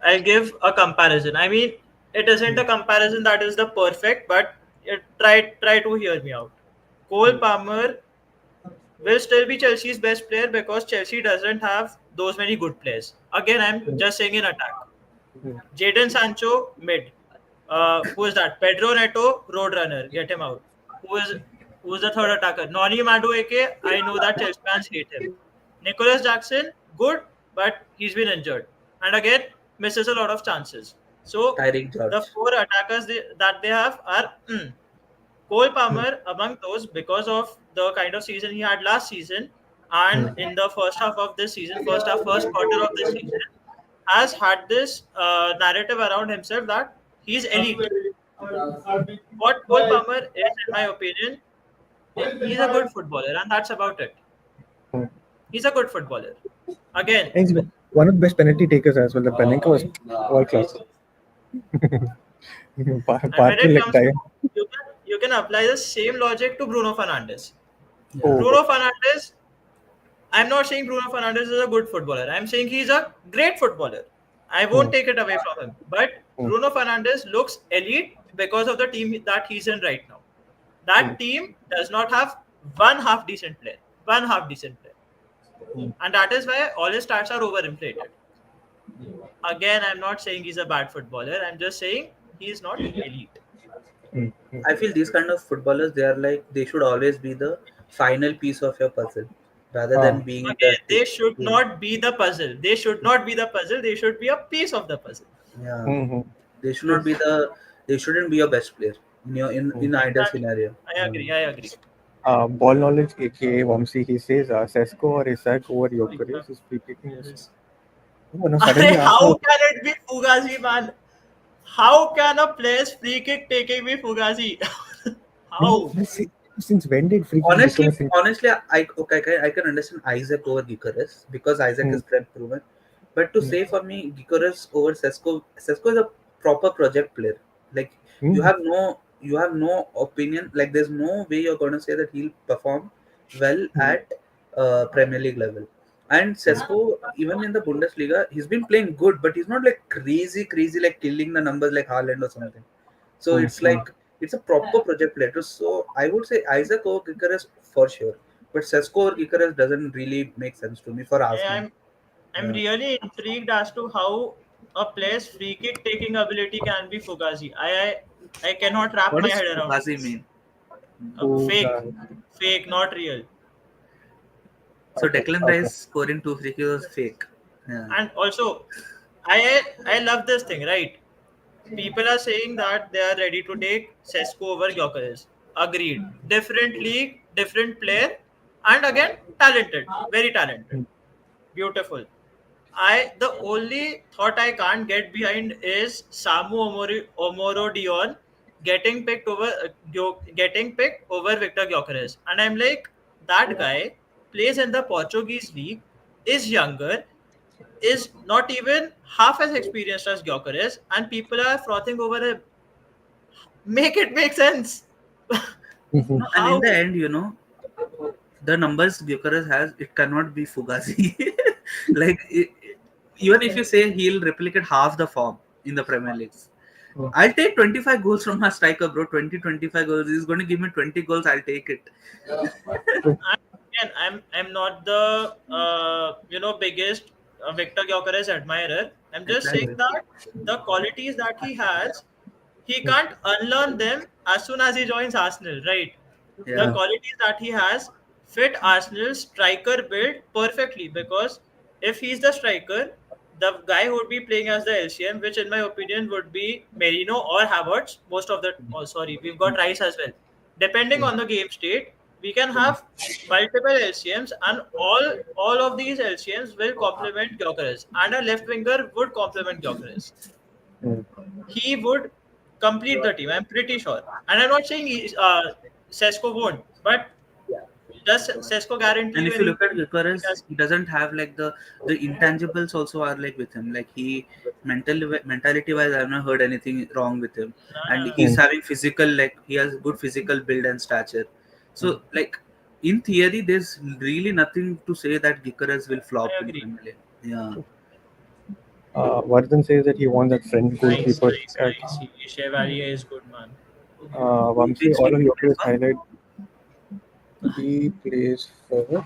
I'll give a comparison. I mean, it isn't Mm, a comparison that is the perfect, but try to hear me out. Cole mm, Palmer will still be Chelsea's best player because Chelsea doesn't have those many good players. Again, I'm mm, just saying in attack. mm. Jadon Sancho, mid. Who is that? Pedro Neto, roadrunner. Get him out. Who is the third attacker? Noni Madueke. I know that Chelsea fans hate him. Nicholas Jackson, good, but he's been injured, and again misses a lot of chances. So Tyreek the George. four attackers that they have are Cole Palmer among those because of the kind of season he had last season, and in the first half of this season, first quarter of this season, has had this narrative around himself that he's elite. What Cole Palmer is, in my opinion, he's a good footballer, and that's about it. Mm. He's a good footballer. Again, And he's one of the best penalty takers as well. The Panenka was world class. and when Parth it like comes to time. you can apply the same logic to Bruno Fernandes. Yeah. Oh, Bruno Fernandes, I'm not saying Bruno Fernandes is a good footballer. I'm saying he's a great footballer. I won't mm, take it away from him. But mm, Bruno Fernandes looks elite because of the team that he's in right now. That team does not have one half decent player. One half decent player. And that is why all his stats are overinflated. Again, I'm not saying he's a bad footballer. I'm just saying he's not elite. I feel these kind of footballers, they are like, they should always be the final piece of your puzzle rather than being Again, the they should not be the puzzle. They should not be the puzzle. They should be a piece of the puzzle. yeah. They should not be the, they shouldn't be your best player in your in either Exactly. scenario. I agree. I agree. Ball knowledge, aka Vamsi, he says Sesko or Isak over Gyökeres is free kicking. No, suddenly How can it be Fugazi, man? How can a player's free kick taking be Fugazi? How? Since when did free kick Honestly, become a thing? honestly, I can understand Isaac over Gyökeres because Isaac is trend proven. But to say for me, Gyökeres over Sesko is a proper project player. Like you have no opinion. Like there's no way you're going to say that he'll perform well at Premier League level. And Sesko, even in the Bundesliga, he's been playing good, but he's not like crazy, like killing the numbers like Haaland or something. So it's like it's a proper project player. So I would say Isaac over Gyökeres for sure, but Sesko over Gyökeres doesn't really make sense to me for Arsenal. I'm really intrigued as to how a player's free kick taking ability can be Fugazi. I cannot wrap What my does head around Fugazi this. mean? Fake, not real. So Declan Rice scoring 2 free kicks was fake. Yeah. And also, I love this thing, right? People are saying that they are ready to take Sesko over Gyökeres. Agreed. Different league, different player, and again talented, very talented, beautiful. The only thought I can't get behind is Samu Omoro Dion getting picked over Victor Gyökeres, and I'm like, that guy plays in the Portuguese league, is younger, is not even half as experienced as Gyökeres, and people are frothing over him. Make it make sense. And How? in the end, the numbers Gyökeres has, it cannot be Fugazi. Like even if you say he'll replicate half the form in the Premier League, I'll take 25 goals from my striker, bro. 25 goals. He's going to give me 20 goals. I'll take it. I'm not the biggest Victor Gyökeres admirer. I'm just saying that the qualities that he has, he can't unlearn them as soon as he joins Arsenal, right? The Yeah. qualities that he has fit Arsenal's striker build perfectly, because if he's the striker, the guy who would be playing as the LCM, which in my opinion would be Merino or Havertz, most of the we've got Rice as well. Depending on the game state, we can have multiple LCMs, and all of these LCMs will complement Gyökeres, and a left winger would complement Gyökeres. He would complete the team. I'm pretty sure, and I'm not saying Sesko won't, but does Sesko guarantee And you if you any? look at Gyökeres, he doesn't have like the intangibles also are like with him. Like he mentality wise, I've not heard anything wrong with him. And he's having physical, like he has good physical build and stature. So like in theory, there's really nothing to say that Gyökeres will flop I in agree. Premier League. Yeah. Vardhan says that he wants that French goalkeeper. Nice. Chevalier is good, man. Vamsi, all of Gyökeres highlight. He plays for.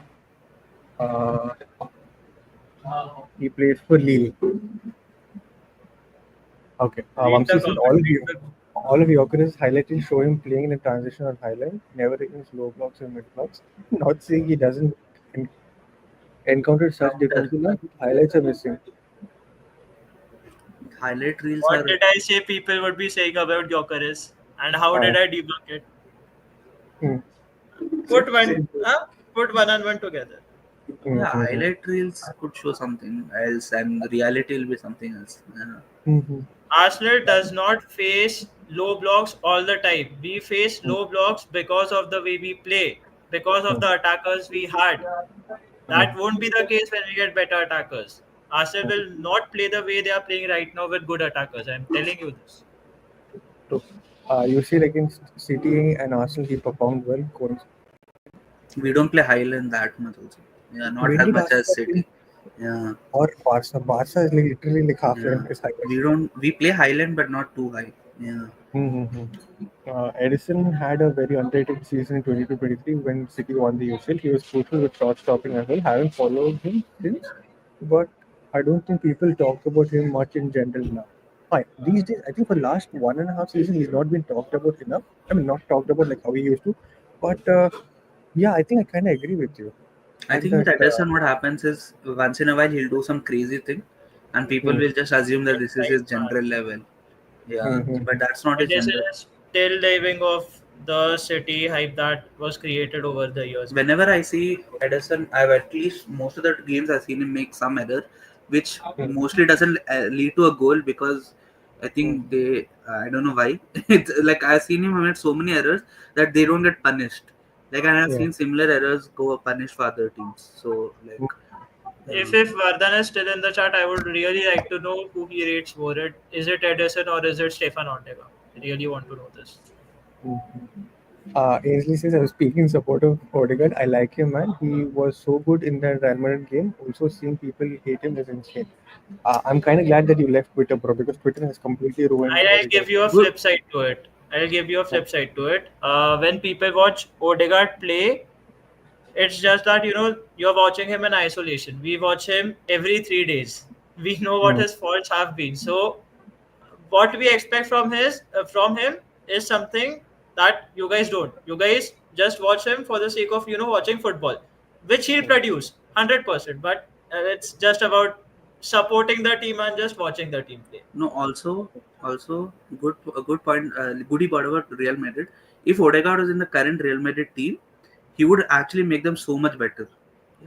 He plays for Lille. Okay. Vamsi said all of Gyökeres highlights show him playing in a transition or highlight, never against low blocks or mid blocks. Not saying he doesn't encounter such difficulties. Highlights are missing. Highlight reels What are. did I say people would be saying about Gyökeres, and how did I debunk it? Put one and one together. Yeah, highlight reels could show something else, and reality will be something else. Yeah. Arsenal does not face low blocks all the time. We face low blocks because of the way we play, because of the attackers we had. That won't be the case when we get better attackers. Arsenal will not play the way they are playing right now with good attackers. I'm telling you this. You see, like in City and Arsenal, he performed well. We don't play Highland that much also. Yeah, not When as did much as Arsenal City. Yeah. Or Barca. Barca is like literally like half Yeah. his height. We play Highland but not too high. Yeah. Mm-hmm. Edison had a very underrated season in 22-23 when City won the UCL. He was crucial with shot stopping as well. Haven't followed him since, but I don't think people talk about him much in general now. Fine. These days, I think for last 1.5 seasons, he's not been talked about enough. I mean, not talked about like how he used to. But yeah, I think I kind of agree with you. I And think with that, Ederson, what happens is once in a while he'll do some crazy thing, and people hmm, will just assume that this is his Nice man. general level. Yeah, hmm, hmm, but that's not his Edison general. is still living off the city hype that was created over the years, man. Whenever I see Ederson, I've at least most of the games I've seen him make some error, which hmm, mostly doesn't lead to a goal because I hmm, think they, I don't know why. It's like I've seen him make so many errors that they don't get punished. Like I have yeah. seen similar errors go punished for other teams. So like, If Vardhan is still in the chat, I would really like to know who he rates more. Is it Edison or is it Stefan Ortega? I really want to know this. Ainsley says, I was speaking in support of Odegaard. I like him, man. He was so good in that Real Madrid game. Also, seeing people hate him is insane. I'm kind of glad that you left Twitter, bro, because Twitter has completely ruined I'll Odegaard. give you a good. flip side to it. I'll give you a flip side to it. When people watch Odegaard play, it's just that you're watching him in isolation. We watch him every 3 days. We know what Mm, his faults have been. So what we expect from him is something that you guys don't. You guys just watch him for the sake of watching football, which he'll mm, produce 100%. But it's just about supporting the team and just watching the team play. No, also good a good point. Goody part about Real Madrid. If Odegaard was in the current Real Madrid team, he would actually make them so much better.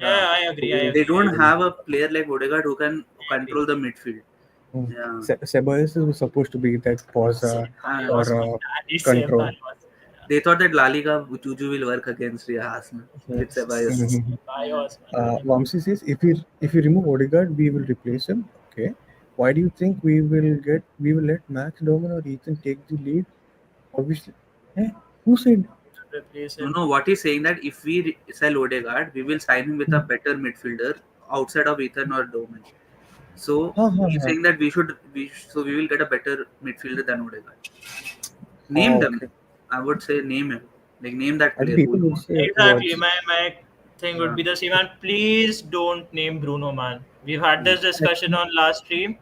Yeah, Yeah, I agree. I mm, they agree. I don't agree. have a player like Odegaard who can I agree. control the midfield. mm. Yeah, Ceballos was supposed to be that pause or Ceballos, man. Ali control. Ceballos. they thought that La Liga Juju will work against Real Arsenal with Yes. Ceballos. Mhm. Ceballos, man. Ali. Vamsi says, if we remove Odegaard, we will replace him. Okay. Why do you think we will let Max Doman or Ethan take the lead? Obviously. Eh? Who said? Replace No, him. no. What he's saying that if we sell Odegaard, we will sign him with a Hmm. better midfielder outside of Ethan or Doman. So Ha ha he's ha. saying that we will get a better midfielder than Odegaard. Name Oh, them. okay. I would say name him. Like name that I think player who people you would want. say Exactly. words. My thing would Yeah. be the same. And please don't name Bruno, man. We've had this I discussion think, on last stream.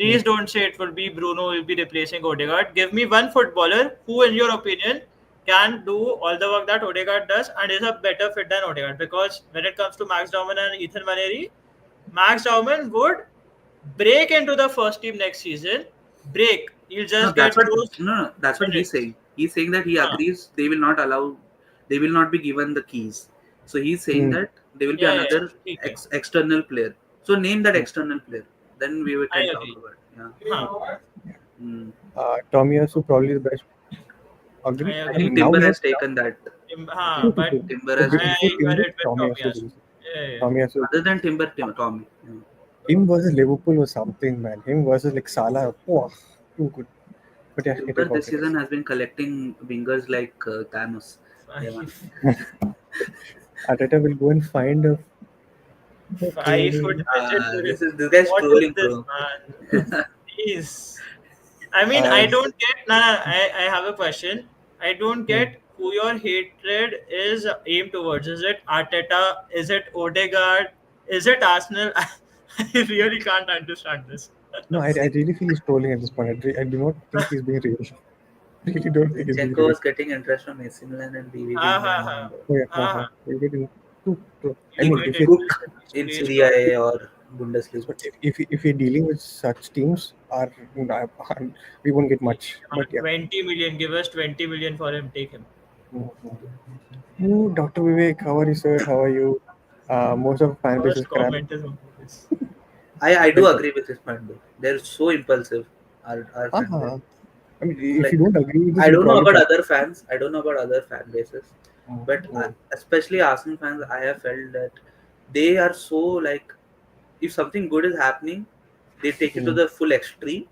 hmm, Please don't say it will be Bruno will be replacing Odegaard. Give me one footballer who, in your opinion, can do all the work that Odegaard does and is a better fit than Odegaard. Because when it comes to Max Dauman and Ethan Maneri, Max Dauman would break into the first team next season. Break. He'll No, just that's get what those no, that's what he's minutes. saying. He's saying that he Huh. agrees they will not be given the keys. So he's saying hmm, that there will be Yeah, yeah, another yeah. Okay. external player. So name that hmm. external player. Then I can talk agree. about it. Yeah. Huh. Hmm. Tomiyasu probably the best. I Agree. I I agree. mean, think now Timber we have has taken that. Huh, true, Yeah. true, but true. Timber But has before I got Timber, it with Tomiyasu Tomiyasu. is Yeah, yeah, yeah. Tomiyasu. other than Tommy. Yeah. Him versus Liverpool was something, man. Him versus like Salah. Wow, too good. But yeah, it Timber is what this it season is. has been collecting wingers like Thanos. Yeah. Five, Arteta will go and find a 5 foot okay. midget during. This guy's What is trolling, this, bro. man? Please. I mean, I Uh, don't get. Nah, nah, I have a question. I don't hmm. get who your hatred is aimed towards. Is it Arteta? Is it Odegaard? Is it Arsenal? I really can't understand this. No, I really feel he's trolling at this point. I do not think he's being real. Really don't think he's being Zinchenko real. was getting interest from AC Milan and Ha BVB ha Milan. ha. And Oh, yeah, Ha ha. We'll get in. True. I he You mean, get if it, interested. cook in Please Serie don't. A or Bundesliga. but if you're dealing with such teams, we won't get much. But yeah. 20 million. Give us 20 million for him. Take him. You, Dr. Vivek, how are you, sir? How are you? Most of the fan base is First crap. comment is on this. I do Welcome. agree with this point though. They're so impulsive. Our fan base. Uh-huh. I mean, if you Like don't agree with this, I you'll don't know probably about talk. other fans. I don't know about other fan bases, but Mm, especially Arsenal fans, I have felt that they are so like if something good is happening, they take it to mm, the full extreme.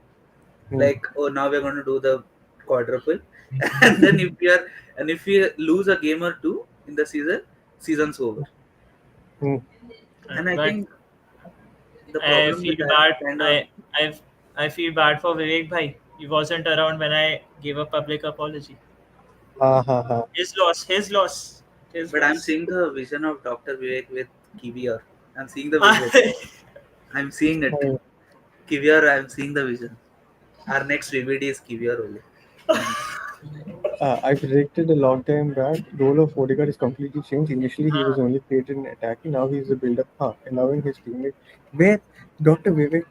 mm, Like oh now we're going to do the quadruple, and then if we lose a game or two in the season's over. mm. And I But think the I problem with feel that bad. kind of I I feel bad for Vivek bhai. He wasn't around when I gave a public apology. Ha ha ha. His loss. His loss. His But I'm loss. seeing the vision of Dr. Vivek with Kivior. I'm seeing the vision. I'm seeing it. Oh, Kivior, I'm seeing the vision. Our next VVD is Kivior only. I predicted a long time back. Role of Odegaard is completely changed. Initially, he was only created in attacking. Now he's a build-up, allowing his teammate. Where, Dr. Vivek,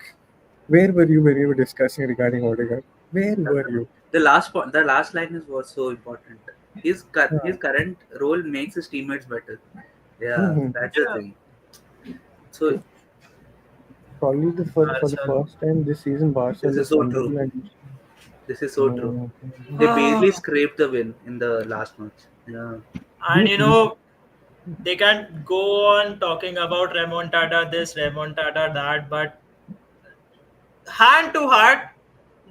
where were you when you were discussing regarding Odegaard? Where were you? The last line is was so important. His Yeah. current role makes his teammates better. Yeah, Mhm. that's the Yeah. thing. So Probably for the Arsenal. first time this season, Barca this is looked so true. unbeatable and This is so true. mm, They barely scraped the win in the last match. Yeah. And you, you they can go on talking about remontada this, remontada that, but hand to heart,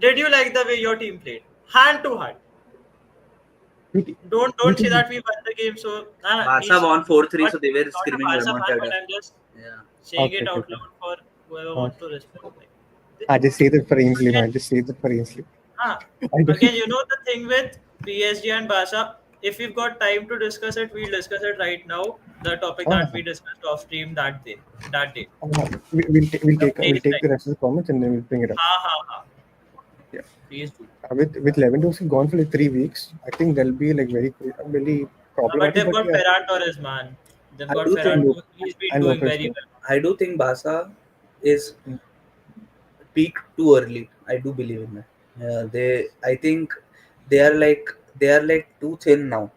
did you like the way your team played? Hand to heart. you, Don't say you, that we won the game. So Barca he's won 4-3, not so they were not a screaming Barca fan, but remontada. I'm just Yeah. saying okay, it okay, out okay. loud for whoever Uh, wants to respond. Like, I just say that for Ainsley, again, man. Just say that for Ainsley. ah, I don't. again, the thing with PSG and Barca. If we've got time to discuss it, we'll discuss it right now. The topic Ah, that we discussed off stream that day. we'll Please, take like, the rest of the comments and then we'll bring it up. ha. Yeah. Please do. With Lewandowski gone for like 3 weeks, I think that'll be like very But problematic. they've But got yeah, Ferran Torres, man. They've I got do and think Ferran. He's been and doing Lopez very too. well. I do think Barca is Mm. peaked too early. I do believe in that. I think they are like they are like too thin now.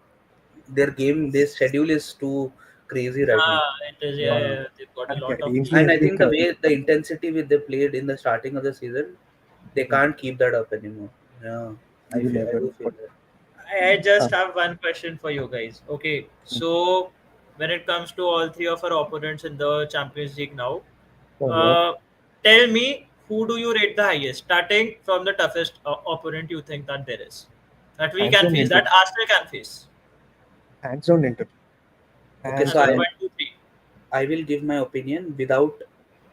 Their schedule is too crazy right now. It is, yeah, Yeah. yeah. They've got a And yeah, lot of Ainsley games. And has I been think the way consistent. the intensity with they played in the starting of the season, they can't keep that up anymore. Yeah, You I never do know. feel But that. I uh, just have one question for you guys. Okay, so when it comes to all three of our opponents in the Champions League now, uh, uh, tell me who do you rate the highest, starting from the toughest opponent you think that there is, that we hands can down face, Inter, that Arsenal can face. hands down Inter, Okay, hands so Answer I down. one, two, three. I will give my opinion without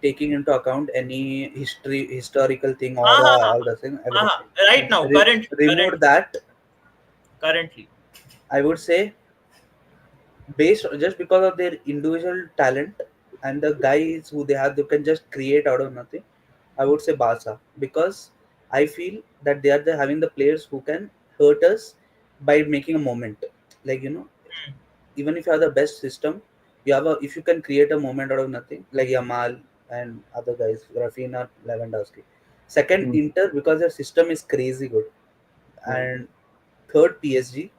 taking into account any historical thing or Ha ha ha all the thing ha. everything. Right now, Remove that. currently. I would say based just because of their individual talent and the guys who they can just create out of nothing. I would say Barca because I feel that they are having the players who can hurt us by making a moment. Like even if you have the best system, if you can create a moment out of nothing, like Yamal and other guys, Rafinha, Lewandowski. Second, Mm. Inter because their system is crazy good, Mm. and third PSG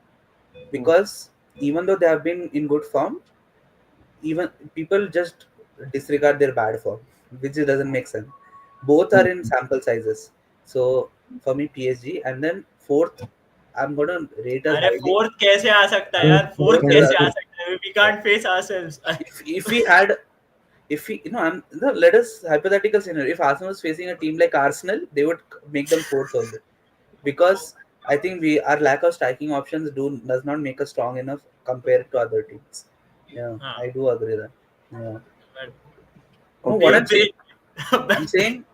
Mm. because even though they have been in good form, even people just disregard their bad form, which doesn't make sense. Both are in Mm. sample sizes. So for me, PSG, and then fourth, I'm gonna rate us अरे highly. Fourth कैसे आ सकता है यार, Fourth fourth Fourth is कैसे आ Liverpool. सकता है, we can't face ourselves. if we had if we I'm no, let us hypothetical scenario. If Arsenal was facing a team like Arsenal, they would make them fourth only because I think we our lack of striking options does not make us strong enough compared to other teams. Yeah, हाँ, I do agree that. Yeah. but No, what Okay. I'm saying, I'm saying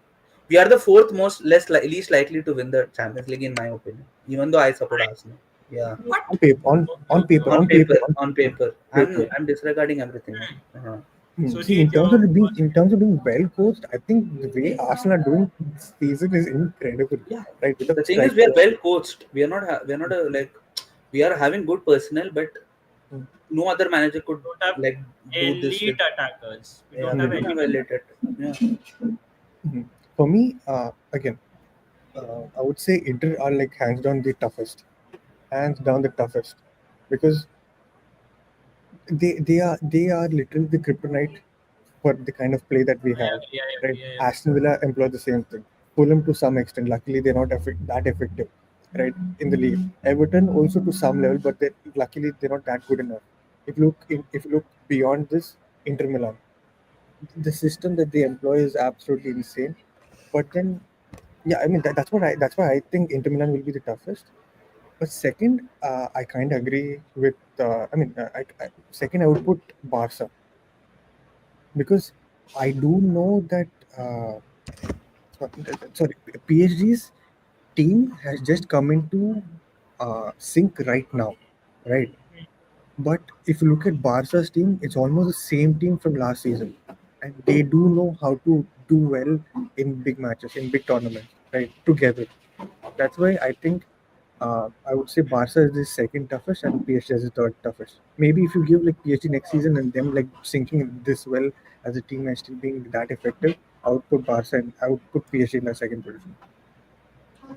we are the fourth least likely to win the Champions League in my opinion. Even though I support Arsenal. Yeah, On paper, okay, okay, okay. on paper, on on paper, paper. I'm disregarding everything. Uh-huh. See, Sucheet, your in terms of being well coached, I think the way Arsenal are doing this season is incredible. Yeah, Right, with the the thing is, we are strikers. well coached. We are not like we are having good personnel, but Mm. no other manager could don't have like do this with. elite attackers. We Yeah, don't we have don't have elite related. attackers. Yeah, Mhm. For me, again, I would say Inter are like hands down the toughest, because they are literally the kryptonite for the kind of play that we Yeah, have. yeah, Right, yeah, yeah. Aston Villa employ the same thing. Fulham to some extent. Luckily, they're not that effective, right, in the league. Everton also to some level, but luckily they're not that good enough. If you look beyond this, Inter Milan, the system that they employ is absolutely insane. But then, yeah, I mean that's why I think Inter Milan will be the toughest. But second, I kind of agree with. Second I would put Barca, because I do know that. Sorry, PSG's team has just come into sync right now, right? But if you look at Barca's team, it's almost the same team from last season, and they do know how to do well in big matches, in big tournaments, right? Together. That's why I think I would say Barca is the second toughest and PSG is the third toughest. Maybe if you give like PSG next season and them like sinking this well as a team and still being that effective, I would put Barca and I would put PSG in the second position.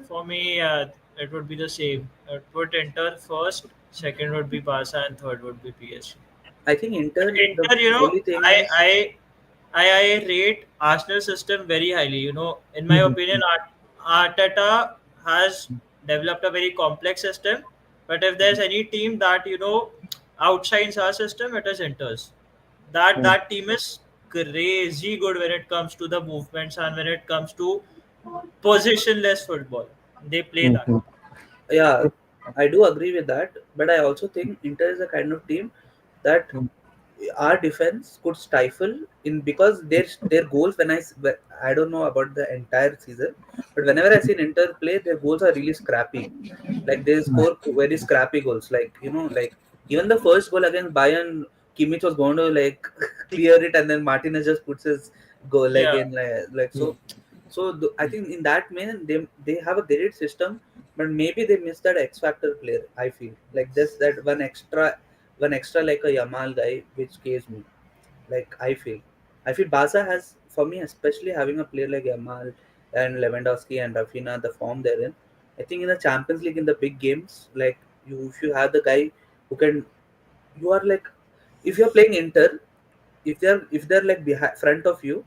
For me, it would be the same. I would put Inter first, second would be Barca, and third would be PSG. I think But Inter, the Inter, only thing I is, I I rate Arsenal system very highly. In my opinion, Arteta has developed a very complex system. But if there's any team that outshines our system, it is Inter's. That team is crazy good when it comes to the movements and when it comes to positionless football. They play that. Mm-hmm. yeah, I do agree with that. But I also think Inter is a kind of team that our defense could stifle in, because their goals, I don't know about the entire season, but whenever I seen Inter play, their goals are really scrappy. Like they score very scrappy goals. Like like even the first goal against Bayern, Kimmich was going to like clear it, and then Martinez just puts his goal leg Yeah. in, like so. I think in that man they have a great system, but maybe they miss that X factor player. I feel like this that one extra like a Yamal guy, which scares me. Like I feel Barca has, for me, especially having a player like Yamal and Lewandowski and Rafinha, the form they're in. I think in the Champions League, in the big games, like if you have the guy who can, you are like, if you're playing Inter, if they're like behind front of you,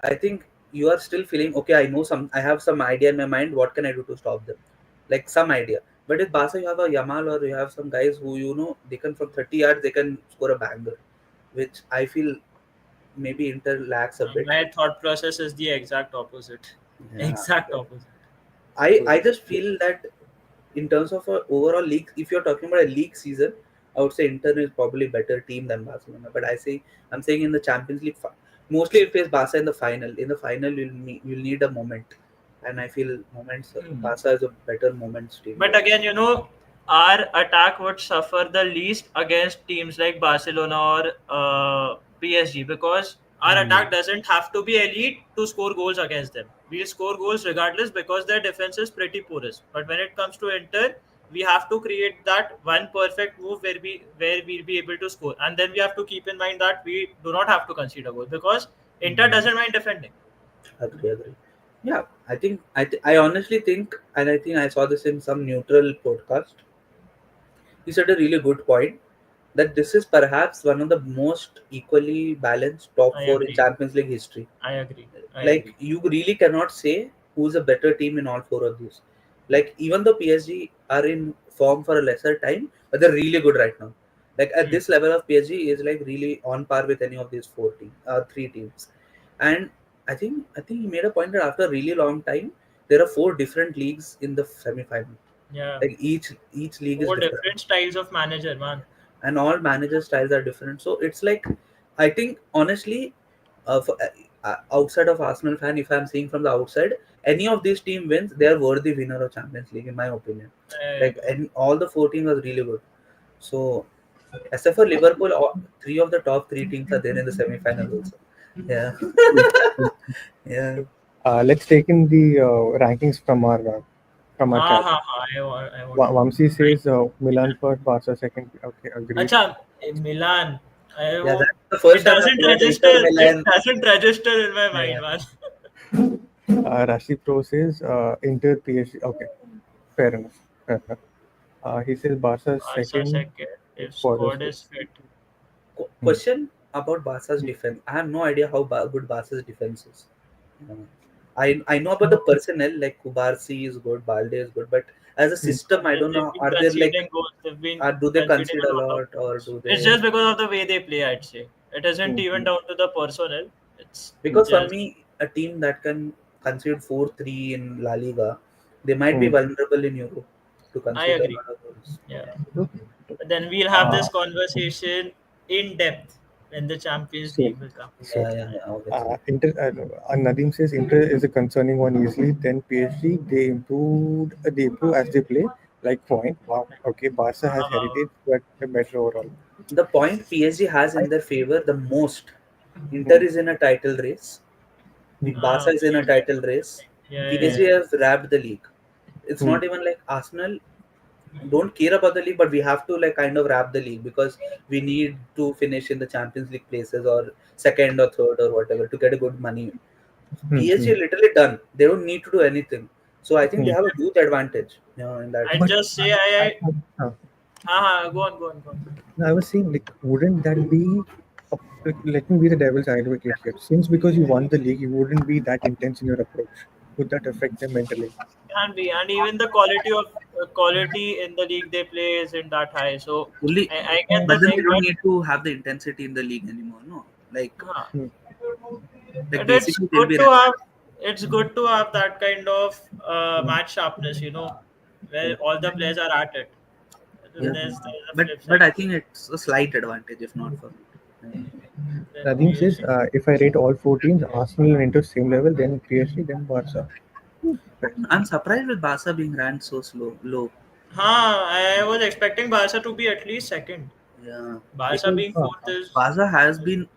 I think you are still feeling okay. I have some idea in my mind. What can I do to stop them? Like some idea. But with Barca, you have a Yamal, or you have some guys who they can, from 30 yards they can score a banger, which I feel maybe Inter lacks a bit. My thought process is the exact opposite. Yeah, Exact opposite. I just feel that in terms of a overall league, if you're talking about a league season, I would say Inter is probably better team than Barcelona. But I'm saying in the Champions League, mostly you face Barca in the final. In the final, you'll need a moment, and I feel moments. Barca is a better moments team. But again, our attack would suffer the least against teams like Barcelona or PSG because our attack doesn't have to be elite to score goals against them. We'll score goals regardless because their defense is pretty porous. But when it comes to Inter, we have to create that one perfect move where we'll be able to score, and then we have to keep in mind that we do not have to concede a goal because Inter doesn't mind defending. Agree. Yeah, I honestly think, and I think I saw this in some neutral podcast. He said a really good point that this is perhaps one of the most equally balanced top I four in agree. Champions League history. I agree. I Like agree. you really cannot say who's a better team in all four of these. Like even though PSG are in form for a lesser time, but they're really good right now. Like at Hmm. this level of PSG is like really on par with any of these three teams. And I think he made a point that after a really long time, there are four different leagues in the semi-final. Yeah. Like each league is Four different, different styles of manager, man. and all manager styles are different. So it's like, I think honestly, outside of Arsenal fan, if I'm seeing from the outside, any of these team wins, they are worthy winner of Champions League in my opinion. I Like, agree. and all the four teams are really good. So except for Liverpool, three of the top three teams are there in the semi-final also. Yeah. Yeah. Let's take in the rankings from our हाँ chat. हाँ हाँ I want to know. Vamsi says Milan first, Barca second. Okay, agreed. अच्छा Milan. I Yeah, वो that's the first it time I doesn't heard register. Inter It Milan. doesn't register in my mind, Yeah. man. Rashi Pro says Inter PSG. Okay, fair enough. Fair enough. He says Barca Barca second second if if squad is squad fit. is fit. Question about Barca's defense. I have no idea how good Barca's defense is. Uh, I know about the personnel, like Kubarsi is good, Balde is good, but as a system, I don't They've know. been Are they like, conceding goals. They've been do they conceding concede a a lot of lot, or goals. do It's they? just because of the way they play, I'd say. It isn't even down to the personnel. It's Because for just me, a team that can concede 4-3 in La Liga, they might be vulnerable in Europe to I concede a agree. lot of goals. Yeah. Hmm. But then we'll have Uh, this conversation in depth when the Champions So, League will come. so Obviously. Inter, Nadeem says Inter is a concerning one easily. Then PSG, they improve as they play. Like point, wow, okay. Barca has Wow. heritage, but better overall. The point PSG has I, in their favor the most. Inter hmm, is in a title race. hmm, Barca is in a title race. Yeah, yeah, hmm, PSG yeah. has wrapped the league. It's hmm, not even like Arsenal don't care about the league, but we have to like kind of wrap the league because we need to finish in the Champions League places or second or third or whatever to get a good money. hmm, PSG hmm, are literally done. They don't need to do anything. So I think they hmm. have a huge advantage, in that I But sense. just say uh, go on, go on, go on. I was saying, like, wouldn't that be? Like, let me be the devil's advocate here. Since because you won the league, you wouldn't be that intense in your approach. Would that affect them mentally? Can be, and even the quality in the league they play isn't that high. So Only, I get but the then thing, they don't need to have the intensity in the league anymore. No, uh, Hmm, but basically they'll be resting. it's good to have that kind of hmm, match sharpness, where hmm, all the players are at it. hmm, Yeah, There's a but flip but side. I think it's a slight advantage if not for me. Yeah. Then Nadeem says, PSG. if I rate all four teams, Arsenal and Inter same level, then PSG, then Barca. Fair. I'm surprised with Barca being ranked so low. I was expecting Barca to be at least second. Yeah, Barca because being fourth is, Barca has been,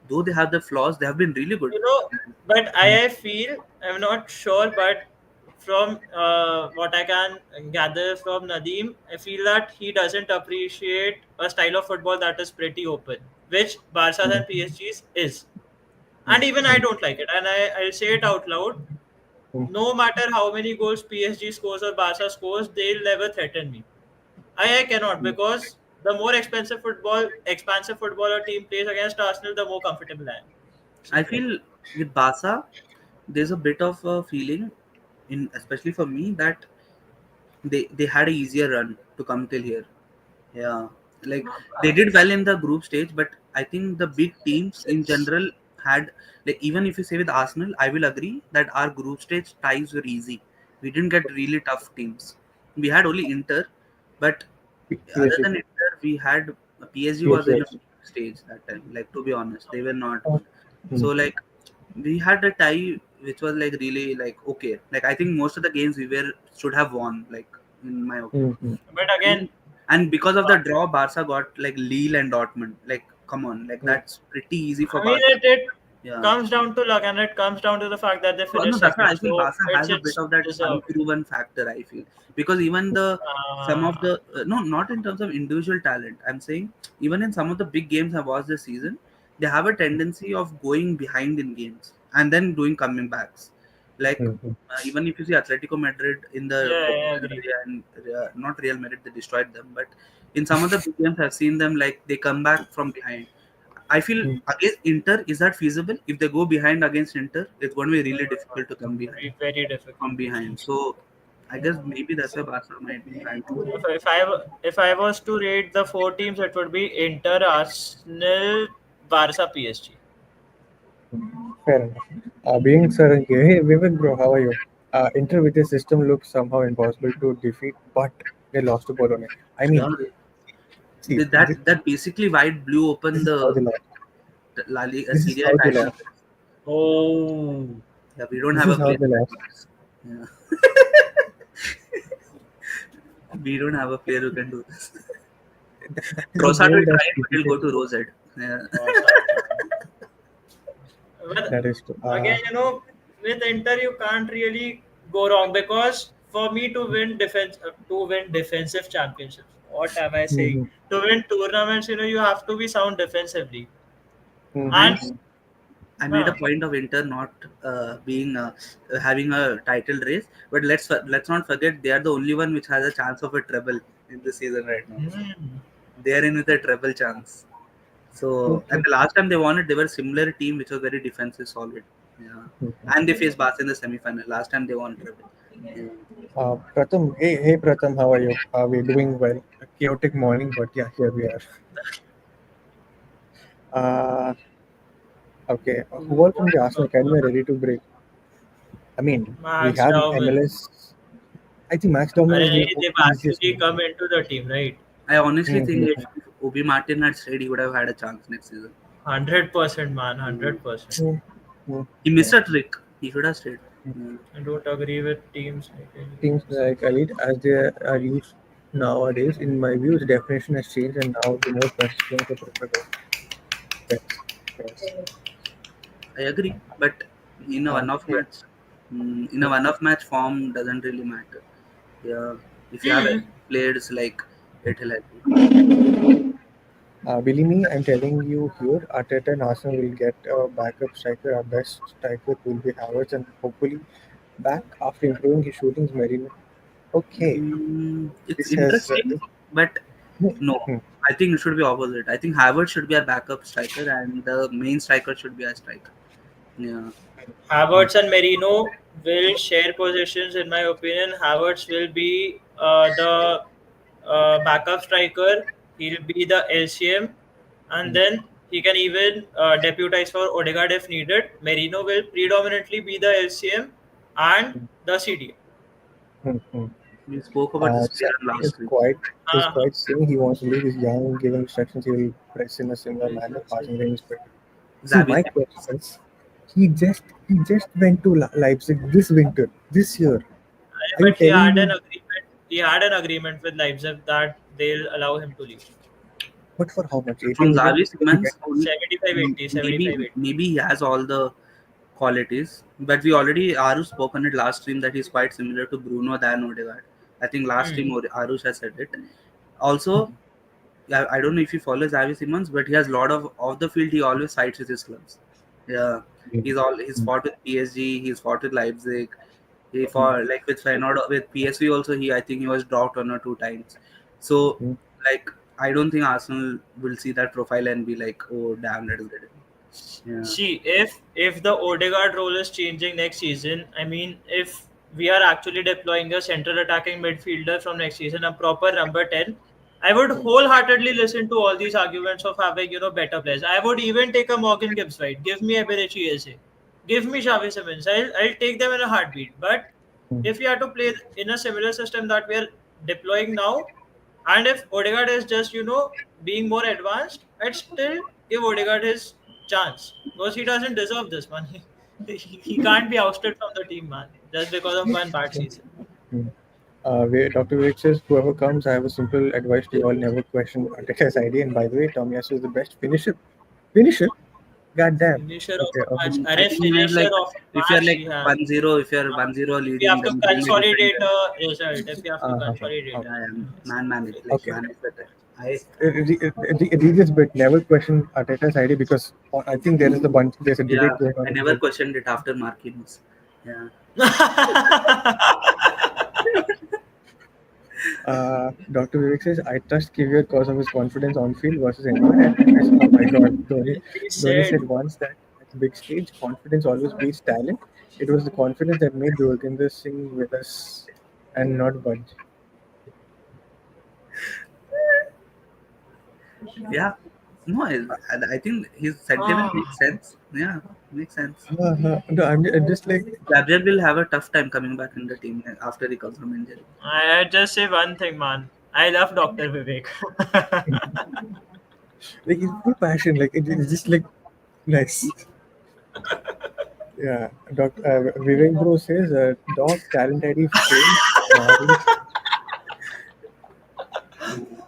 though they have the flaws, they have been really good. you know, but Hmm, I feel, I'm not sure, but from what I can gather from Nadeem, I feel that he doesn't appreciate a style of football that is pretty open, which Barca's hmm, and PSG's is. hmm, And even I hmm, don't like it. And I'll say it out loud. hmm, No matter how many goals PSG scores or Barca scores, they'll never threaten me. I cannot, hmm, because the more expansive football a team plays against Arsenal, the more comfortable I am. I Simple. feel with Barca, there's a bit of a feeling, in especially for me, that they had a easier run to come till here. Yeah, like they did well in the group stage, but I think the big teams in It's general had, like, even if you say with Arsenal, I will agree that our group stage ties were easy. We didn't get really tough teams. We had only Inter, but other PSG, than Inter, we had PSG was PSG in a also. stage that time. Like, to be honest, they were not Oh, good. hmm, So like we had a tie which was like really like okay. Like I think most of the games we were should have won. Like in my hmm, opinion. hmm, but again, And because of the draw, Barca got like Lille and Dortmund. Like, come on, like hmm. that's pretty easy for I mean, Barca. it Yeah. comes down to luck, and it comes down to the fact that they No, finished that's why second. I feel So Barca has a bit it's of that deserved. unproven factor. I feel because even the some of Uh, the no, not in terms of individual talent. I'm saying even in some of the big games I've watched this season, they have a tendency of going behind in games and then doing coming backs. Like Hmm, hmm. even if you see Atletico Madrid in the yeah, Copa I del agree. Rey and not Real Madrid, they destroyed them. But in some of the big games, I've seen them like they come back from behind. I feel Hmm. against Inter, is that feasible? If they go behind against Inter, it's going to be really difficult to come behind Very, very difficult. from behind. So I guess maybe that's why Barca might rank low. If I was to rate the four teams, it would be Inter, Arsenal, Barca, PSG. Fair enough. Being Sarangi, hey Vivek bro, how are you? Inter with the system looks somehow impossible to defeat, but they lost to Bologna. I Yeah, mean, see, that basically white blew open this is how the they lost. La Liga This is Serie A how they title lost. race. Oh, Yeah, we don't This have is a how player they who can lost. do this. Yeah, we don't have a player who can do this. That is a Trossard goal will that try it, but he'll go defeated. to Rosette. Yeah. but That is true. again, with Inter you can't really go wrong, because for me to win defensive championships. What am I saying? Mhm, To win tournaments, you have to be sound defensively. mhm, And And mhm, I made a uh, point of Inter not being having a title race, but let's not forget they are the only one which has a chance of a treble in the season right now. hmm, They are in with a treble chance. True, So, and true. the last time they won it, they were a similar team which was very defensive solid. Yeah, Mhm. and they faced Barca in the semi-final. Last time they won treble. Yeah. Pratham, hey Pratham, how are you? We're doing well. A chaotic morning, but yeah, here we are. Uh, okay, who all from the Arsenal Academy are ready to break? I mean, we Max have Darwin. MLS. I think Max Doman is the They've easiest actually one. come into the team, right? I honestly think Mm-hmm. if Obi Martin had stayed, he would have had a chance next season. 100%, man. 100%. Hmm, hmm. He missed a trick. He should have stayed. Yeah. I don't agree with teams like Teams like elite as they are used nowadays, in my view, the definition has changed, and now the more persistent to prefer the best. Yes. I agree, but in a one-off Yeah. match, in a one-off match, form doesn't really matter. Yeah, if you have Hmm. players like it will help you. Believe me, I'm telling you here, Arteta and Arsenal will get a backup striker. Our best striker will be Havertz, and hopefully back after improving his shootings, Merino. Okay, It's this has. interesting, but no, Hmm, I think it should be opposite. I think Harvard should be our backup striker, and the main striker should be our striker. Yeah. hmm, Havertz and Merino will share positions, in my opinion. Havertz will be the backup striker. He'll be the LCM, and hmm, then he can even deputize for Odegaard if needed. Merino will predominantly be the LCM and hmm, the CDM. hmm, hmm. We spoke about this player Saki last week. is Uh, quite saying he wants to leave. He's young, giving instructions. He will press in a similar manner, passing range quick. See, Xavi my question is, he just went to Leipzig this winter, this year. Are you but telling me? he had an agreement with Leipzig that they'll allow him to leave. But for how much? 80 from million? Xavi Because he Simons, went. 75, 80, maybe 75, 80. maybe he has all the qualities, but we already Aarush spoke on it last stream that he's quite similar to Bruno than Odegaard. I think last Hmm. stream Aarush has said it. Also, yeah, I don't know if he follows Xavi Simons, but he has a lot of off the field. He always fights with his clubs. Yeah, he's Mm, fought with PSG. He's fought with Leipzig. He mm, fought like with Feyenoord, with PSV also. I think he was dropped 1 or 2 times. So mm, like I don't think Arsenal will see that profile and be like, oh damn, let us get him. Yeah. See, if the Odegaard role is changing next season, I mean, if we are actually deploying a central attacking midfielder from next season, a proper number 10, I would mm, wholeheartedly listen to all these arguments of having, better players. I would even take a Morgan Gibbs right. Give me Eberechi Eze. Give me Xavi Simons. I'll take them in a heartbeat. But mm. if we have to play in a similar system that we are deploying now, and if Odegaard is just, being more advanced, I'd still give Odegaard his chance because he doesn't deserve this, man. He can't be ousted from the team, man, just because of one bad season. Mm. Dr. Vivek says, whoever comes, I have a simple advice to you all: never question Arteta's idea. And by the way, Tomiyasu is the best finisher. Finisher? God damn. Finisher of Okay, a match. I Arey, think he has finisher like of a if you're match like he has. 1-0, if you're Uh, 1-0 if you leading, have to then bring a different consolidate a result, if you have to consolidate okay. it. yeah, Yes, like Okay. manage better. I Read this bit. Never question Arteta's idea because I think there's a yeah, debate going on I in never the. questioned it after Marquinhos. Yeah. yes. Dr. Vivek says, I trust Kivior because of his confidence on field versus anyone. And oh my God, He Dhoni said, said once that at the big stage, confidence always beats talent. It was the confidence that made Jurgen sing with us and not budge. Yeah. No, I think his sentiment makes sense. Yeah, makes sense. No, I'm just like, Gabriel will have a tough time coming back in the team after he comes from injury. I just say one thing, man. I love Dr. Vivek. it's full passion. Like, it's just like nice. Yeah, Vivek Bro says, dog talent ID failed.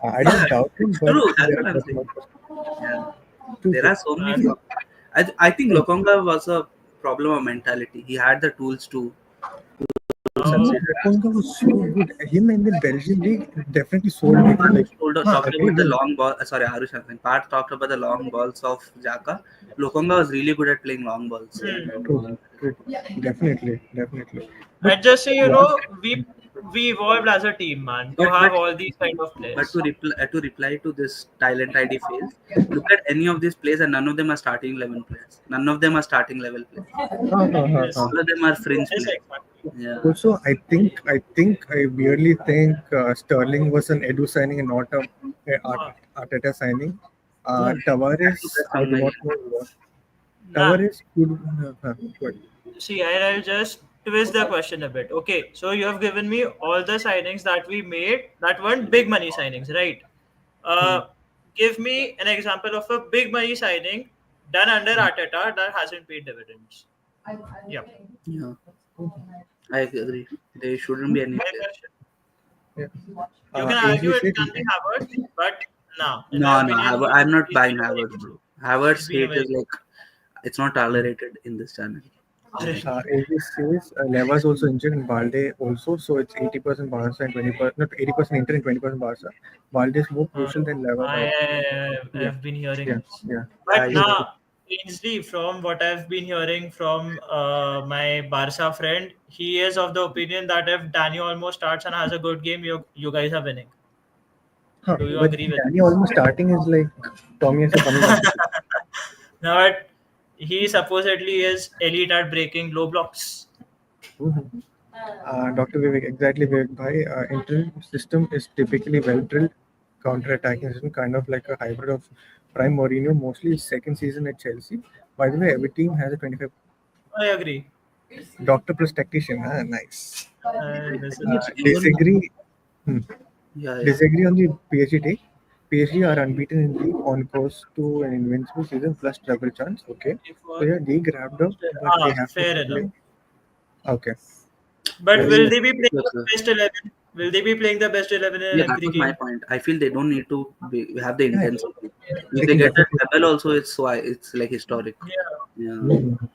I Yeah, don't doubt him, it's but true. That's there what are I'm but saying. Yeah. true, There true. are so many Man, flaws. I think Lokonga was a problem of mentality. He had the tools to oh, succeed at Lokonga was so good. Him in the Belgian league definitely sold me. Like, talked they about the will. long ball. Sorry, Aarush, I think. Parth talked about the long balls of Jaka. Lokonga was really good at playing long balls. True, true. Definitely. But I just say, one, we evolved as a team, man, to But have but all these kind of but players. to reply to this talent ID fails, look at any of these players and none of them are starting 11 players. None of them are starting level players. Yes, All of them are fringe yes, players. exactly. Yeah. also, I weirdly think Sterling was an Edu signing and not a Uh, Arteta signing. Yeah. That's the Tavares, best I do Wenger. not know what. nah, Tavares could. Good. see, I'll just twist the question a bit. Okay, so you have given me all the signings that we made that weren't big money signings, right? Hmm. Uh, give me an example of a big money signing done under Arteta that hasn't paid dividends. Yeah. Yeah, I agree. There shouldn't be any player. Yeah. You can AG argue it said, can be Havertz, but no, in my No, no, opinion, I'm not he's buying been a very Havertz, good. bro. He's Havertz been a hate very is like it's not tolerated in this channel. good. AG says Leva's also injured and Balde also, so it's 80% Barca and 20%, not 80% Inter and 20% Barca. Balde is more Uh, crucial than Leva by. Yeah, I've been hearing yeah, this. yeah. Yeah, But he's now, Ainsley, from what I've been hearing from my Barca friend, he is of the opinion that if Danny almost starts and has a good game, you guys are winning. Huh. Do you But agree with Danny almost starting is like Tommy is coming back. now? But he supposedly is elite at breaking low blocks. Mhm. Dr. Vivek, exactly Vivek Bhai. Inter system is typically well drilled, counter-attacking system, kind of like a hybrid of Prime Mourinho, mostly his second season at Chelsea. By the way, every team has a 25 I agree. doctor plus tactician. Nice. This is think it's even Disagree. Hmm. yeah, yeah. Disagree on the PSG take. PSG are unbeaten in league on course to an invincible season plus treble chance. Okay. So yeah, they grabbed up, but they have to fair enough. play. Okay. But I will mean, they be playing yes, the sir. best 11? Will they be playing the best 11 in Yeah, that every was my game? point. I feel they don't need to have the Yeah, intensity. If they they can get a definitely. treble, also it's like historic. Yeah. Yeah, Mhm.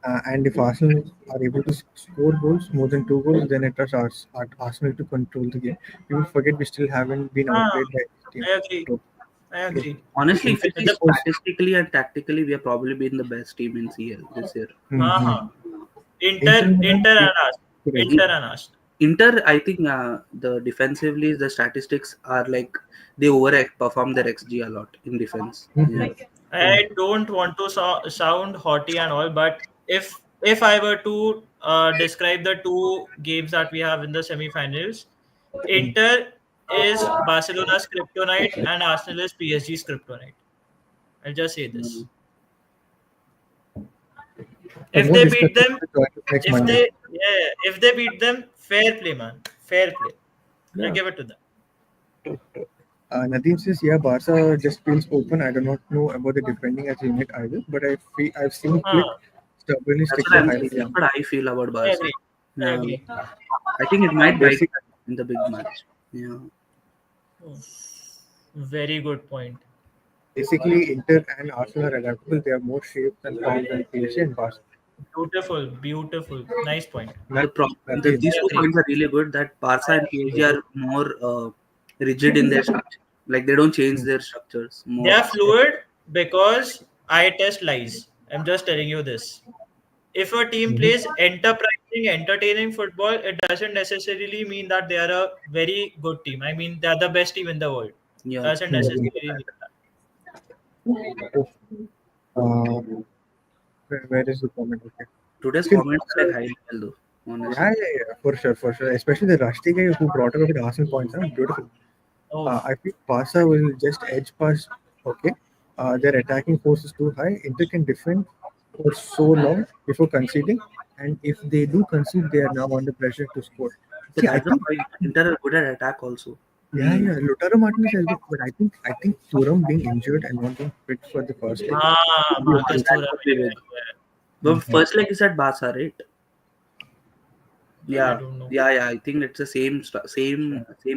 and And if Arsenal are able to score goals, more than two goals, then it was Arsenal to control the game. People forget we still haven't been Ah, outplayed by this team. I agree. So, I if agree. honestly, if Inter you see The scores, statistically and tactically, we have probably been the best team in CL this year. Mhm. Inter Milan, Inter yeah, and us. correct. Inter and us. Inter, I think the defensively, the statistics are like they overperform their XG a lot in defense. Yeah, Mhm. I don't want to sound haughty and all, but if I were to describe the two games that we have in the semi-finals, Inter is Barcelona's kryptonite and Arsenal is PSG's kryptonite. I'll just say this. Mm. For If more they beat discussion, them, join us next if Monday. they yeah, if they beat them, fair play, man, fair play. I Yeah, give it to them. Nadeem says, yeah, Barca just feels open. I do not know about the defending as a unit either, but I've seen Flick Huh, stubbornly that's stick what to I'm high saying. pressure. That's what I feel about I Barca. agree. I Yeah, agree. I think it might bite Basic, them in the big match. Yeah, Hmm. Very good point. basically, Inter and Arsenal are adaptable. They are more shaped and formed than PSG and Barca. Beautiful, beautiful. Nice point. Nadeem. these I 2 agree. points are really good. That Barca and PSG are more rigid in their structure. Like they don't change Hmm. their structures They more. are fluid because I test lies. I'm just telling you this. If a team Mhm. plays enterprising, entertaining football, it doesn't necessarily mean that they are a very good team. I mean, they are the best team in the world. Yeah, Doesn't Mhm. necessarily mean that. Uh, where is the comment? Okay. today's Still, comments are at Barca, high level though. yeah, Honestly, yeah, yeah, for sure, for sure. Especially the Rusty guy who brought up with Arsenal points. Beautiful. Oh, I think Barca will just edge past. Okay. Their attacking force is too high. Inter can defend for so long before conceding. And if they do concede, they are now under pressure to score. but See, I that's the think, point. Inter are good at attack also. yeah, yeah, Lautaro Martinez has been, but I think Thuram being injured and not being fit for the first leg. Marcus That Thuram. could be big. But Mhm. first leg is at Barca, right? I Yeah, don't know. yeah. I think it's the same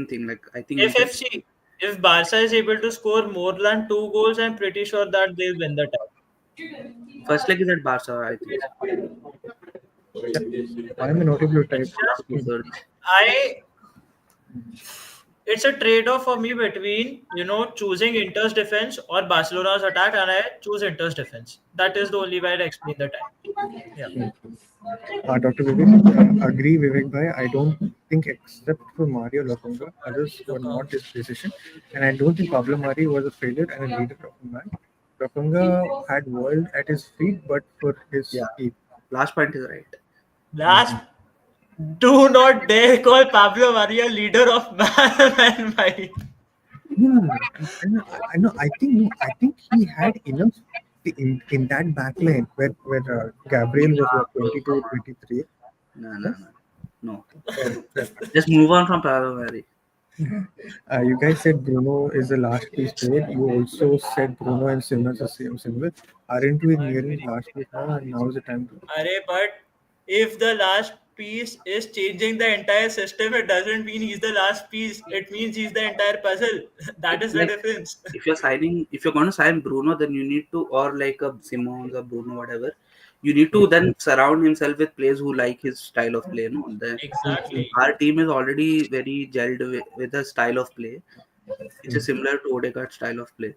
thing. Like I think If Inter FC, if Barca is able to score more than 2 goals, I'm pretty sure that they'll win the tie. first leg is at Barca. I think so. I'm a notable type. It's just Two thirds. I it's a trade-off for me between choosing Inter's defense or Barcelona's attack, and I choose Inter's defense. That is the only way I explain the tie. Yeah. Dr. Vivek, agree, Vivek Bhai. I don't think, except for Mario Lokonga, others were Look, not his decision. And I don't think Pablo Mari was a failure and a leader of a man. Lokonga had world at his feet, but for his Yeah, ego. last point is right. last, do not dare call Pablo Maria leader of man and mind. No, I know. I think no. I think he had enough in that back line where Gabriel was what 22, 23. No, Huh? no, no, no. Fair, fair. Just move on from Pablo Mari. You guys said Bruno is the last piece trade. You also said Bruno and Simmons are same similar. Aren't we nearing the last piece now? And now is the time to. But if the last piece is changing the entire system, it doesn't mean he's the last piece. It means he's the entire puzzle. That is the Like difference. if you're going to sign Bruno, then you need to, or like a Simmons or Bruno, whatever, you need to then surround himself with players who like his style of play. No, Exactly. our team is already very gelled with a style of play which is similar to Odegaard's style of play.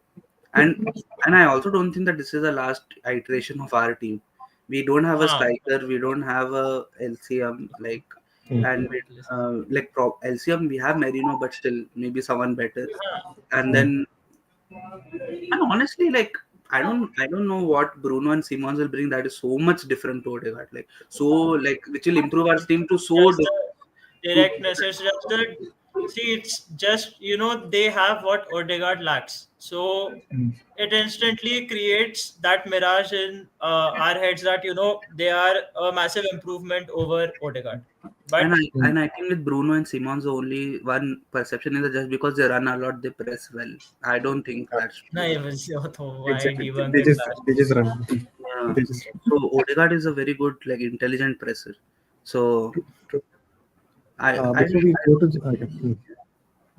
And I also don't think that this is the last iteration of our team. We don't have a Huh. striker. We don't have a LCM like, and LCM we have Merino, but still maybe someone better. And then and honestly, like I don't know what Bruno and Simons will bring that is so much different to Odegaard. Like so like which will improve our team to so Just the to directness. It's just the see. It's just they have what Odegaard lacks. So it instantly creates that mirage in our heads that they are a massive improvement over Odegaard. And But I think with Bruno and Simons, the only one perception is that just because they run a lot, they press well. I don't think that's no, true. it was why Exactly. he won the class. They just run. Yeah. They just run. So Odegaard is a very good, like intelligent presser. So True, true. I I, Before we I go to the,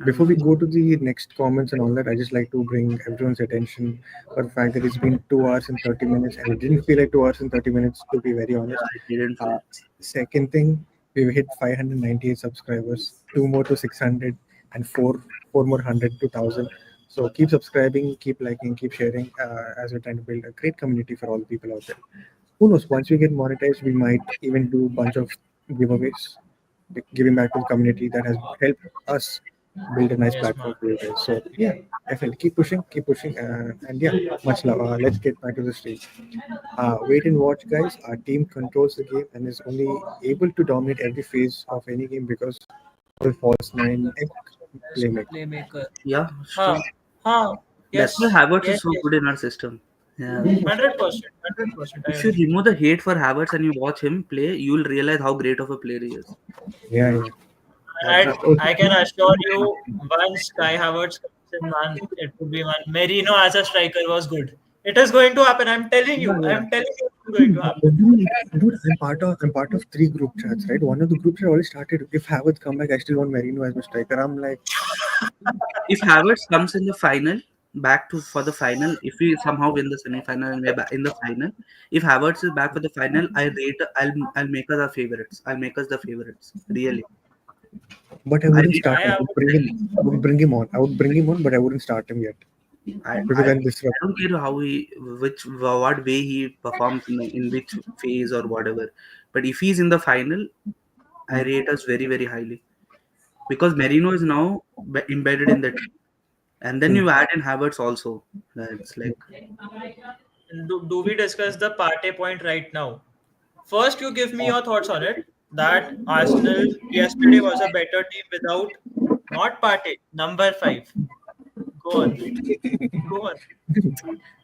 before we go to the next comments and all that, I just like to bring everyone's attention for the fact that it's been 2 hours and 30 minutes, and it didn't feel like 2 hours and 30 minutes to be very yeah, honest. I didn't feel. Uh, Second thing, we've hit 598 subscribers, two more to 600, and four more 100 to 1,000. So keep subscribing, keep liking, keep sharing as we're trying to build a great community for all the people out there. Who knows? Once we get monetized, we might even do a bunch of giveaways, giving back to the community that has helped us build a nice Yes, platform man. for you guys. So yeah, definitely keep pushing, and yeah, much love. Let's get back to the stream. Wait and watch, guys. Our team controls the game and is only able to dominate every phase of any game because of the false nine playmaker. Playmaker. Yeah, it's Huh. true. Huh. That's why Yes. Havertz is Yes. so Yes. good in our system. Yeah. 100%. 100%. I If you agree. remove the hate for Havertz and you watch him play, you will realize how great of a player he is. Yeah, Yeah. yeah. That's And Also, I can assure you, once Kai Havertz comes in, man, it would be man. Merino as a striker was good. It is going to happen. I'm telling yeah, you. yeah. I'm telling you, it's going Dude, to happen. I'm part of three group chats, right? One of the groups had already started. If Havertz come back, I still want Merino as my striker. I'm like, if Havertz comes in the final, back to for the final, if we somehow win the semi-final and we're back in the final, if Havertz is back for the final, I'll make us our favorites. I'll make us the favorites. Really, but I I wouldn't re- start him. I I would would bring say him. I would bring him on. I would bring him on, but I wouldn't start him yet I because I'll disrupt. don't care how he which what way he performs in which phase or whatever. But if he's in the final, I rate us very very highly because Merino is now embedded in the team, and then Hmm. you add in Havertz also. That's like do we discuss the Partey point right now? First, you give me your thoughts on it. That Arsenal yesterday was a better team without not Partey, number 5. Go on. Go on.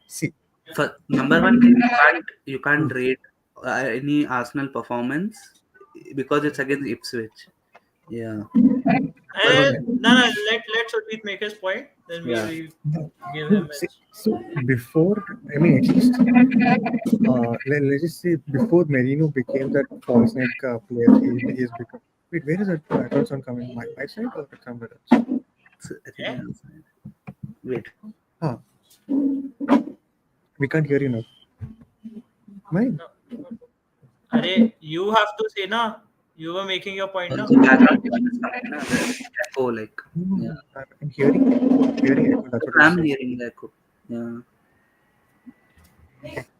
See, for number one, you can't rate any Arsenal performance because it's against Ipswich. Yeah, but No, let Sucheet make his point. Then yeah, we give no, him see, his. so before, I mean, at least, let's just say before Merino became that false nine player, he's become. Wait, where is that background sound coming? My side or somewhere else? I think Yeah. wait. Huh. We can't hear you now. Mine. No. You have to say na. You were making your point now. Also, background noise is coming. The echo, like yeah, I'm hearing echo. That's what I was I'm saying. hearing the echo. Yeah,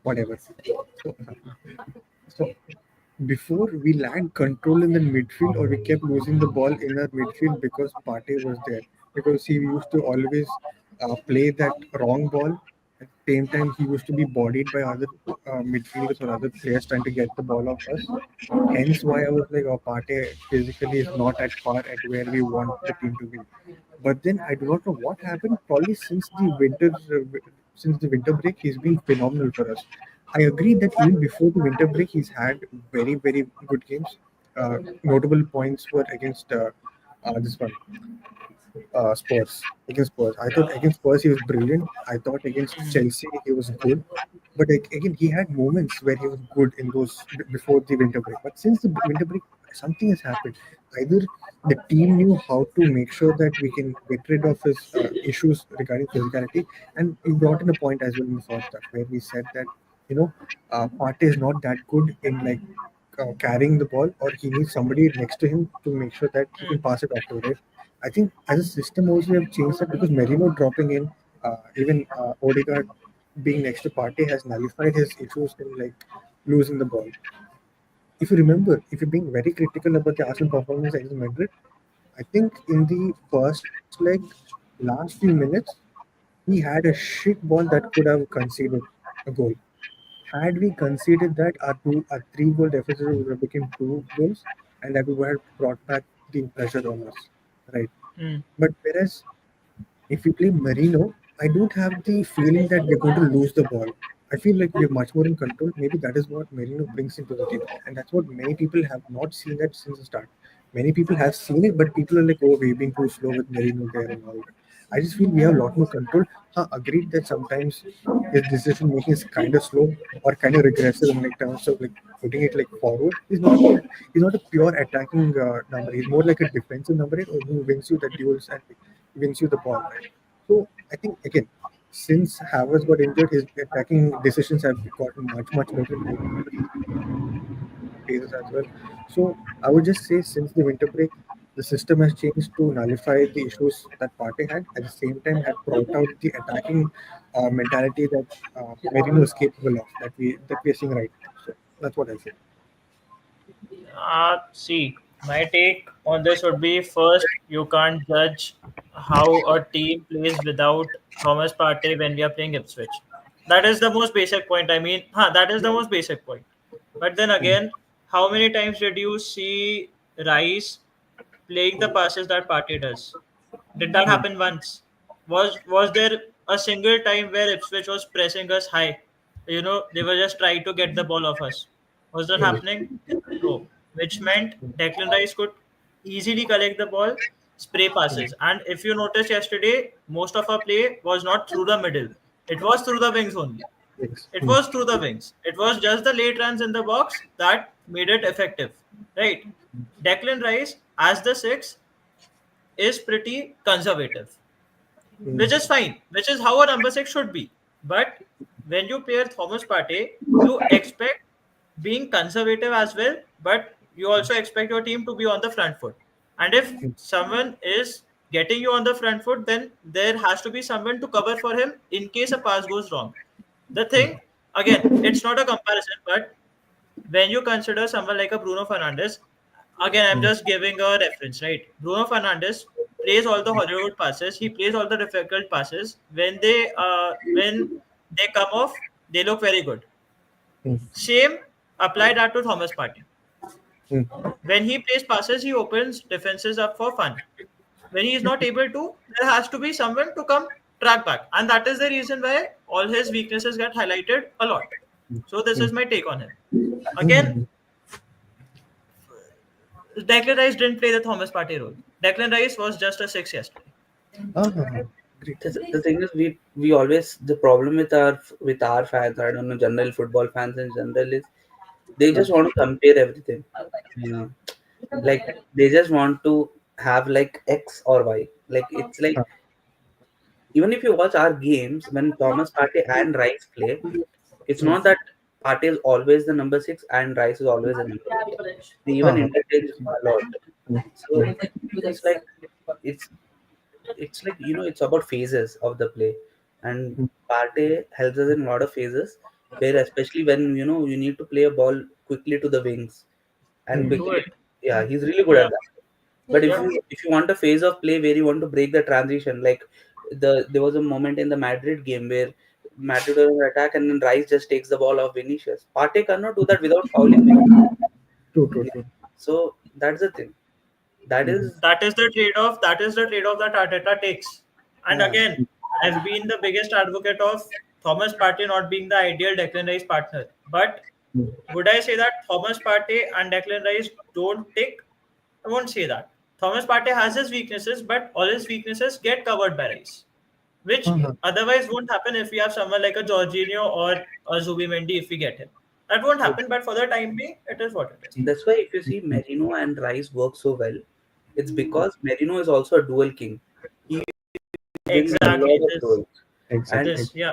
Whatever. So before we lacked control in the midfield, or we kept losing the ball in our midfield because Partey was there. Because he used to always play that wrong ball. At the same time, he used to be bodied by other midfielders or other players trying to get the ball off us. Hence, why I was like, oh, Partey physically is not at par at where we want the team to be. But then I do not know what happened. Probably since the winter break, he's been phenomenal for us. I agree that even before the winter break, he's had very good games. Notable points were against this one. Spurs, against Spurs. I thought against Spurs he was brilliant. I thought against Mm, Chelsea he was good. But again, he had moments where he was good in those before the winter break. But since the winter break, something has happened. Either the team knew how to make sure that we can get rid of his issues regarding physicality, and we brought in a point as well in the first half where we said that Partey is not that good in like carrying the ball, or he needs somebody next to him to make sure that he can mm, pass it off to, right? I think as a system also we have changed that because Merino dropping in, even Odegaard being next to Partey has nullified his issues in like losing the ball. If you remember, if you're being very critical about the Arsenal performance against Madrid, I think in the first leg, last few minutes, he had a shit ball that could have conceded a goal. Had we conceded that, our 3 goal deficit would have become 2 goals, and that would have brought back the pressure on us, right? mm. But whereas if we play Marino, I don't have the feeling that we're going to lose the ball. I feel like we're much more in control. Maybe that is what Marino brings into the team, and that's what many people have not seen that since the start. Many people have seen it, but people are like, "Oh, we've been too slow with Marino there and all that." I just feel we have a lot more control. Agreed that sometimes his decision making is kind of slow or kind of regressive in like terms of like putting it like forward. He's not a pure attacking number. He's more like a defensive number eight who wins you the duels and wins you the ball, right? So I think again, since Havertz got injured, his attacking decisions have gotten much much better phases as well. So I would just say since the winter break, the system has changed to nullify the issues that Partey had. At the same time, had brought out the attacking mentality that Merino is capable of. That we are seeing right now. So that's what I feel. See, my take on this would be first, you can't judge how a team plays without Thomas Partey when we are playing Ipswich. That is the most basic point. I mean, that is the most basic point. But then again, how many times did you see Rice playing the passes that Partey does? Did that Mm, happen once? Was there a single time where Ipswich was pressing us high? They were just trying to get the ball off us. Was that mm, happening? No. Which meant Declan Rice could easily collect the ball, spray mm, passes. And if you noticed yesterday, most of our play was not through the middle. It was through the wings only. yes. It was through the wings. It was just the late runs in the box that made it effective. Right? Declan Rice, as the six, is pretty conservative, Mm, which is fine, which is how a number six should be. But when you pair Thomas Partey, you expect being conservative as well, but you also expect your team to be on the front foot. And if mm, someone is getting you on the front foot, then there has to be someone to cover for him in case a pass goes wrong. The thing, again, it's not a comparison, but when you consider someone like a Bruno Fernandes, again, I'm mm, just giving a reference, right? Bruno Fernandes plays all the Hollywood passes. He plays all the difficult passes. When they come off, they look very good. mm, Same apply that to Thomas Partey. mm, When he plays passes, he opens defenses up for fun. When he is not able to, there has to be someone to come track back, and that is the reason why all his weaknesses get highlighted a lot. So this is mm, my take on him. Again, mm. Declan Rice didn't play the Thomas Partey role. Declan Rice was just a six yesterday. Great. The thing is, we always, the problem with our fans, I don't know, general football fans in general, is they just want to compare everything. You know, like they just want to have like X or Y. Like it's like, even if you watch our games when Thomas Partey and Rice play, it's not that Partey is always the number six and Rice is always the number eight. They even interchange a lot. So it's like it's it's like, it's about phases of the play, and Partey helps us in a lot of phases, where especially when you need to play a ball quickly to the wings and Mm, Do quickly, it. yeah, he's really good Yeah. at that. But if Yep. you want a phase of play where you want to break the transition, like there was a moment in the Madrid game where Madrid was on attack and then Rice just takes the ball off Vinicius. Partey cannot do that without fouling Vinicius. true, true, Yeah. true. So that's the thing. That Mhm, is, That is the trade-off. That is the trade-off that Arteta takes. And yeah. again, I've been the biggest advocate of Thomas Partey not being the ideal Declan Rice partner. But mm, would I say that Thomas Partey and Declan Rice don't tick? I won't say that. Thomas Partey has his weaknesses, but all his weaknesses get covered by Rice, which Uh-huh. otherwise won't happen if we have someone like a Jorginho or a Zubimendi if we get him. That won't happen, but for the time being, it is what it is. That's why if you see Merino and Rice work so well, it's because Merino is also a dual king. He wins a Exactly. lot of duels. And Exactly. This, yeah,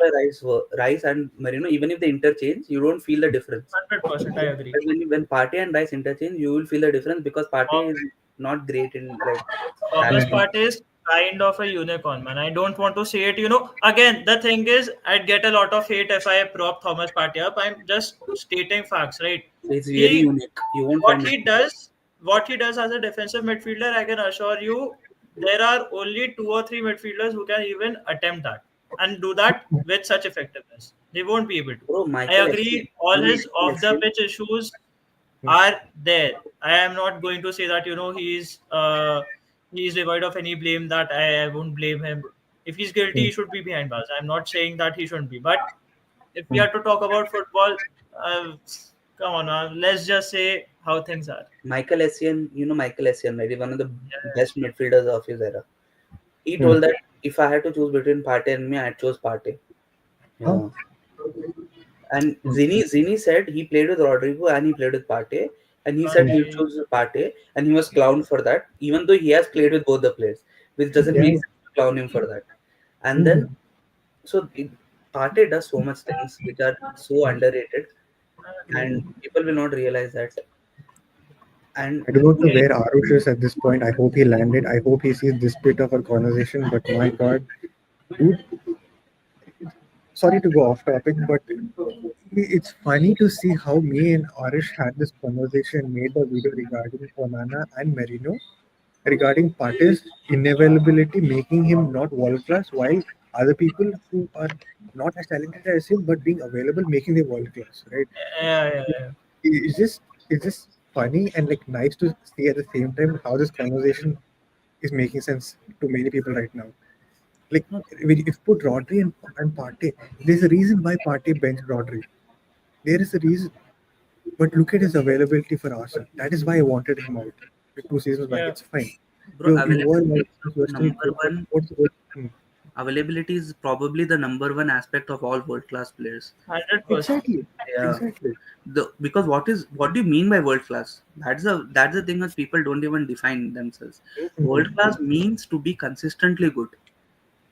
Rice and Merino, even if they interchange, you don't feel the difference. 100%. I agree. But when Partey and Rice interchange, you will feel the difference because Partey is not great in like Thomas Yeah. tackling. Partey is kind of a unicorn, man. I don't want to say it. Again, the thing is, I'd get a lot of hate if I prop Thomas Partey up. I'm just stating facts, right? It's very He, unique. You won't what find it. he does, what he does as a defensive midfielder, I can assure you, there are only 2 or 3 midfielders who can even attempt that and do that with such effectiveness. They won't be able to. Bro, I Michael Essien. agree. All You know his Michael off the Essien? pitch issues are there. I am not going to say that he's devoid of any blame. That I won't blame him. If he's guilty, he should be behind bars. I'm not saying that he shouldn't be. But if we are to talk about football, come on, let's just say how things are. Michael Essien, you know Michael Essien, maybe one of the Yeah, best midfielders of his era. He Hmm. told that if I had to choose between Partey and me, I'd choose Partey. Huh? Yeah. And Zini said he played with Rodrigo and he played with Partey, and he said he Partey. chose Partey, and he was clowned for that, even though he has played with both the players, which doesn't Yeah. make sense to clown him for that. And then, Mhm. so Partey does so much things which are so underrated, I agree. and people will not realize that. And I do not know where Aarush is at this point. I hope he landed. I hope he sees this bit of our conversation. But my God, dude, sorry to go off topic, but it's funny to see how me and Arish had this conversation, made a video regarding Onana and Merino, regarding Partey's inavailability, making him not world class, while other people who are not as talented as him but being available, making them world class, right? Yeah, yeah, yeah. It's just funny and like nice to see at the same time how this conversation is making sense to many people right now. Like if you put Rodri and Partey, there's a reason why Partey benched Rodri. There is a reason. But look at his availability for Arsenal. That is why I wanted him out. Like 2 seasons back. Yeah, It's fine. bro, You were availability like, is you are the still number good. one. What's the good? Hmm. Availability is probably the number one aspect of all world class players. 100%. Exactly. Yeah. Exactly. Because what do you mean by world class? That's the thing that people don't even define themselves. World Mhm. class means to be consistently good,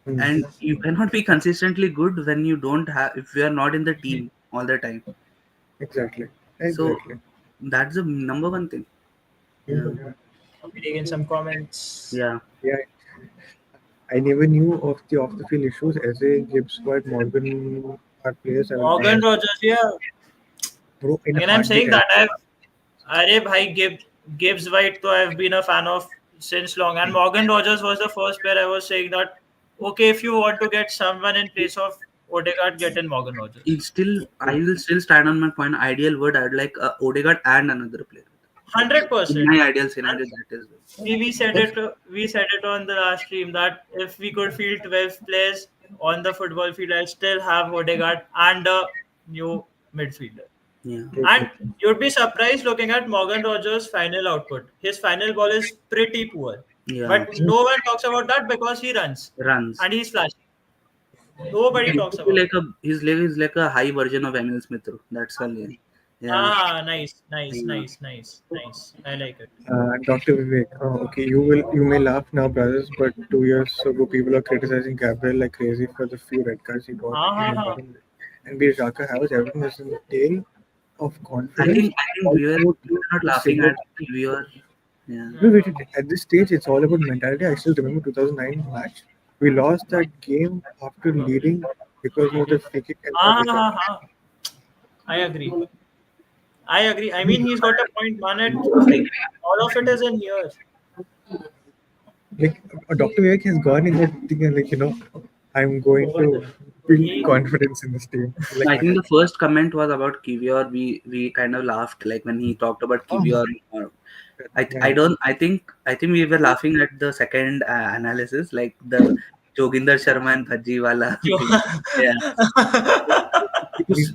and Mhm. you cannot be consistently good when you don't have if you are not in the team all the time. Exactly. So Exactly. that's the number one thing. Yeah. Mhm. Okay, taking some comments. Yeah. Yeah. I never knew of the off the field issues. As a Gibbs White, Morgan are players I will Morgan be Rogers, yeah. bro in a Again, I'm heartbeat. saying that Arey bhai Gibbs White, though I've been a fan of since long, and Morgan Rogers was the first player I was saying that okay, if you want to get someone in place of Odegaard, get in Morgan Rogers. I will still stand on my point. Ideal word, I'd like Odegaard and another player. Hundred In percent. my ideal And scenario, that is. we said it on the last stream that if we could field 12 players on the football field, I still have Odegaard and a new midfielder. Yeah. And you'd be surprised looking at Morgan Rogers' final output. His final ball is pretty poor. Yeah. But no one talks about that because he runs Runs. and he's flashy. Nobody talks about it. His like a high version of Emil Smith Rowe. That's all. Yeah. Yeah. Ah, nice, nice, Yeah. nice, nice, nice. I like it. Dr. Vivek, okay, you may laugh now, brothers, but 2 years ago people are criticizing Gabriel like crazy for the few red cards he got Ha in ha ha. important. And be Raka has everything is in the tail of I confidence. think I think All we were about not to laughing single. at viewer. Yeah. No, Hmm. wait, at this stage, it's all about mentality. I still remember 2009 match. We lost that game after leading because of the free kick and Ha everything. ha ha. I agree. I agree. I mean, he's got a point, man. All of it is in here. Like Dr. Vivek has gone in that thing and like I'm going to build He, confidence in this team. Like I think the first comment was about Kivior. We kind of laughed like when he talked about oh, Kivior. I yeah. don't I think we were laughing at the second analysis, like the Joginder Sharma and Bhaji wala thing. Yeah.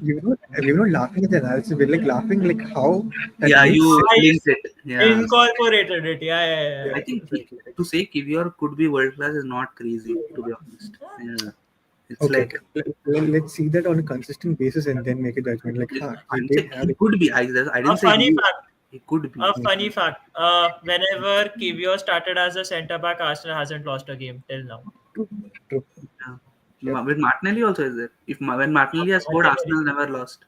we were not laughing at the analysis. We're like laughing like how that Yeah, makes you sense. I linked it. Yeah. incorporated it. Yeah, yeah, Yeah, yeah. I think exactly. to say Kivior could be world class is not crazy, to be honest. Yeah. It's Okay, like okay. Let's see that on a consistent basis and then make a judgment. Like, he I'm did saying have he it. could be. I A didn't say funny he. fact. He could be. A funny fact. Whenever Kivio started as a centre back, Arsenal hasn't lost a game till now. True, true. Yeah. Yep. With Martinelli also is there. If when Martinelli has scored, Martinelli. Arsenal never lost.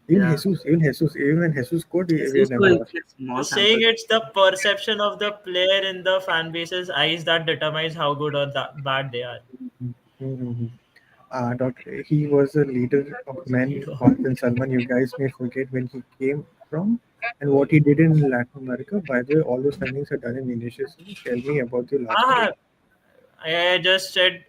Even Yeah. Jesus, even when Jesus scored, we Jesus never is lost. like small Saying sample. it's the perception of the player in the fan base's eyes that determines how good or bad they are. Mm-hmm. Doctor, he was a leader of men, Parth and Salman. You guys may forget when he came from and what he did in Latin America. By the way, all those signings are done in Vinicius. Tell me about your last Ah, trade. I just said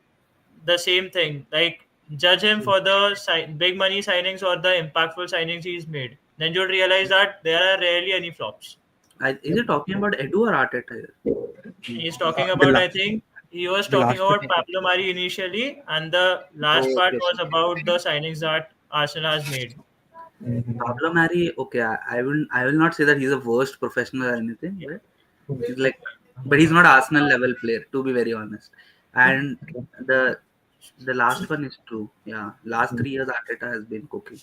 the same thing. Like, judge him for the big money signings or the impactful signings he's made. Then you'll realize that there are rarely any flops. Is he talking about Edu or Arteta here? He's talking The about, I last, think, he was the talking last about trade. Pablo Mari initially, and the last Oh, part okay. was about the signings that Arsenal has made. Mm-hmm. Pablo Mari, okay, I will not say that he's a worst professional or anything, but he's like, but he's not Arsenal level player, to be very honest. And the the last one is true. Yeah, last 3 years Arteta has been cooking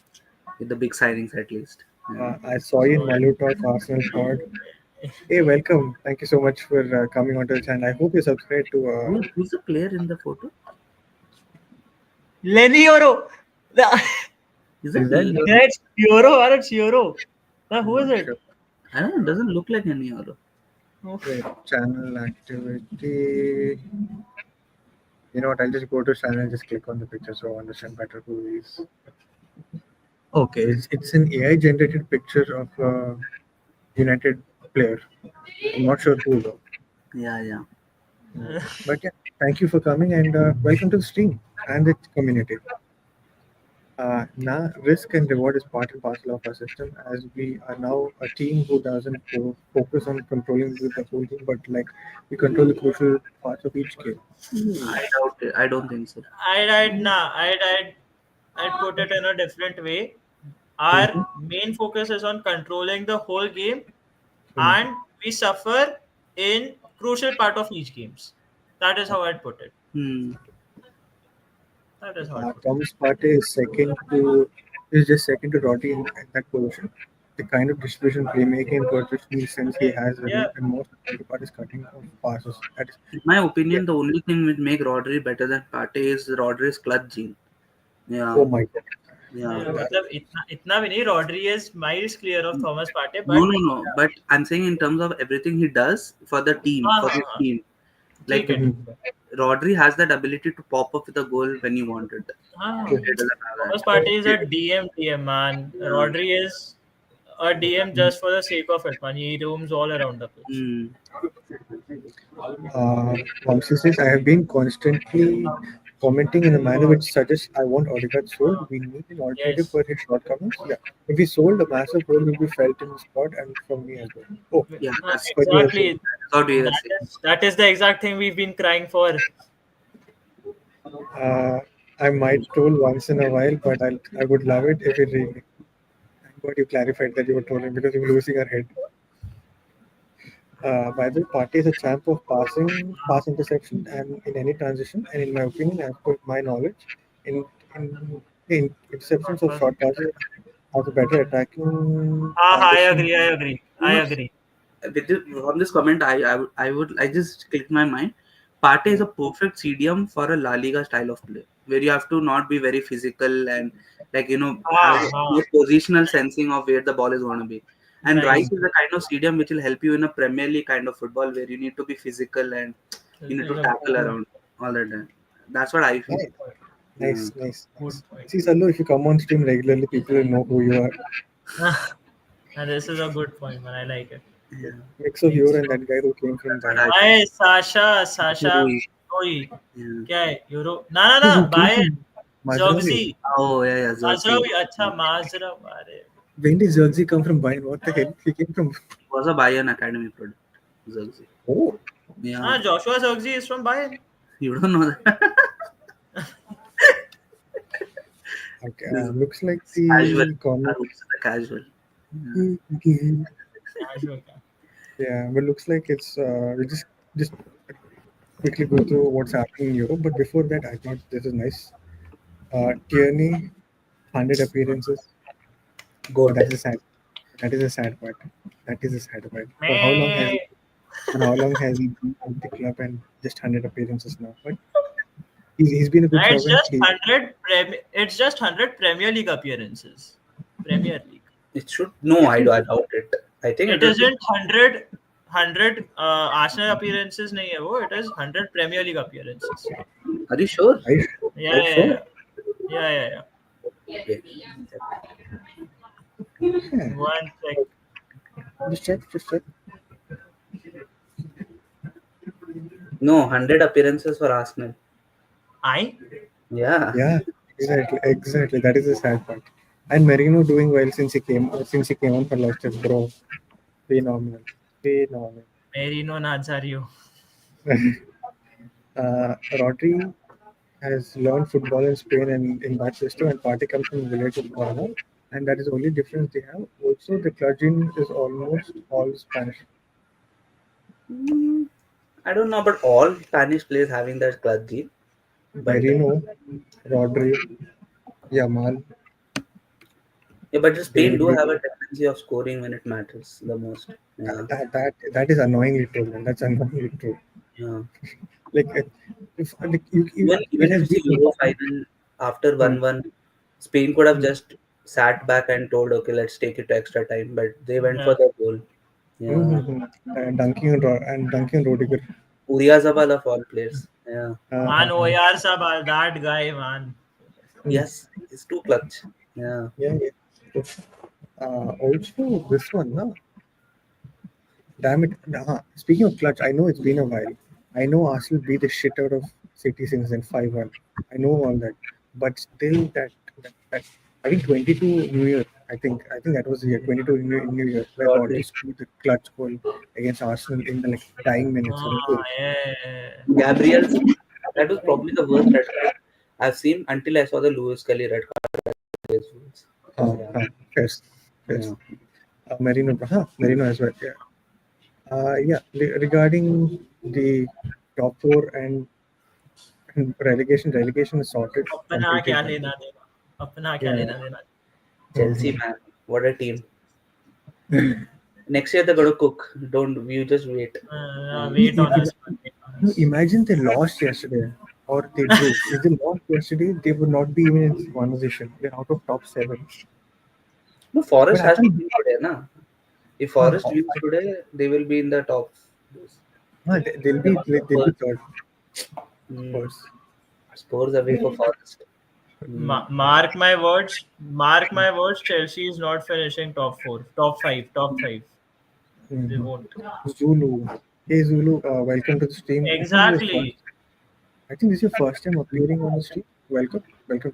with the big signings at least. Yeah. I saw you in Malu Talk Arsenal pod. Hey, welcome. Thank you so much for coming onto the channel. I hope you subscribe to. Who's the player in the photo? Lenny Euro. Is Is it? that That's Euro or it's Euro. Now, who is it? sure? I don't know. It doesn't look like any other. Wait, channel activity. You know what? I'll just go to channel and just click on the picture so I understand better who he is. Okay, it's an AI generated picture of a United player. I'm not sure who though. Yeah, yeah. But yeah, thank you for coming and welcome to the stream and the community. Now, risk and reward is part and parcel of our system as we are now a team who doesn't focus on controlling the whole game, but like we control the crucial parts of each game. I doubt it. I don't think so. I'd put it in a different way. Our Mhm. main focus is on controlling the whole game, Mhm. and we suffer in crucial part of each games. That is how I'd put it. Hmm. That is how I'd put it. Thomas Partey is just second to Rodri in that position. The kind of distribution, playmaking, positional sense he has, Yeah. and most of the part is cutting of passes. That is, In my yeah. opinion, the only thing which make Rodri better than Partey is Rodri's clutch gene. Oh Yeah, my god. yeah. मतलब इतना भी नहीं. Rodri is miles clear of Thomas Partey, No, but no, no. But I'm saying in terms of everything he does for the team, हाँ for हाँ his हाँ team, ठीक like है. Mhm. Rodri has that ability to pop up with a goal when you want it. हाँ, True. Partey doesn't have that. Thomas Partey is a DM man. Yeah. Rodri is a DM just for the sake of it, man. He roams all around the pitch. Hmm. Vamsi says, I have been constantly commenting in a manner which suggests I want Odegaard sold. We need an alternative Yes. for his shortcomings. Yeah. If he sold, a massive hole will be felt in the squad and from me as well. Oh, Yeah, that's that's what you are saying. Exactly. what we are That saying. that is the exact thing we've been crying for. Uh, I might troll once in a while, but I would love it if it really. Thank God you clarified that you were trolling because you were losing our head. By the way, Partey is a champ of pass interception, and in any transition. And in my opinion, as per my knowledge, in interceptions of short passes, has a better attacking Ah, I transition. agree. I agree. I No, agree. from this comment, I just clicked my mind. Partey is a perfect CDM for a La Liga style of play, where you have to not be very physical and like have Ah, more ah, positional sensing of where the ball is going to be. And Rice nice. is the kind of CDM which will help you in a Premier League kind of football where you need to be physical and you This need is to a good tackle point. around all the time. That's what I feel. Nice, Yeah. nice. Good point. See, Sallu, if you come on stream regularly, people will know who you are. And this is a good point, man. I like it. Yeah. Mix of you and that guy who came from That's what Bayern. I feel. Hi, Sasha Rui. Oi. Yeah. क्या है euro ना ना ना Who came by from Mazraoui? जॉगजी Oh yeah, yeah, Xerxes. Mazraoui अच्छा माजरा अरे When did Zirkzee come from Bayern? What the hell? He came from. Was a Bayern Academy product. Xerxes. Oh, Yeah. हाँ Joshua Zirkzee is from Bayern. You don't know that. Okay, This looks like casual. the corner. Aarush is a casual. Yeah. Casual. Yeah, but looks like it's just quickly go through what's happening in Europe. But before that, I thought this is nice. Tierney, 100 appearances. But Goat. that is a sad. That is a sad part. That is a sad part. Meh. For how long has he been at the club and just 100 appearances now? But he's been a good It's servant. just 100 it's just 100 Premier League appearances. Premier League. It should. No, Yeah, I doubt it. I think It it will be. isn't 100 Arsenal appearances नहीं है वो. It is 100 Premier League appearances. Are you sure? I, Yeah, Are you yeah, sure? yeah. Yeah, yeah, yeah. Okay. yeah, One sec. just check, just check. No, 100 appearances for Arsenal. I? Yeah. Yeah, exactly. That is the sad part. And Merino doing well since he came on for Leicester, bro. Phenomenal. Merino Nazario. Rodri has learned football in Spain and in that system, and Party comes from village of Ghana, and that is the only difference they have. Also, the clergy is almost all Spanish. I don't know about all Spanish players having that clutch gene, but Merino, Rodri, Yamal. yeah, but Spain They, do they, have a tendency of scoring when it matters the most. Yeah, that is annoyingly true, man. That's annoyingly true. yeah. Like, if like, Even it if has you see been. Euro final after 1-1, Spain could have just sat back and told, okay, let's take it to extra time, but they went for Yeah. the goal. Yeah, Duncan Rodiger. Uriazabal of all players. Yeah, Man, OAR Sabal, that guy, man. yes, it's too clutch. Yeah, Yeah, yeah. Also, this one, no? Damn it. Speaking of clutch, I know it's been a while. I know Arsenal beat the shit out of City since then 5-1. I know all that. But still, that I think 22 New Year. I think that was the year 22 New Year where Rodri. Rodri scored the clutch goal against Arsenal in the dying minutes. Oh, yeah. Gabriel's that was probably the worst red card I've seen until I saw the Lewis Kelly red card against Wolves. Yes. Yeah. Merino as well. Yeah. Regarding the top four and relegation is sorted अपना क्या completely. लेना देना. अपना क्या Yeah. लेना देना. Chelsea, man, what a team! Next year they're gonna cook. Don't you just wait. Wait on us. No, imagine they lost yesterday or they drew. If they lost yesterday, they would not be even in conversation. They're out of top 7. No, Forest But has to happen- win today, na? If Forest wins today, they will be in the top. They'll be third. Mm, Course. Spurs away for Forest. Mark my words. Chelsea is not finishing top 4, top 5, top 5. They won't. Zulu. Hey Zulu, welcome to the stream. Exactly. I think this is your first time appearing on the stream. Welcome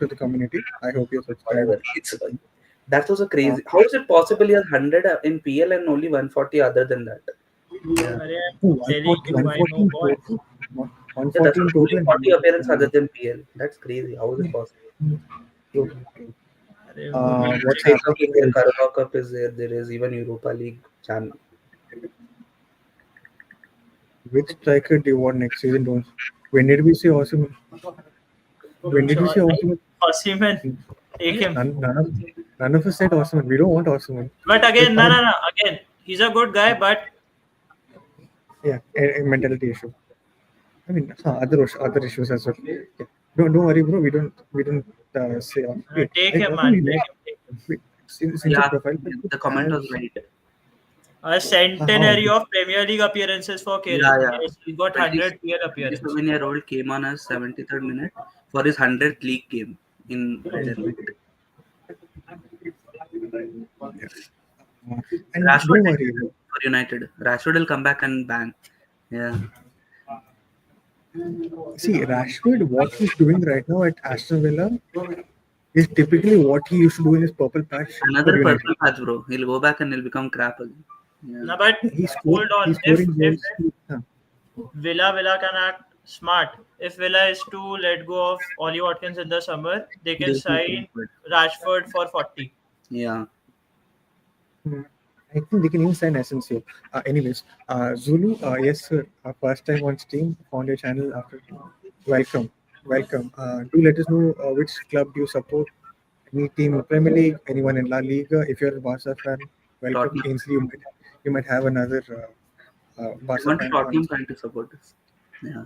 to the community. I hope you're subscribed. Whatever. That was a crazy. How is it possible he has 100 in PL and only 140 other than that? Arey, I'm telling you, I know what. Yeah, 114 that's total. only 40 appearances other than PL. That's crazy. How is it possible? Arey, What's Space of happening India, is Carabao Cup is there. There is even Europa League channel. which striker do you want next season? Don't. When did we see Osimhen? When did we see Osimhen? Osimhen, take him. None of us said Osimhen. We don't want Osimhen. But again, no. Again, he's a good guy, but Yeah, a mentality issue. I mean, other issues as well. Yeah. Don't worry, bro. We don't say. take him, man. Take him. Wait, since Yeah, your profile, the comment was right. A centenary of Premier League appearances for Kerry. Yeah. Yes, he got 100 PL appearances. 27-year-old came on as 73rd minute for his 100th league game in Red and White. And Rashford don't worry, bro. for United. Rashford will come back and bang. Yeah. See, Rashford, what he's doing right now at Aston Villa is typically what he used to do in his purple patch. Another for United. purple patch, bro. He'll go back and he'll become crap again. Yeah. No, but He's hold on. He's scoring If goals. Villa can act Smart. If Villa is to let go of Ollie Watkins in the summer, they can They'll keep sign Rashford. Rashford for 40. Yeah. Hmm. I think they can even sign Essential. Anyways, Zulu, yes, sir. First time on Steam, found your channel after. Welcome, welcome. Do let us know which club do you support. Any team in Premier League, anyone in La Liga. If you're a Barca fan, welcome. Tottenham. Ainsley, you might have another I Barca want a fan on. Tottenham fan to support us. Yeah.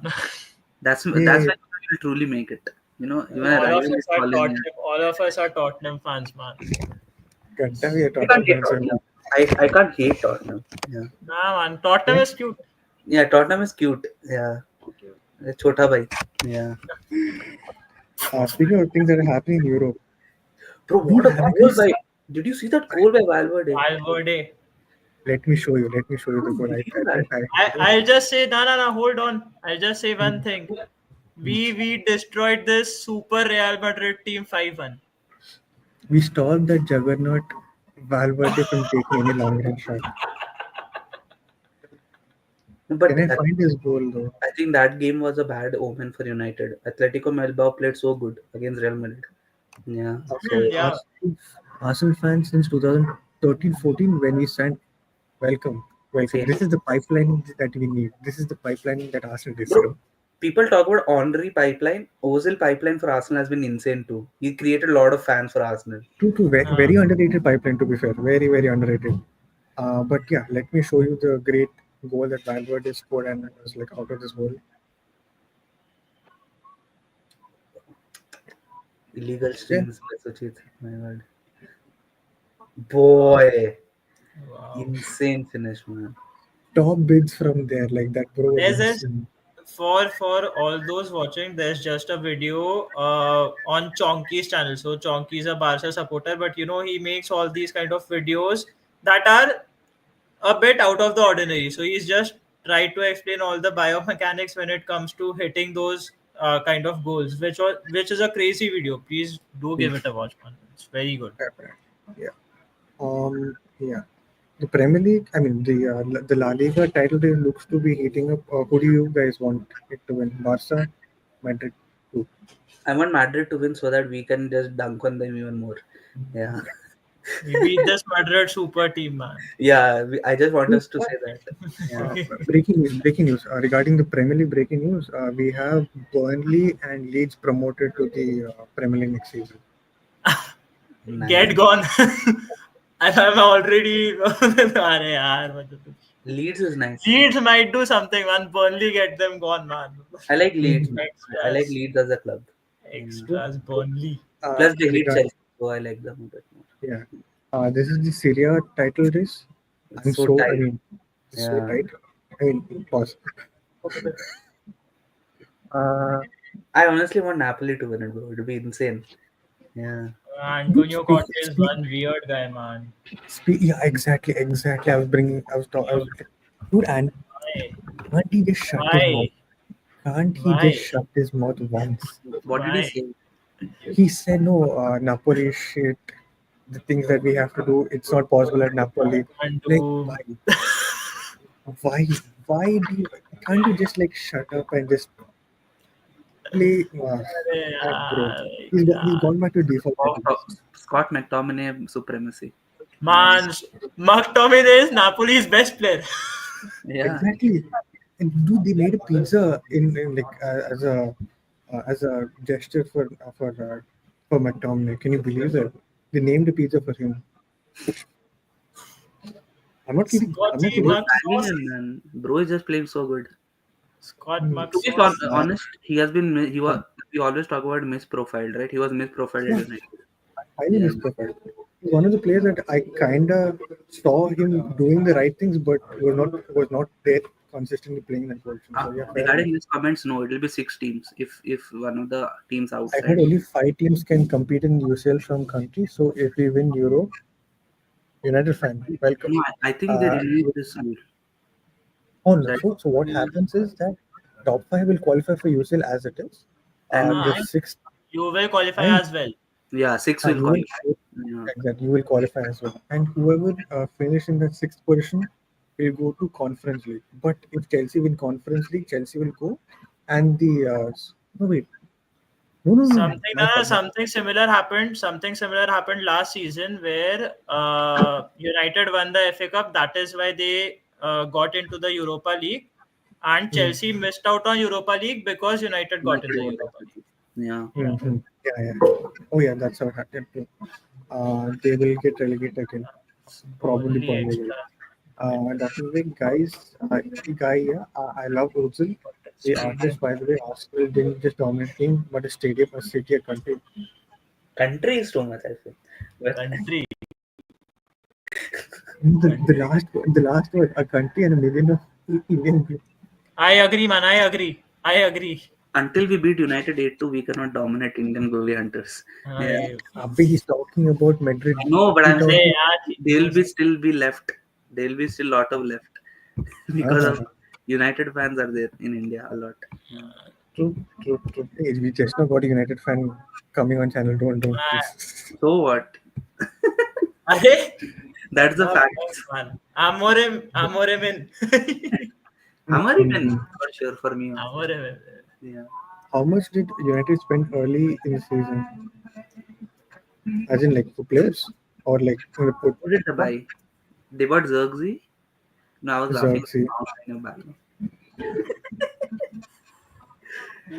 That's Yeah, when we'll truly make it. Even a All of rival us is are calling in. Tottenham. All of us are Tottenham fans, man. Ganta, we are I can't Tottenham hate fans. Tottenham. I can't hate Tottenham. Yeah. Nah, man. Tottenham Yeah. is cute. Yeah, Tottenham is cute. Yeah. Chota bhai. Yeah. Speaking of things that are happening in Europe, Bro, dude, what a have goal you by. Did you see that goal by Valverde? Valverde. let me show you. Let me show you the How goal. did I, he do I that? think I I'll just say no. Hold on. I'll just say one thing. Mm. We destroyed this super Real Madrid team 5-1. We stopped that juggernaut Valverde from taking any long range shot. Can But I find his goal though? I think that game was a bad omen for United. Atletico Bilbao played so good against Real Madrid. Yeah. So Yeah. Arsenal fans since 2013-14 when we signed, welcome, welcome. same. This is the pipeline that we need. This is the pipeline that Arsenal Bro, deserve. people talk about Henry pipeline. Ozil pipeline for Arsenal has been insane too. He created a lot of fans for Arsenal. True, Uh, very underrated pipeline to be fair. Very, very underrated. But yeah, let me show you the great goal that Valverde scored and it was like out of this world. Illegal Yeah, streams by Sucheet. My God. Boy, wow. insane finish, man. top bids from there like that, bro, was There's this insane. for all those watching. There's just a video on Chonky's channel. So Chonky is a Barca supporter, but he makes all these kind of videos that are a bit out of the ordinary. So he's just tried to explain all the biomechanics when it comes to hitting those kind of goals, which is a crazy video. Please do Hmm. give it a watch, man. It's very good. Yeah. Yeah. The Premier League, I mean, the La Liga title race looks to be heating up. Who do you guys want it to win? Barca, Madrid, who? I want Madrid to win so that we can just dunk on them even more. Yeah. We beat this Madrid super team, man. Yeah, I just want us to say that. Yeah. Breaking news! Breaking news! Regarding the Premier League, breaking news. We have Burnley and Leeds promoted to the Premier League next season. Nice. Get gone. I'm already. अरे यार, मतलब. Leeds is nice. Leeds might do something, man. Burnley get them gone, man. I like Leeds, Mhm. man. I like Extras. Leeds as a club. Yeah. Extras, Burnley. Plus, they hate Regard, Chelsea, so I like them a bit more. yeah. This is the Serie A title race. It's so I tight. mean, it's so Yeah. tight. I mean, pause. Uh, I honestly want Napoli to win it, bro. It would be insane. Yeah. dude, Antonio Conte is one weird guy, man. yeah, exactly. I was, dude, and Why? can't he just shut his mouth? Why? Can't he just Why? shut his mouth once? What did he Why? say? He said, no, Napoli shit, the things that we have to do, it's not possible at Napoli. And Like, do. why, why do you, can't you just like shut up and just play? अरे Bro, यार, he's यार. gone back to default settings. Scott McTominay supremacy. Man, McTominay is Napoli's best player. Yeah. Exactly. And dude, they made a pizza in like as a gesture for McTominay. Can you believe that? They named a pizza for him. I'm not kidding. I'm not Scotty kidding. Bro's Muck banging Sauce. him, man. Bro is just playing so good. Scott Muck To be Sauce. honest, he has been he was we always talk about misprofiled, right? He was misprofiled at Yeah, United. highly Yeah. misprofiled. He's one of the players that I kinda saw him doing the right things, but was not there consistently playing that position. So yeah, fair enough. Regarding his comments, no, it will be 6 teams if one of the teams I heard outside. only 5 teams can compete in UCL from country. So if we win Euro, United fan, welcome. No, I think they Uh, released this rule oh no. that So what happens is that top 5 will qualify for UCL as it is. and The And sixth you will qualify and as well. yeah, six will you will qualify. Yeah. exactly you will qualify as well. And whoever finish in that sixth position will go to Conference League. But if Chelsea win Conference League, Chelsea will go. and the no wait, no, my fault. Something similar happened. Something similar happened last season where United won the FA Cup. That is why they got into the Europa League, and Chelsea missed out on Europa League because United got in United the won Europa that. League. Yeah. Mhm. Yeah. Oh yeah, that's what happened too. They will get relegated again, probably Only Bundesliga. extra. That is the guys. Yeah, I love Ozil. The artist, by the way, Arsenal didn't just dominate team, but a stadium, a city, a country. Country is too much, I feel. But Country. The last word, a country and a million of Indian people. I agree, man. I agree. until we beat United 8-2, we cannot dominate Indian glory hunters. Yeah. I, Abhi, he's talking about Madrid. No, but He I'm saying talking. they'll be still be left. There'll be still lot of left because of Uh, United fans are there in India a lot. Yeah. true. Hey, we just now got a United fan coming on channel. Don't please. So what? Arey? That's the No, fact. thanks, man. Amore min. American for sure for me also. Amore min. Yeah. How much did United spend early in the season? As in, like, for players or like in the put Who did they buy? They bought Zirkzee. No, I was laughing. Xerxes.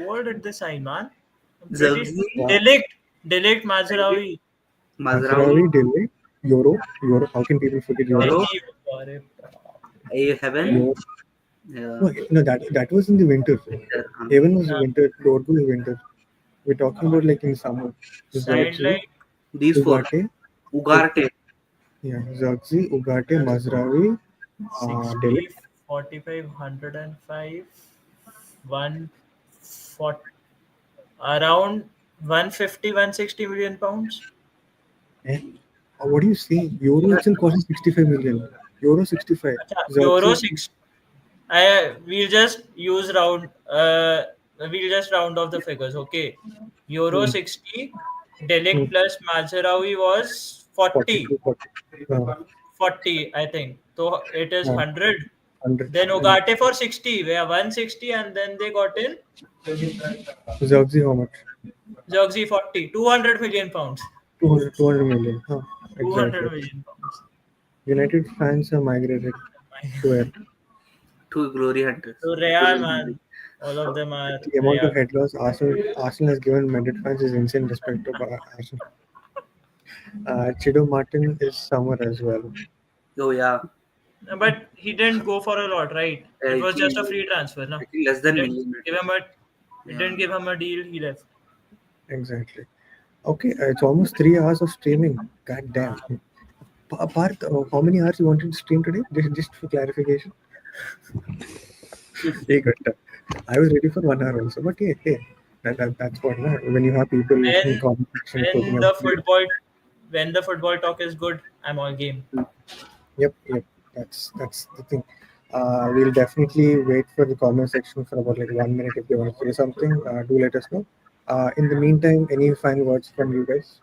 What did they sign, man? I'm pretty sure. Zirkzee, Delict Mazraoui. Mazraoui, Mazraoui, Delhi, Euro. How can people forget Euro? Euro, Arey, Heaven. Euro. Yeah. No, that was in the winter. Even was winter. Dortmund was winter. We're talking about like in summer. signed Xerxes, like These four. Ugarte, Ugarte. yeah, Xerxes, Ugarte, Mazraoui, 60, Delic. 45, 105, 140, around 150, 160 million pounds. Eh? What do you say? Euro itself costs 65 million. Euro 65. Euro Xerxes, 6. We'll just use round. We'll just round off the figures. Okay, Euro 60. Delict plus Mazraoui was 40. 42, 40. 40, I think. So it is 100. 100. Then Ugarte for 60. We have 160, and then they got in Xerxes, how much? Zirkzee 40. 200 million pounds. 200 million. Huh, 200 exactly. million pounds. United fans are migrated to where? Two glory hunters. So Real, man. All of them are The amount Real. of head loss Arsenal has given Madrid fans is insane respect to Arsenal. Chido Martin is somewhere as well. Oh yeah. But he didn't go for a lot, right? I It was just a think- free transfer, no? I think less He than didn't million. give him a he didn't give him a deal, he left. Exactly. Okay, it's almost 3 hours of streaming. God damn. Parth, how many hours you wanted to stream today? Just for clarification. Hey, good. I was ready for 1 hour also, but hey, that's what when you have people in When comment section when talking the about. football talk is good, I'm all game. Yep. That's the thing. We'll definitely wait for the comment section for about like 1 minute if you want to say something. Do let us know. In the meantime, any final words from you guys?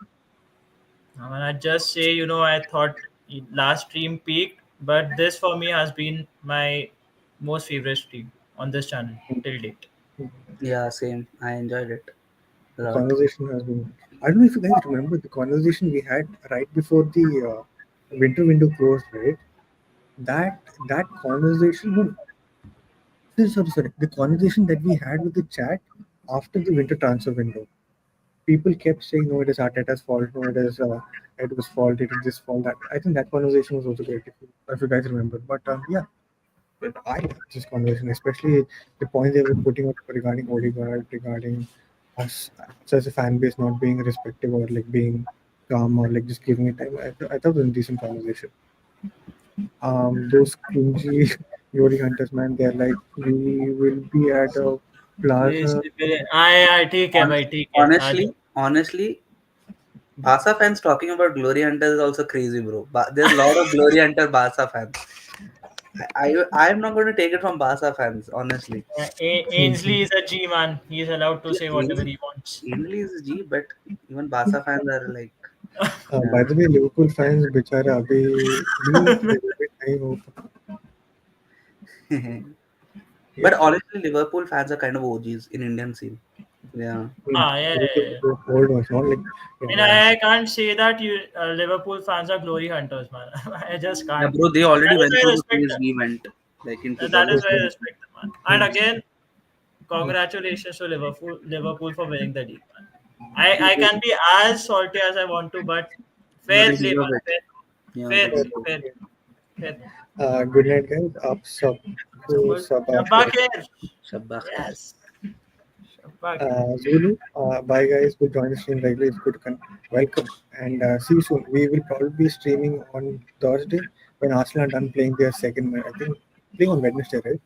And I just say, I thought last stream peaked, but this for me has been my most favorite stream on this channel till date. Yeah, same. I enjoyed it a The lot. conversation has been. I don't know if you guys remember the conversation we had right before the winter window closed, right? That conversation. No, sorry. The conversation that we had with the chat after the winter transfer window. People kept saying, "No, it is Arteta's fault. No, it was fault. It is this fault." That I think that conversation was also great. If you guys remember, but yeah, I like this conversation, especially the points they were putting up regarding Odegaard, regarding us as a fan base not being respective or like being calm or like just giving it time. I thought it was a decent conversation. Those cringy glory hunters, man, they're like, we will be at a plaza. ठीक है भाई ठीक है आ जाओ. Honestly, Barca fans talking about glory hunters is also crazy, bro. There's a lot of glory hunter Barca fans. I'm not going to take it from Barca fans, honestly. Ainsley is a G man. He's allowed to say whatever he wants. Ainley is G, but even Barca fans are like. By the way, Liverpool fans, बेचारा अभी नहीं hope. But honestly, Liverpool fans are kind of OGs in Indian scene. Yeah. Yeah. Old ones, not like I mean, yeah. I can't say that you Liverpool fans are glory hunters, man. I just Yeah, can't. bro, they already That is went why I through the respect phase them. we went, like in And that is why I 2007. respect them, man. And again, congratulations to Liverpool for winning the league, man. I can be as salty as I want to, but No, fair they play, deserve man. it. Yeah, they Fair play, deserve fair it. play, fair play. Good night, guys. Up sub to Good. sub Shabba after. khair. Shabbat khair. Yes. Shabba khair. Zulu, bye guys. Who join the stream regularly. It's good to welcome and see you soon. We will probably be streaming on Thursday when Arsenal are done playing their second. I think playing on Wednesday, right?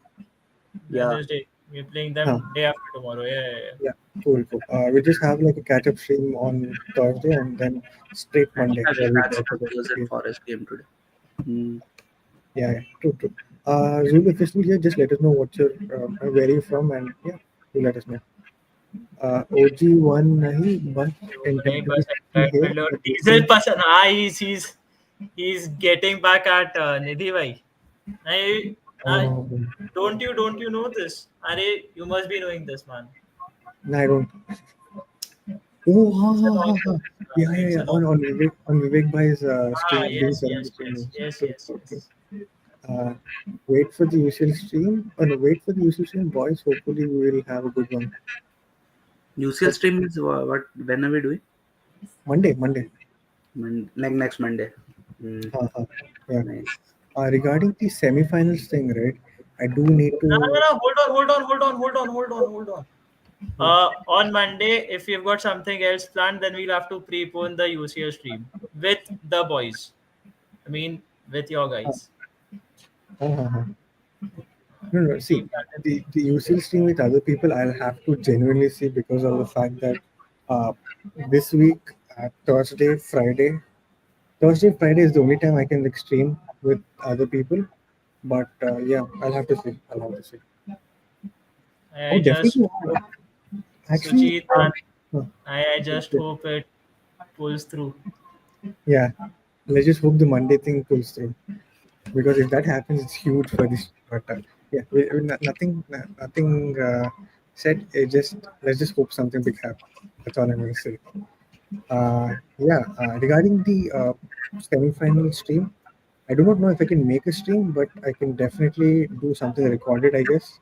Yeah. Wednesday. We're playing Huh. them day after tomorrow. Yeah. Yeah, cool. We just have like a catch-up stream on Thursday and then straight And Monday yeah, we where we had talk about Spurs the and game. Forest game today. Mm. Yeah, true. Zulu, if you're still here, just let us know what you're, where you're from, and yeah, you let us know. OG one nahi, but नहीं intentionally बस here. entitled और diesel पसंद he's getting back at Nidhi bhai. I Oh, don't you know this? Are you must be knowing this, man. no, I don't. Oh, It's a long it's yeah. a long On Vivek Bhai's stream, being yes sent yes the yes stream. yes True, yes true, true. yes. Uh, wait for the usual stream. Oh no, wait for the usual stream, boys. Hopefully, we will have a good one. UCL Hope stream is what? When are we doing? Monday. Like next Monday. Mm. Yeah. Nice. Regarding the semi-finals thing, right? I do need to. No. Hold on. On Monday, if you've got something else planned, then we'll have to prepone the UCL stream with the boys. I mean, with your Uh, guys. uh, uh, uh. No. See, Keep that in the UCL stream with other people, I'll have to genuinely see because of the fact that uh, this week, Thursday, Friday is the only time I can like stream with other people. But yeah, I'll have to see. mind. Oh, I just definitely. hope, Actually, Sucheet, man, uh, I just hope it pulls through. yeah. Let's just hope the Monday thing pulls through because if that happens, it's huge for this. But yeah, nothing said. Just let's just hope something big happens. That's all I'm going to say. Yeah. Regarding the semi-final stream, I do not know if I can make a stream, but I can definitely do something recorded. I guess.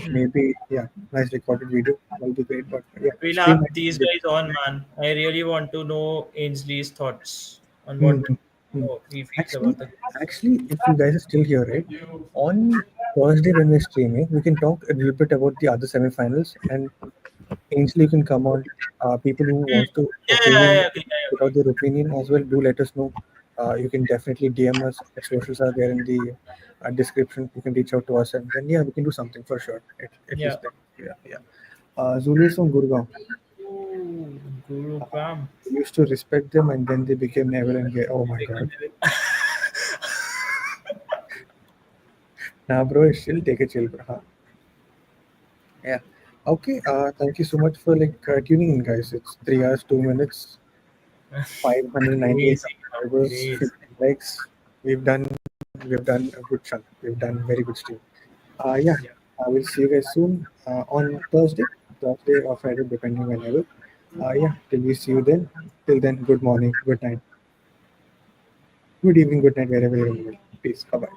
Maybe yeah, nice recorded video. That'll be great. But yeah, We'll stream. have these guys on, man. I really want to know Ainsley's thoughts on what Mhm. Mhm. he feels Actually, about the. actually, if you guys are still here, right, on Thursday when we're streaming, we can talk a little bit about the other semifinals, and Ainsley, you can come on. People who Hmm. wants to Yeah, opinion, I put agree. out their opinion as well. Do let us know. You can definitely DM us. Our socials are there in the description. You can reach out to us, and then yeah, we can do something for sure. At Yeah. least then. Yeah. Zulu is from Gurgaon. Ooh, Guru Pam. We used to respect them, and then they became never and gay. Oh my god. Nah, bro, still take a chill, bro. Huh? Yeah. Okay. Thank you so much for like tuning in, guys. It's 3 hours, 2 minutes, 598 Crazy, subscribers, crazy. 50 likes. We've done, we've done a good chunk. We've done very good stream. Yeah. Yeah. I will see you guys soon on Thursday or Friday, depending whenever. Yeah. Till we see you then. Till then, good morning, good night, good evening, good night, wherever you're in the world. Peace. Bye bye.